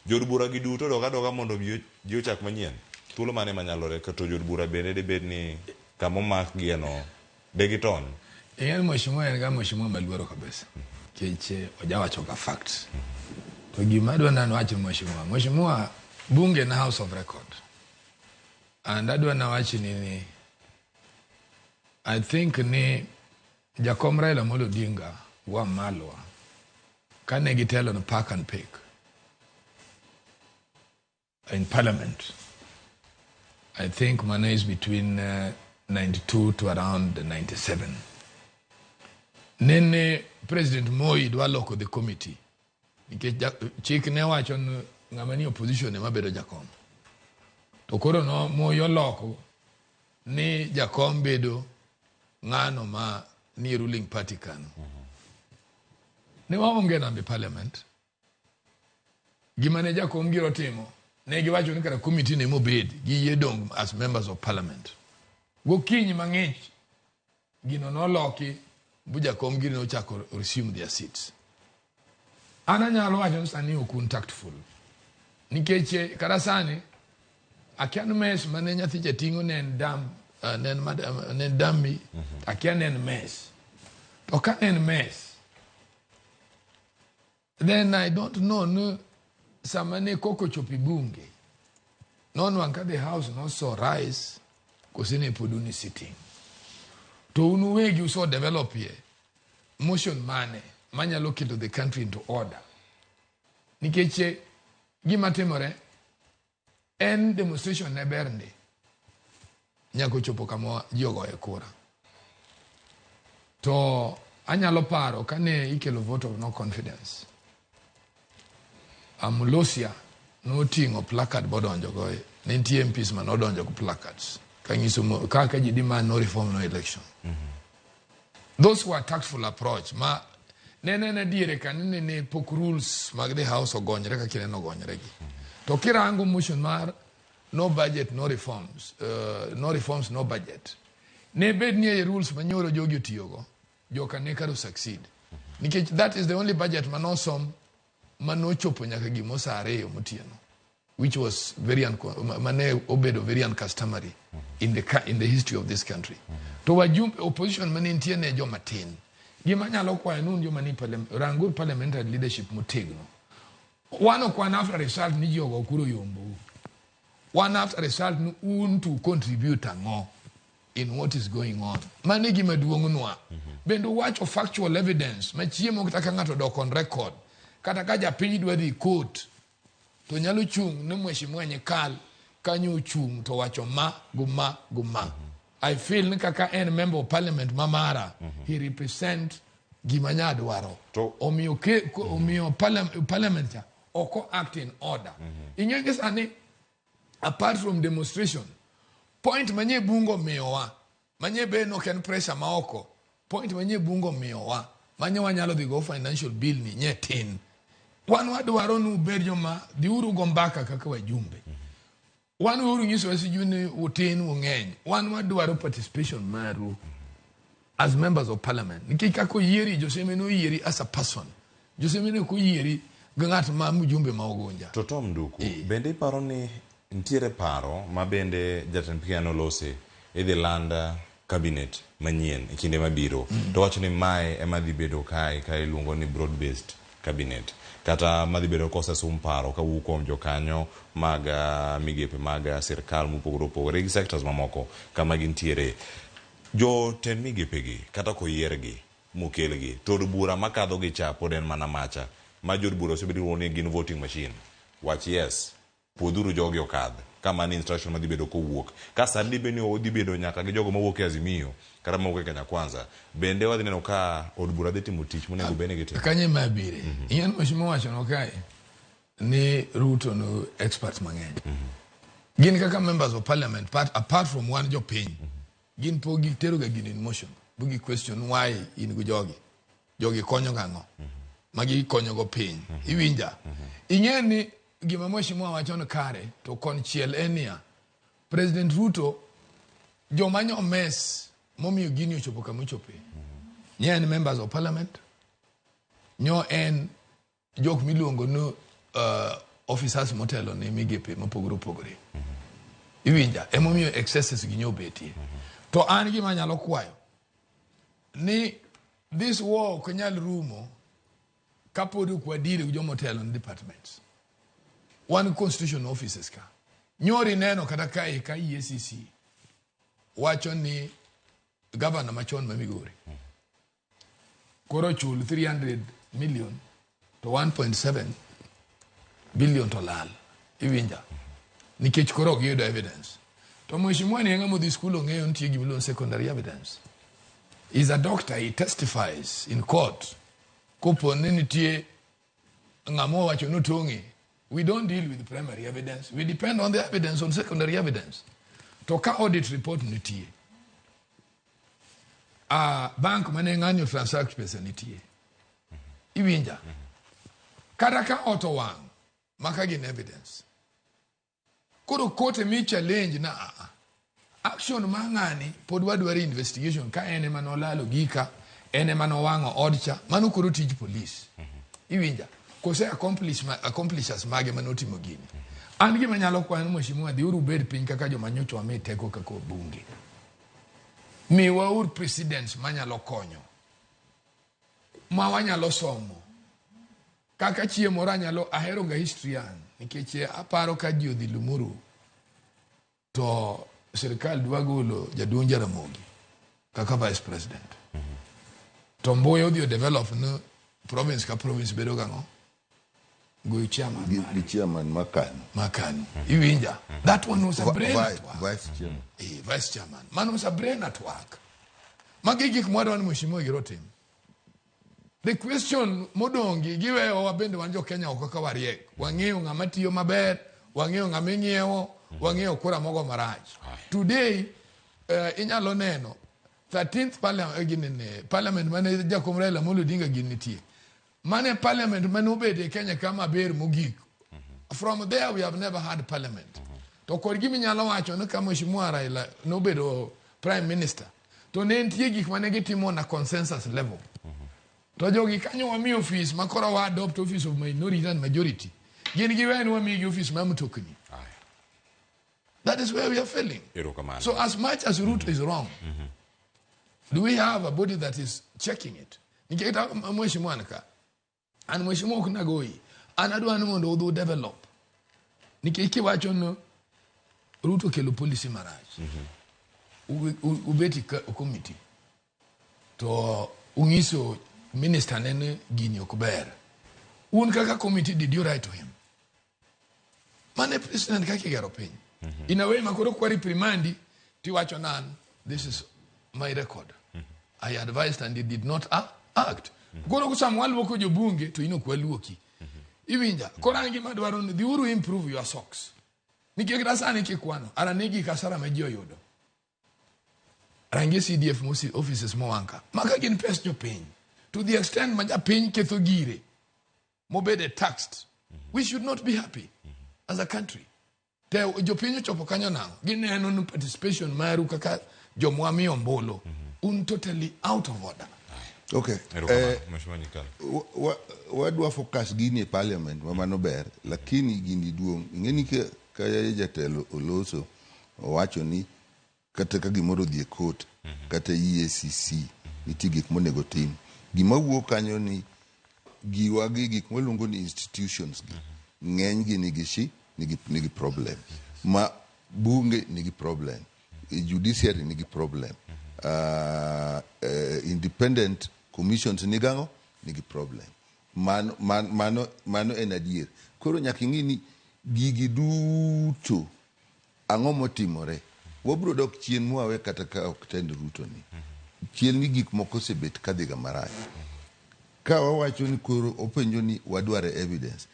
Speaker 6: jod bura gi duto doga mondo ji ochak manyien thuolo mane manyalore to jod bura bende de bed ni kama omak gieno degiton
Speaker 2: en mheshimiwa en ga mheshimiwa maluoro kabisa keche ojawacho ka fact to gima adwa nano wacho mheshimiwa bunge na house of record and adwa na wacho ni I think ni Jakom Raila Amolo Odinga wa Malwa kane gitelo no park and pick in parliament. I think money is between 92 to around 97. Nene President Moi dwa loko the committee. Nikech chik ne wacho ng'ama ni opposition ema bedo jakom. To koro no Moi oloko ni jakom bedo ng'ano ma ni ruling party kano. Ne waonge nambe parliament. Gima ne jakom giro timo. Ne giwacho ni kara committee ne mobed gi yedong as members of parliament. Gokinyi mang'ich gino noloki buja kom gino chako resume their seats. Ana nyalo wacho sani okun tactful. Nikeche karasani akianu mes mane nyathi jatingo nen dam nen dami akianu nen mes. To ka nen mes Then I don't know, no, samane koko chopi bunge. Non wanka the house no so rise, kusine poduni sitting. To unuwegi uso develop ye, motion mane, manya look into the country into order. Nikeche, gima temore, en demonstration ne bernde. Nyako chopo kamo jogo e kura. To anyalo paro kane ikelo vote of no confidence. Amulosia no tingo placard bodonjo go. Nintie MPs man odonjo go placards. Kanyiso kaka ji demand no reform no election. Those who are tactful approach ma nene dire kanene ne pok rules mag the house ogonjre ka kile no gonjre gi. To kirango motion mar no budget no reforms no budget. Ne bed nie rules manyoro jogi tiyogo. Joka ne karo succeed. Nikech that is the only budget manosom manochopo nyaka gimosa areyo motieno, which was very mane obedo very uncustomary in the history of this country. To wajumbe opposition manintie ne joma tin. Gima nyalo kwayo nun joma ni rangur parliamentary leadership motegno. One kwa after result ni jogo kuro yombo. One after result ni un to contribute ango in what is going on. Mane gima duongo nwa. Bendo watch of factual evidence. Machiemo kitaka ngato dok on record. Kata kaja piny dwadi court. To nyalo chung ne mheshimiwa Nyekal kanyo chung to wacho guma. I feel nikaka en member of parliament mamara. He represent gimanya dwaro. Omio parliament oko act in order. Inyenge ane apart from demonstration, point manye bungo meowa. Manye be no can pressure maoko. Point manye bungo meowa. Manye wanyalo digo financial bill ni nye tin. Wanu wadwaro nu berjo ma diuru gombaka kaka wajumbe. Wanu uru nyiso wasijuni utin ungeny. Wanu wadwaro participation maru as members of parliament. Nikika ko yeri Joseme no yeri as a person. Joseme no ko yeri gangat ma mujumbe maogonja.
Speaker 6: Toto Mduku, bende paro ni ntiere paro ma bende jatend piano lose idhi landa cabinet manyien ikinde mabiro. To wacho ni mae ema dhi bedo kai luongo ni broad based cabinet. Kata madhi bedo kosa sumparo ka wukom jokanyo maga migepe maga sirkal mupogore gi sectors mamoko kama gintiere. Jo ten migepe gi kata ko yiergi mukelgi to bura makadho gi cha pod en mana macha ma jod bura osebedo ni gin voting machine. Wach yes poduru jogi okadh kama ni instruction madhi bedo ko wuok ka sandi beni odhi bedo nyaka gi jogo mawuok e Azimio kata mawuok e Kenya Kwanza bende wadhi neno ka od bura dhi timo tich monego bene gitimo
Speaker 2: kanye mabire yen mheshimiwa wacho no kai ni Ruto no experts mang'eny gin kaka members of parliament apart from one jo piny gin pogi tero ga gin in motion bugi question why in go jogi konyo gango magi konyo go piny iwinja ing'eni gima mheshimiwa wacho no kare to konchiel enia President Ruto jomanyo mes momiyo gini ochopo kama ochope nyen members of parliament nyo en jok miluongo no officers motelo ne migepe mopogore iwinja emomiyo excesses gi nyobetie to an gima nyalo kwayo ni this war kanyal rumo kapodi kwadire gi jomotelo ne departments one constitution offices ka nyori neno kata kai ka EACC wacho ni governor machon ma Migori koro chul 300 million to 1.7 billion to lal iwinja nikech koro giyudo evidence to mheshimiwa ni ngamo dhi school ng'eyo nitie gimilo secondary evidence is a doctor, he testifies in court kopo ni nitie ngamo wacho no tongi. We don't deal with primary evidence. We depend on the evidence, on secondary evidence. To ka audit report nitie. Bank manenganyo transact pesa nitie. Iwinja. Karaka auto wang. Makagin evidence. Kuro kote mi challenge na action mangani podwadwari investigation ka ene manolalo gika ene manowango odcha manu kuro tij police. Iwinja. Kose accomplishers mage manotimo gini. An gima nyalo kwano mheshimiwa dhiuru bed piny kaka joma nyocho wame teko kako bunge. Miwa ur presidents manyalo konyo. Ma wanyalo somo. kaka chiemo ranyalo ahero ga history an nikech aparo ka ji odhi Limuru to sirikal dwa golo jaduong' Jaramogi kaka vice president. To Mbowe odhi develop no province ka province bedo gang'o go chairman
Speaker 3: the chairman
Speaker 2: Makanu. Iwinja. That one was a brain at work.
Speaker 3: Vice chairman.
Speaker 2: Vice chairman. Man was a brain at work. Magi gik mwadwa ni mheshimiwa giro tim. The question modongi giwe wabende wanjo Kenya okaka wariek. Wang'eyo ng'ama tiyo maber, wang'eyo ng'ama ing'iewo, wang'eyo kura mogo marach. Today inyalo neno 13th parliament mane Jakom Raila Amolo Odinga ginitie. Mane parliament mane obede Kenya kama ber mogik. From there we have never had parliament. To kod gimi nyalo wacho no kama mheshimiwa Raila nobedo prime minister. To ne nitie gik mane gitimo na consensus level. To jogi kanyo wami office makora wa adopt office of minority and majority. Gin giwen wami office ma mtokni. That is where we are failing. So as much as route is wrong, do we have a body that is checking it? Nikita mheshimiwa naka. And mheshimiwa kuna goi. Anadwa mondo do develop. Nikiki wacho no route kelo policy maraj. Ubeti committee. To ungiso minister nene gini okuber. Un kaka committee did you write to him? Mane president kaki gero piny. In a way makoro kwa reprimandi ti wacho nan, this is my record. I advised and he did not act. Koro kusamwal woko jobunge to ino kwa luoki. Iwinja, korangi madwaro ni diuru improve your socks. Nikikita sani kikwano, aranegi kasara majio yodo. Rangi CDF offices mowanka. Maka gin pes jo piny. To the extent maja piny ketho gire. Mobede taxed. We should not be happy as a country. Te jo piny chopo kanyo nango. Gineno no participation maru kaka jo mwami ombolo. Totally out of order.
Speaker 3: Okay. Wadwa focus gini parliament mamano ber. Lakini gini duong. Ingeni kaya jatelo oloso. Wacho ni kata ka gimoro dhie court kata EACC nitie gik monego tim. Gima wuok kanyo ni giwagi gik molungo ni institutions gi ng'eny gi nigi problem. Ma bunge nigi problem. Judiciary nigi problem. Independent commissions nigi problem. Mano en adier. Koro nyaka ing'i ni gigi duto ang'o motimore. Wabro dok chien mwawe kata ka ok tend Ruto ni. Chien ni gik moko sebet kadhiga marach. Ka wawacho ni koro openjo ni wadware evidence.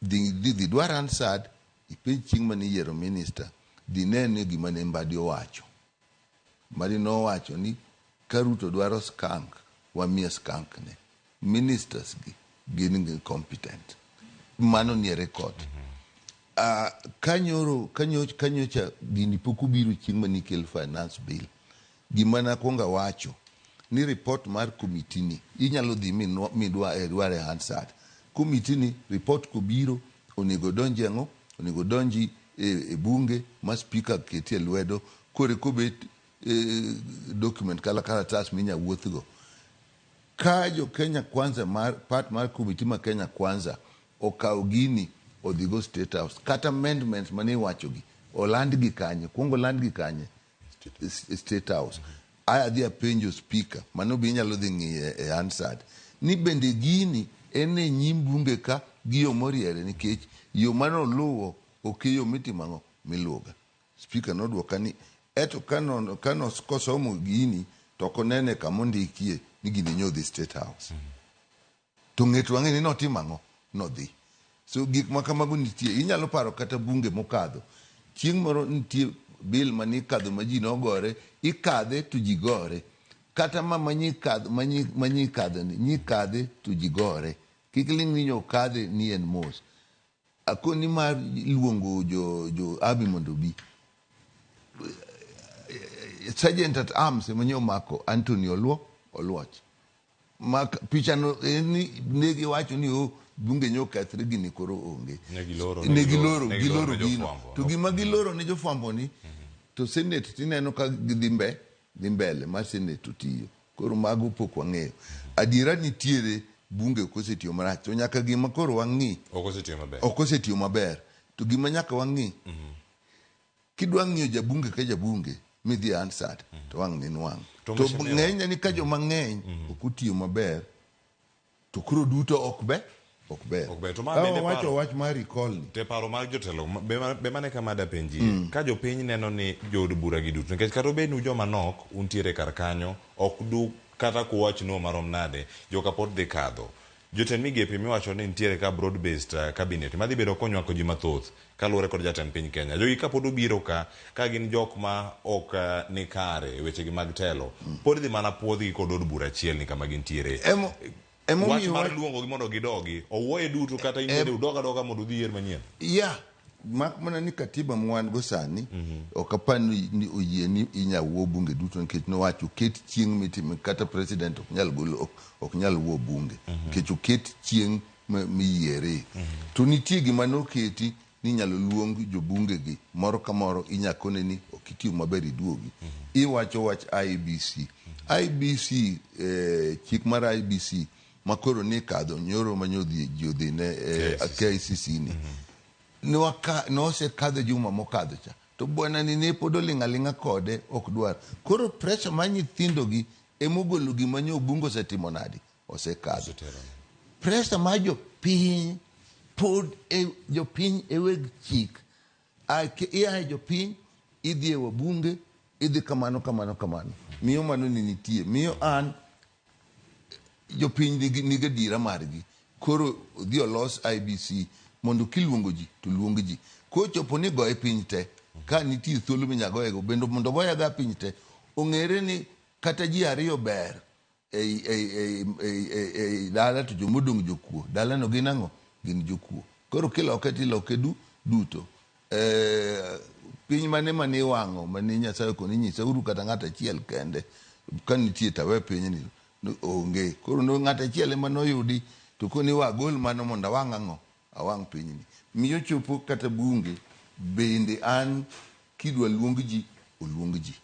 Speaker 3: Dhi dwar ansad, ipenj chieng' mane yiero minister, dhi nene gima ne Mbadi owacho. Mbadi nowacho ni ka Ruto dwaro skank, wamiye skank ne. Ministers gin competent. Mano ni record. Kanyocha gini poku biro chieng' manikel finance bill. Gimana konga wacho ni report mar committee ni inyalo dhi midware Hansard. Committee ni report kubiro onego donji ang'o, onego donji e bunge ma speaker ketie lwedo kore kobet document kala karatas minya wuothgo. Ka jo Kenya Kwanza part mar committee ma Kenya Kwanza okaw gini odhigo State House kata amendments mane wachogi olandgi kanye kuongo landgi kanye State House. Aya dhia penjo speaker mano bi nyalo dhi ng'iye Hansard ni bende gini ene nyim bunge ka giyo moriere nikech yo mano luwo okiyo mitimango miluga. Speaker nodwoka ni eto kano kosomo gini to konene kamondikie ni gini nyodhi State House. To ng'eto wang'e ni notimango nodhi. So gik makamago nitie. Inyalo paro kata bunge mokadho. Chieng' moro nitie bill mani kadho ma ji nogore, ikadhe to ji gore. Kata manyi kadho ni, nyi kadhe to ji gore. Kikling ni nyo kadhe ni en mos. Ako ni mar luongo jo abi mondo bi. Sergeant at Arms mwenye omako Anthony Oluoch. Picha no ni negi wacho ni bunge nyoka thirigi ni koro onge. Negiloro gino. To gima giloro ne jofwambo ni to Senate tineno ka gidhi mbele mar Senate tiyo. Koro mago pok wang'eyo. Adiera nitiere bunge okosetiyo marach. To nyaka gima koro wang'i okosetiyo maber. To gima nyaka wang'i kidwa ng'iyo jabunge ka jabunge midhi ansat to wang' nin wang'. To ng'eny ni ka joma ng'eny ok otiyo maber to koro duto ok ber.
Speaker 6: To ma bende
Speaker 3: wacho wach mar recall ni.
Speaker 6: Te paro mag jotelo be mane kama da penji ka jopiny neno ni jood bura gi duto nikech kata obed ni joma nok untiere kar kanyo ok du kata kuwach no marom nade joka pod dhi kadho. Jotend migepe miwacho ni nitiere ka broad based cabinet madhi bedo konywako ji mathoth kaluwore kod jatend piny Kenya. Jogi ka pod obiro ka gin jok ma ok ni kare wechegi mag telo pod dhi mana puodhgi kod od bura achiel ni kama gintiere. Wach mar luongo gi mondo gidogi owuoye duto kata inende udoga doga mondo udhi yier manyien.
Speaker 3: Mak mana ni katiba mwan go sani ok apani ni oyie ni inyawuo bunge duto nikech nowacho ket chieng' mitime kata president ok nyal wuo bunge nikech oket chieng' miyiere. To nitie gima noketi ni nyalo luong jobunge gi moro ka moro inyakone ni ok itiyo maber iduogi. Iwacho wach IBC chik mar IBC makoro ni kadho nyoro manyodhi jodhi ne KICC ni nose kadho juma mokadho cha to bwana ni ne pod oling'aling'a kode ok dwar. Koro pressure ma nyithindo gi emogolo gima nyo bungo setimo nadi osekadho. Pressure ma jopiny pod jopiny eweg chik ia jopiny idhi e wabunge idhi kamano. Miyo mano ni nitie miyo an jopiny nigi dira margi. Koro dhi olos IBC mondo kiluongo ji to luong ji. Kochopo ni goye piny te ka nitie thuolo minyagoyego bendo mondo goya ga piny te ong'ere ni kata ji ariyo ber ei dala to jomodong' jokuo. Dalano gin ang'o? Gin jokuo. Koro kiloke tiloke duto. Piny mane iwang'o mane Nyasaye koni nyisa uru kata ng'at achiel kende ka nitie tawe piny ni onge. Koro no ng'at achiel ema noyudi to koni wagol mano mondo awang' ang'o? Awang' piny ni. Miyo chopo kata bunge bende an kidwa luong ji oluong ji.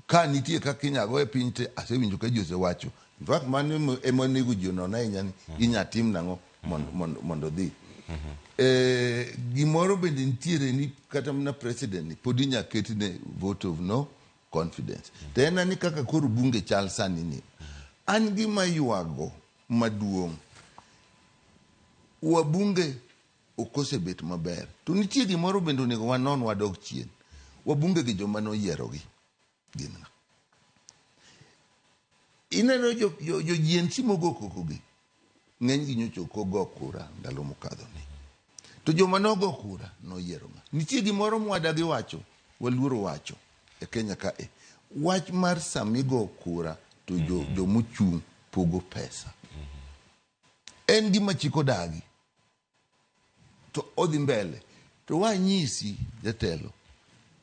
Speaker 3: Ka nitie kaka inyago e piny te asewinjo ka ji osewacho. In fact mano ema nego ji onon ahinya ni inyatim nang'o mondo dhi. Gimoro bende nitiere ni kata mana president ni pod inyaketi ne vote of no confidence. To en ni kaka koro bunge chal sani ni. An gima yuago maduong' wabunge okosebet maber. To nitie gimoro bende onego wanon wadog chien. Wabunge gi joma noyierogi gin ng'a? Ineno jo GNC mogo kokogi ng'eny gi nyocho kogo kura ndalo mokadho ni. To joma nogo kura noyiero ng'a? Nitie gimoro mwadagi wacho waluoro wacho e Kenya ka wach mar samigo kura to jomochung' pogo pesa. En gima chiko dagi to odhi mbele. To wanyisi jatelo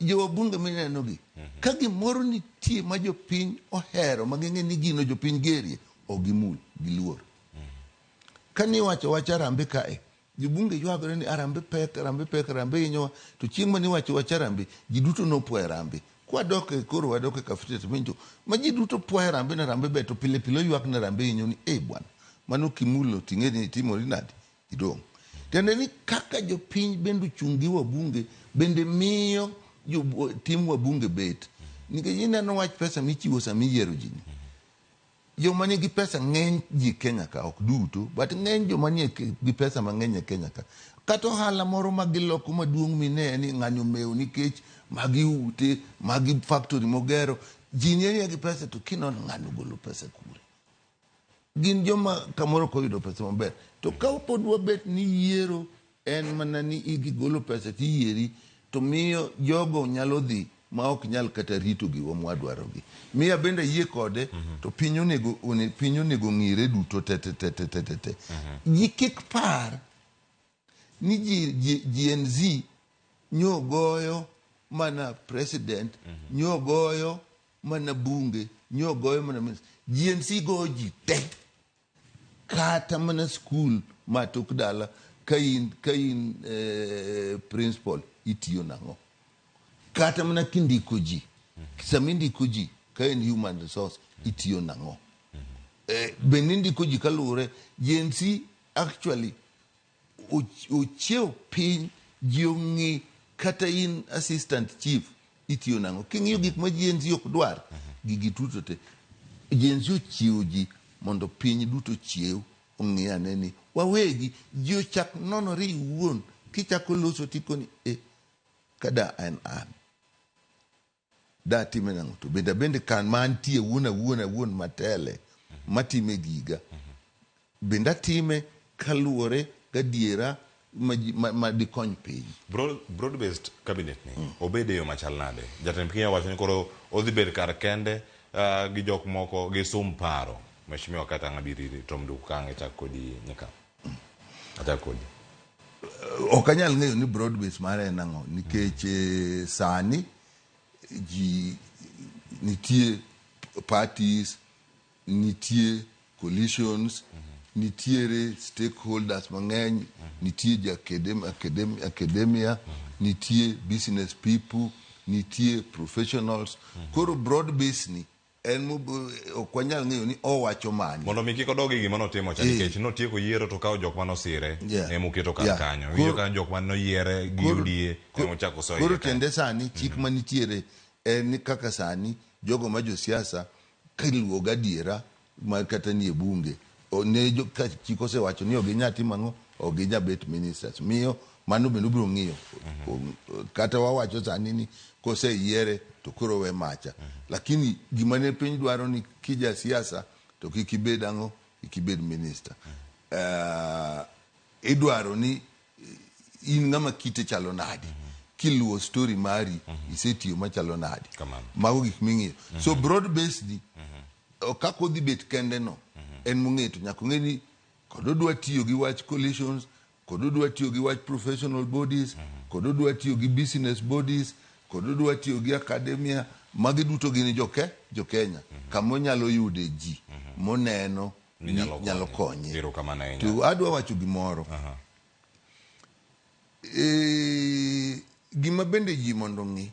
Speaker 3: jowabunge minenogi ka gimoro nitie ma jopiny ohero maging'e ni gino jopiny gerie ogimul giluor. Kani wacho wach arambe kae jobunge ywagore ni arambe pek arambe hinyowa. To chieng' mani wacho wach arambe ji duto nopwoyo arambe. Kwadoke koro wadoke kafete to minjo ma ji duto pwoyo arambe na arambe beto pile ywak na arambe hinyo ni bwana mano kimulo ting'e ni timori nadi idong'. Tende ni kaka jopiny bende chungi wabunge bende miyo tim wabunge bet. Nikech ineno wach pesa michiwo sama iyiero ji ni. Joma nigi pesa ng'eny ji Kenya ka ok duto but ng'eny joma nie gi pesa mang'eny e Kenya ka. Kata ohala moro magiloko maduong' mine ni ng'anyo mew nikech magi ute magi factory mogero ji nie gi pesa to kinono ng'ano golo pesa kure. Gin joma kamoro koyudo pesa maber. To ka pod wabet ni yiero en mana ni igolo pesa tiyieri to miyo jogo nyalo dhi ma ok nyal kata rito giwa mwadwarogi. Miya bende yie kode to piny onego ng'ire duto te. Ji kik par ni Gen Z nyogoyo mana president, nyogoyo mana bunge, nyogoyo mana minister. Gen Z go ji te. Kata mana school matok dala ka in principal itiyo nang'o. Kata mana kindiko ji. Sami ndiko ji ka in human resource itiyo nang'o. benindi ko jikalure jensi actually ucheo piny jiongi kata in assistant chief itiyo nango kingiyo gik ma jensi ok dwar gigi tuto te jensi ochiwo ji mondo piny duto chiew ong'iyane ni wawegi ji ochak nonore iwuon kichako loso tikoni kada an da time nango to bende kan mantie wuon matele matime giga benda time kaluore gadiera ma di kony piny
Speaker 6: broad based cabinet ni obede yo machal nade jatend piny wacho ni koro odhi bed kar kende gi jok moko gi sum paro mheshimiwa kata ngabiriri Tom Dukange chakodi nyaka atakodi
Speaker 3: okanyal ng'eyo ni broad based mare nango nikech sani ji nitie parties nitie coalitions nitiere stakeholders mang'eny nitie academia nitie business people nitie professionals koro broad base ni en okwanyal ng'eyo ni owacho mani
Speaker 6: mondo mi kiko dogi gima notimo cha nikech notieko yiero to kawo jok manosire emoketo kar kanyo wiyo kan jok manoyiere gi UDA emochako soyo
Speaker 3: koro tende sani chik manitiere en ni kaka sani jogo ma josiasa kiluwo gadiera ma kata nie bunge ne ka chik osewacho ni oginyati mang'o ogijabet ministers miyo mano bende biro ng'iyo kata wawacho sani ni koseyiere to koro we macha lakini gima ne piny dwaro ni kija siasa to kikibed ang'o ikibed minister idwaro ni in ng'ama kite chalo nadi kiluwo story mari isetiyo machalo nadi mago gik ming'iyo so broad based ni kako dhi bet kende no en mung'eto nyaka ng'e ni kod odwa tiyo gi wach coalitions kod odwa tiyo gi wach professional bodies kod odwa tiyo gi business bodies kod odwa tiyo gi academia magi duto gini jo Kenya kamo nyalo yude ji moneno nyalo konye to adwa wacho gimoro gima bende ji mondo ng'i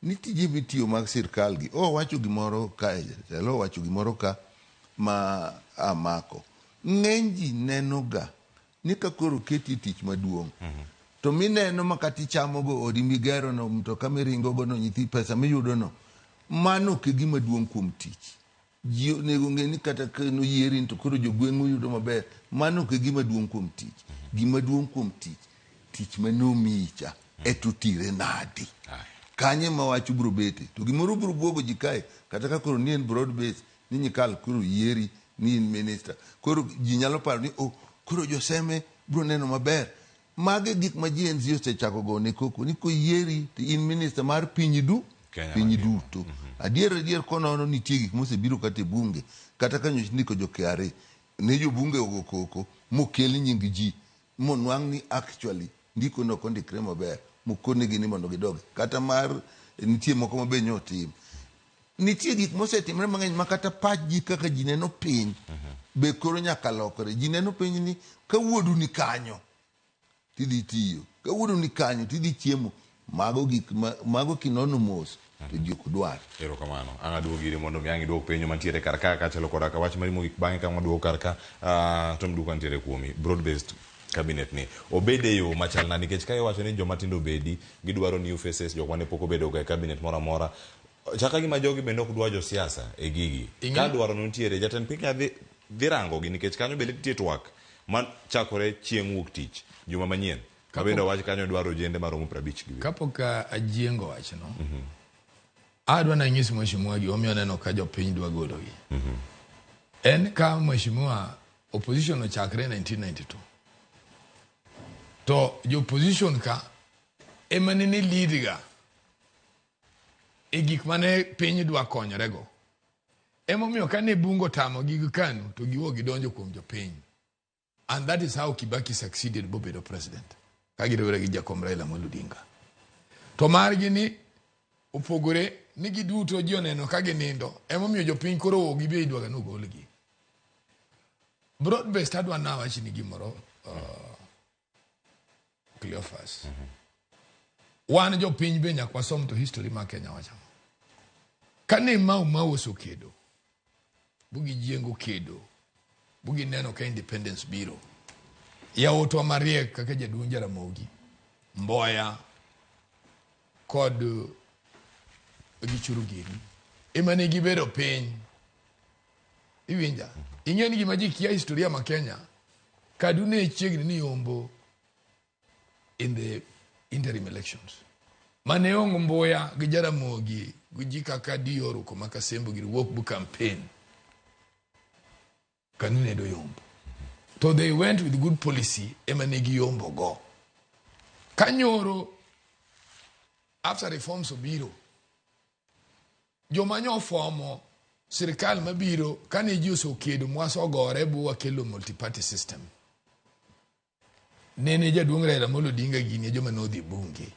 Speaker 3: ni tije mitiyo mag sirkal gi wacho gimoro ka wacho gimoro ka ma amako ng'eny ji neno ga ni ka koro keti tich maduong' to mineno makati chamogo odi migero no mtoka miringo go no nyithi pesa miyudo no mano ke gima duong' kuom tich ji nego ng'e ni kata kano yieri to koro jogweng'u yudo maber mano ke gima duong' kuom tich gima duong' kuom tich manomicha etutire nadi kanye mawacho bro bete to gimoro bro buogo ji kae kata ka koro ni en broad base ni nyikal koro yieri ni in minister koro ji nyalo paro ni koro joseme bro neno maber mage gik ma GNZ osechako go ne koko ni ko yieri to in minister mar piny duto adier kono nitie gik mosebiro kata bunge kata kanyo ndiko jo KRA ne jo bunge ogo koko mokel nying ji monwang' ni actually ndiko no kondikre maber mokone gini mondo gidog kata mar nitie moko mabe nyotim nitie gik mosetimre mang'eny makata pach ji kaka ji neno piny be koro nyaka lokore ji neno piny ni kawuodu ni kanyo tidhi tiyo kawuodu ni kanyo tidhi chiemo mago kinono mos to ji ok dwar
Speaker 6: erokamano ang' aduogo giri mondo mi ang' iduok penjo mantiere kar ka kachalo koda ka wach mari mogik bang'e ka waduogo kar ka Tom Duka nitiere kuomi broad based cabinet ni obede yo machal na nikech ka iwacho ni joma tindo bedi gidwaro new faces jok mane pok obedo ga cabinet moro amora chaka gima jogi bende ok dwa jo siasa e gigi ka dwaro nitiere jatend piny dhi rango gi nikech kanyo bende nitie twak man chakore chieng' wuok tich juma manyien kabendo wach kanyo dwaro jende maromo 50 gibi
Speaker 2: kapok ajiengo wach no adwa na nyisi mheshimiwa gi omiyo neno ka jo piny dwa golo gi en ka mheshimiwa opposition ochakre 1992 to jo opposition ka emane ni lead ga e gik mane piny dwa konyore go emomiyo kane bungo tamo gig kanu to giwo gidonjo kuom jo piny and that is how Kibaki succeeded bobedo president kagiriwre gi Jakom Raila Amolo Odinga to margi ni opogore ni giduto ji oneno ka ginindo emomiyo jo piny koro gibe idwa ga nogolgi broad based adwa na wachi ni gimoro Cleophas wan jo piny be nyaka wasom to history ma Kenya wacho kane mau osekedo bugi jiengo kedo bugi neno ka independence biro ya oto mariek kaka jaduong' Jaramogi Mboya kod gichuru gini emane gibedo piny iwinja ing'eni gima ji kia historia ma Kenya Kaduna chiegni ni yombo in the interim elections mane ongo Mboya gi Jaramogi gi kaka Dioro koma Kasembo gi work book campaign Kanune do yombo. So they went with good policy emane gi yombo go Kanyoro after reforms obiro jomanyo fomo sirikal mabiro kane ji osekedo mwaso gore buwa kelo multi-party system nene jaduong' Raila Amolo Odinga gini joma nodhi bunge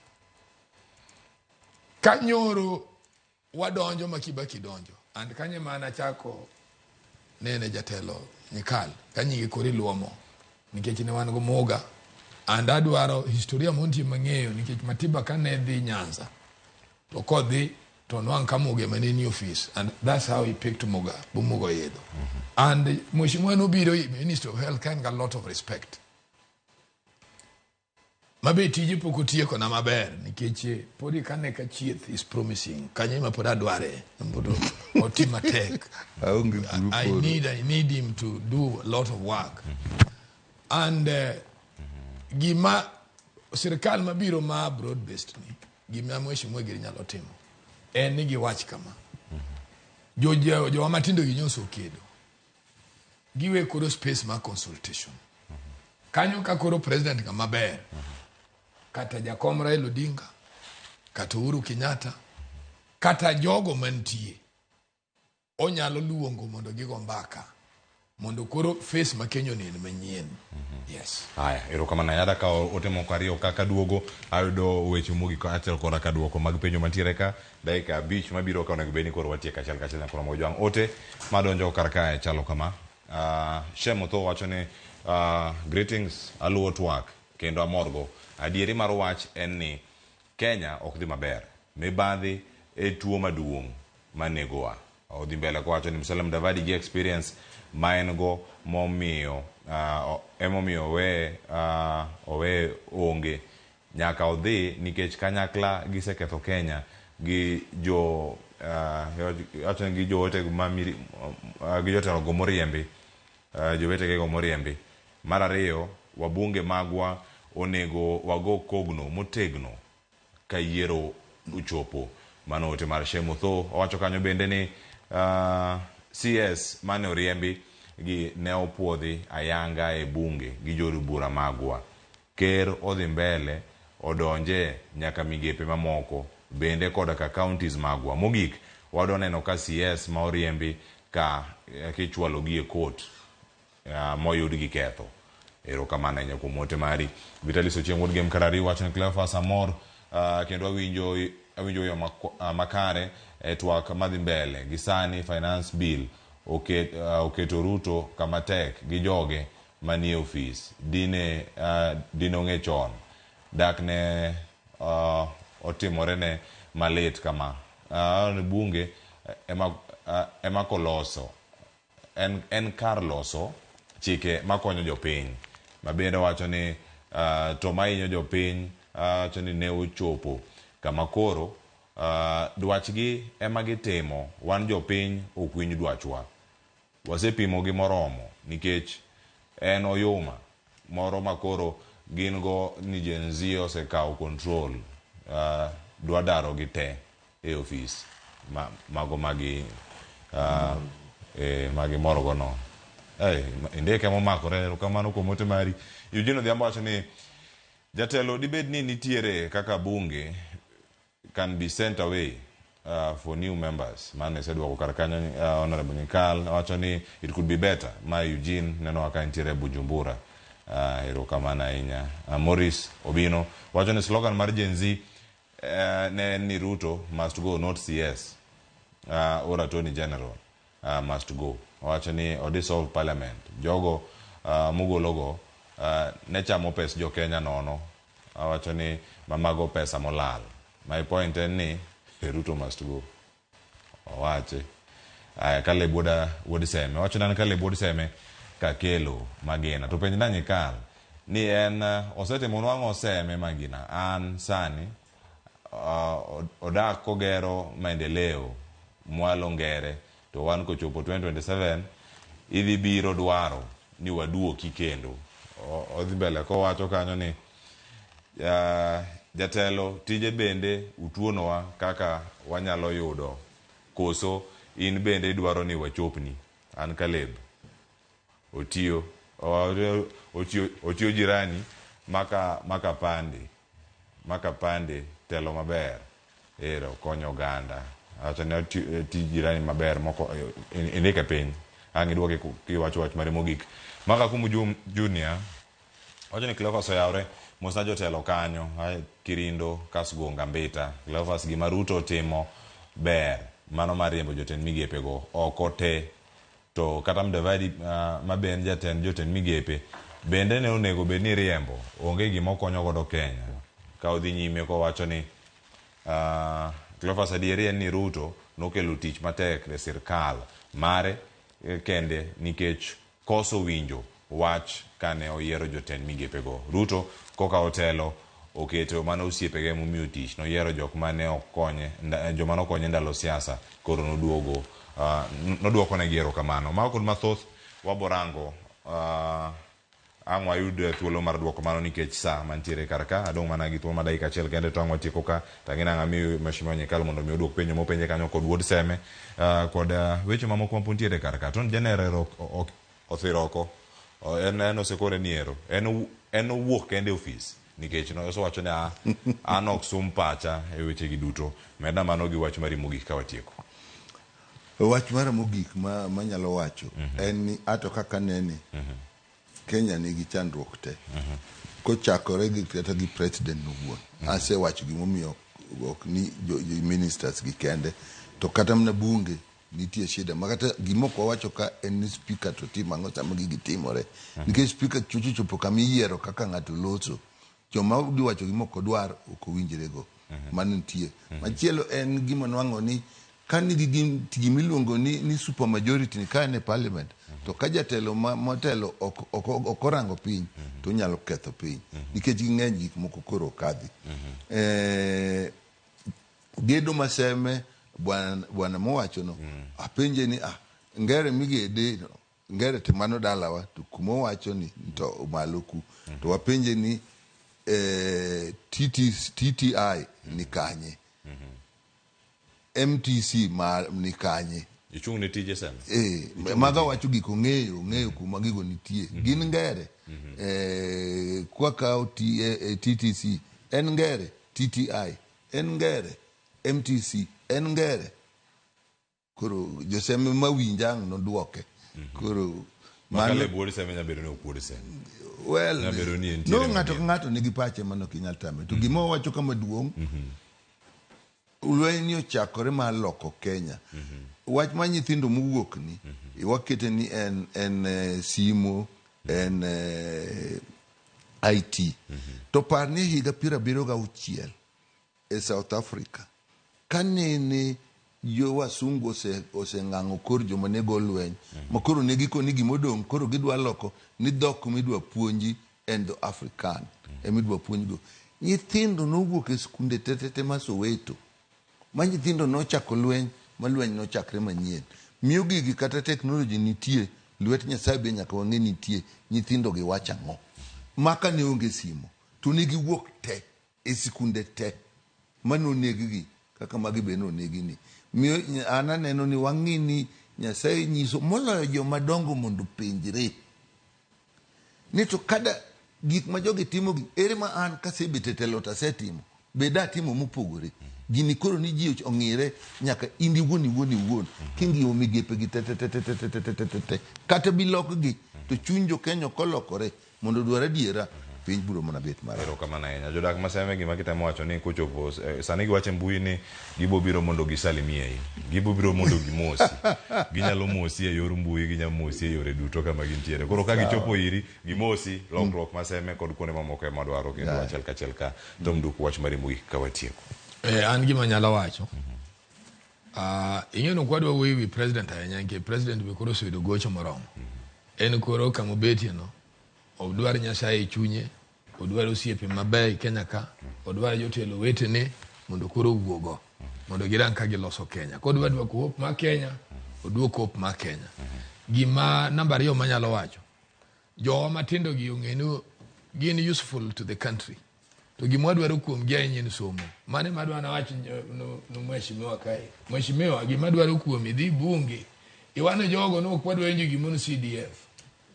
Speaker 2: Kanyoro wadonjo ma Kibaki donjo and kanye mana chako nene jatelo Nyikal kanyige kori luomo nikech ne wan go moga and adwaro historia monti mang'eyo nikech Matiba kane dhi Nyanza to kodhi to nwang' kamoge maneni office and that's how he picked Muga bumugo yedo and Mheshimiwa nobiro Minister of Health can got a lot of respect mabe tije pokotie kona maber nikech podi kane ka chieth is promising kanye ma pod adware mbodo otima tek I need him to do a lot of work and gima sirikal mabiro ma broad based ni gima Mheshimiwa giri nyalo timo en ni giwach kama jo matindo gi nyoso kedo giwe koro space ma consultation kanyo ka koro president ga maber kata jakom Raila Odinga kata Uhuru Kenyatta kata jogo mantie onyalo luongo mondo gigo mbaka mondo koro face ma Kenya ni manyien yes
Speaker 6: haya erokamano yada ka otemo kwario kaka duogo ayudo weche mugi ko achiel kora ka duoko mag penjo mantiere ka dakika 5 mabiro ka onego beni koro watie kachiel na koro mojwang' ote madonjo kar kae chalo kama Shemo to wacho ni greetings aluo twak kendo amorgo adieri mar wach en ni Kenya ok dhi maber mibadhi e tuo maduong' manegowa odhi mbele ko wacho ni Musalia Mudavadi gi experience maengo momiyo emomiyo owe onge nyaka odhi nikech kanyakla giseketho Kenya gi jo wacho ni gi joote mamiri gi jotelo go moriembi jowetege go moriembi mar ariyo wabunge magwa onego wago kogno motegno ka yiero uchopo mano ote mar Shemo tho owacho kanyo bende ni CS mane oriembi gi ne opuodhi ayanga e bunge gi joru bura magwa ker odhi mbele odonje nyaka migepe mamoko bende koda ka counties magwa mogik wadoneno ka CS ma oriembi ka kichwalo gi e court moyud gi ketho erokamano nyako mote mari Vitalis Ochieng' Wood Game Karari wacho ni Cleophas Amor kendo awinjo yo makare twak madhi mbele gisani finance bill oketo Ruto kama tek gi joge manie office dine ong'e chon dak ne otimore ne malet kama bunge ema koloso en kar loso chike makonyo jopiny mabende wacho ni to mainyo jopiny wacho ni ne ochopo kama koro dwachgi ema gitimo wan jopiny okwiny dwachwa wasepimo gi moromo nikech en oyuma moro makoro gin go ni Gen Z osekawo control dwadaro gi te e office mago magi moro go no indeke momakore kamano komote mari Eugene Odhiambo wacho ni jatelo dibed ni nitiere kaka bunge can be sent away for new members man said wa karkanyo honorable Nyikal wacho ni it could be better ma Eugene neno aka nitiere Bujumbura erokamano ahinya Morris Obino wacho ni slogan mar Gen Z ne ni Ruto must go not CS or Attorney General must go wacho ni dissolve parliament jogo mugologo ne chamo pes jo Kenya nono wacho ni mamago pesa molal my point en ni Ruto must go wache kale wuod Seme wacho nan kale wuod Seme kakelo Magina to penj nanyi kal ni en osetimo nwango Seme Magina an sani odak kogero maendeleo mwalo ngere to wan kochopo 2027 idhi biro dwaro ni waduoki kendo odhi mbele ko wacho kanyo ni jatelo tije bende utuonowa kaka wanyalo yudo koso in bende idwaro ni wachopni an Caleb Otio jirani maka pande telo maber ero konyo ganda acha ne ti jirani maber moko indike piny angi duoke kiwacho wach mare mogik maka kumu junior wacho ni Cleophas oyawre mosna jotelo kanyo Kirindo Kasgonga Mbita Cleophas gima Ruto timo ber mano mariembo jotend migepe go oko te to kata Mudavadi maben jotend migepe bende ne onego bed ni riembo onge gima okonyo godo Kenya ka odhi nyime ko wacho ni Cleophas adieri en ni Ruto nokelo tich matek ne sirkal mare kende nikech koso winjo wach kane oyiero jotend migepe go. Ruto koka otelo oketo mano osiepege momiyo tich noyiero jok mane okonye joma nokonye ndalo siasa koro noduoko ne giero kamano ma kod mathoth waborango angwa yud thuolo mar duoko mano nikech sa mantiere karka adong mana gi thuolo ma dakika achiel kende to angwa tieko ka tangina ngami mashimo nyekal mondo mi oduok penjo mopenje kanyo kod wuod Seme kod weche mamoko mapuntiere karka ton general othiroko en osekore niero en owuok kende office nikech no wacho ni an ok sum pacha e weche gi duto meda mano gi wach mari mogik ka watieko
Speaker 3: wach mara mogik ma nyalo wacho en ni ato kaka nene Kenya nigi chandruok te kochakore gi kata gi president nuwuon ase wacho gimomiyo ok ni ministers gi kende to kata mna bunge nitie shida makata gimoko wacho ka en speaker to tim ango sama gitimore nikech speaker chopo kamiyiero kaka ngato loso joma udi wacho gimoko dwar ok owinjre go manitie machielo en gima nwango ni kanigi gimiluongo ni super majority ni kane parliament to ka jatelo motelo okorango piny to nyalo ketho piny nikech ging'eny gik moko koro kadhi gedo maseme bwana mowacho no apenje ni ngere migede ngere timano dalawa to kumo wacho ni to maloku to wapenje ni TTI ni kanye MTC ni kanye
Speaker 6: ichung ne tije Seme
Speaker 3: maga wacho giko ng'eyo kuma gigo nitie gin ngere kwa ka TTC en ngere TTI en ngere MTC en ngere koro Joseme mawinjang no duoke koro
Speaker 6: makale wuod Seme nyabero ne wuod Seme
Speaker 3: no ngato nigi pache mano kinyal tame to gimo wacho kama duong ulwenyo ochakore ma loko Kenya wach ma nyithindo mowuok ni wakete ni en simo en IT to parni higa 76 e South Africa kanene yo wasungu oseng'ango kor joma nego lweny makoro negi koni gimodong koro gidwa loko ni dhok midwa puonji endo African emidwa puonjgo nyithindo nowuok e skunde tetete ma Soweto ma nyithindo nochako lweny ma lweny nochakre manyien miyo gigi kata teknoloji nitie lwet Nyasaye be nyaka wang'e nitie nyithindo gi wacha ng'o maka ne onge simo to negi wuok te e skunde te manonegi kaka magi be nonegi ni miyo ana neno ni wang'i ni Nyasaye nyiso moloyo joma dongo mondo penjre ni to kada gik ma jogi timo gi ere ma an kasebete telo tasetimo beda timo mopogore gini koro ni ji ong'ire nyaka indi wuon kingi omigepe gi te kata bilok gi to chunjo Kenya kolokore mondo dwara diera piny buro mana bet mara
Speaker 6: ero kama na jodak maseme gima kitemo wacho ni kuchopo sani giwache mbui ni gibo biro mondo gisalimie gibo biro mondo gimosi ginyalo mosi e yor mbui ginyalo mosi e yore duto kama gintiere koro ka gichopo iri gimosi lokruok maseme kod kuonde mamoko ema dwaro kendo achiel ka tom duk wach mari mbui ka watieko
Speaker 2: an gima nyalo wacho Inyo kwadwa wewe president ayanyanke president be koro suido gocho morom. En koro kamo beti no. Odwar Nyasaye chunye, odwar osiepe maber Kenya ka, odwar jotelo wetene mondo koro wuogo. Mondo giran ka giloso Kenya. Kodwa dwa ko ma Kenya, oduok op ma Kenya. Gima namba 2 manyalo wacho. Jowa matindo gi ong'eno gin useful to the country. To gima dwaro kuom genye ni somo. Mane madwa na wacho no mheshimiwa kai. Mheshimiwa gima dwaro kuom idhi bunge. Iwane jogo no kwadwa enjo gimono CDF.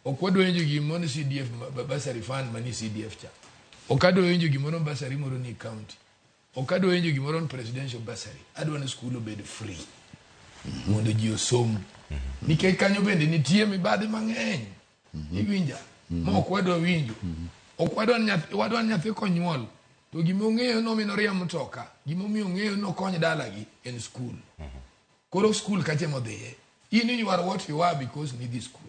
Speaker 2: Okwadwa enjo gimono CDF basari fund mani CDF cha. Okadwa enjo gimono basari moro ni county. Okadwa enjo gimono presidential basari. Adwa na school obed free. Mondo ji osom. Nikech kanyo bende nitie mibadhi mang'eny. Iwinja. Ma okwadwa winjo. Okwadwa nyathi konyuol. To gimong'eyo no minoria mtoka. Gimomiyo ng'eyo no kony dalagi in school. Koro school kache modhiye. You are what you are because you need this school.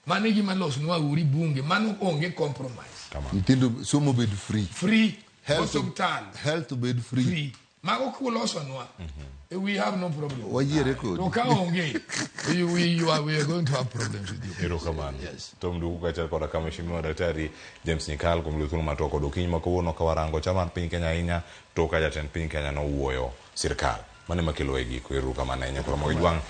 Speaker 2: Mane gima los nwa uri bunge. Mano onge compromise.
Speaker 3: Nitindo somo bed free.
Speaker 2: Free.
Speaker 3: Health bed free.
Speaker 2: Mago kuloso nwa. We have no problem.
Speaker 3: Wajiere kodi.
Speaker 2: To ka onge. We are going to have problems with you.
Speaker 6: Hero Kaman. Yes. Tom ndugu kacha kwa kama Mheshimiwa Daktari James Nyikal kumlithuru matoko dokinyi makawuono kawarango chama piny Kenya ahinya to ka jatend piny Kenya no wuoyo sirkal. Mane makelo egi ko Hero Kaman ahinya kwa mogijwang.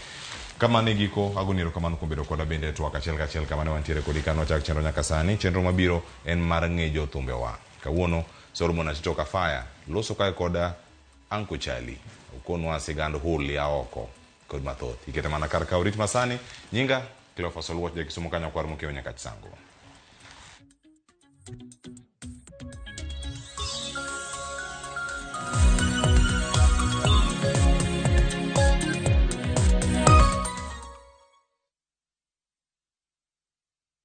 Speaker 6: Kama negiko agoniro kamano kuom bedo koda bende twak achiel kama ne wantiere kodi kano chak chenro nyaka sani. Chenro mabiro en mar ng'ejo thumbewa. Kawuono Solomon Atitoka Fire loso kae koda Anko Chali ukonwa sigando huli ya oko kod mathoth. Ikete mana kar kaw rit masani nyinga Cleophas Oluoch jakisumo kanyo kwar mokeo nyaka chisango.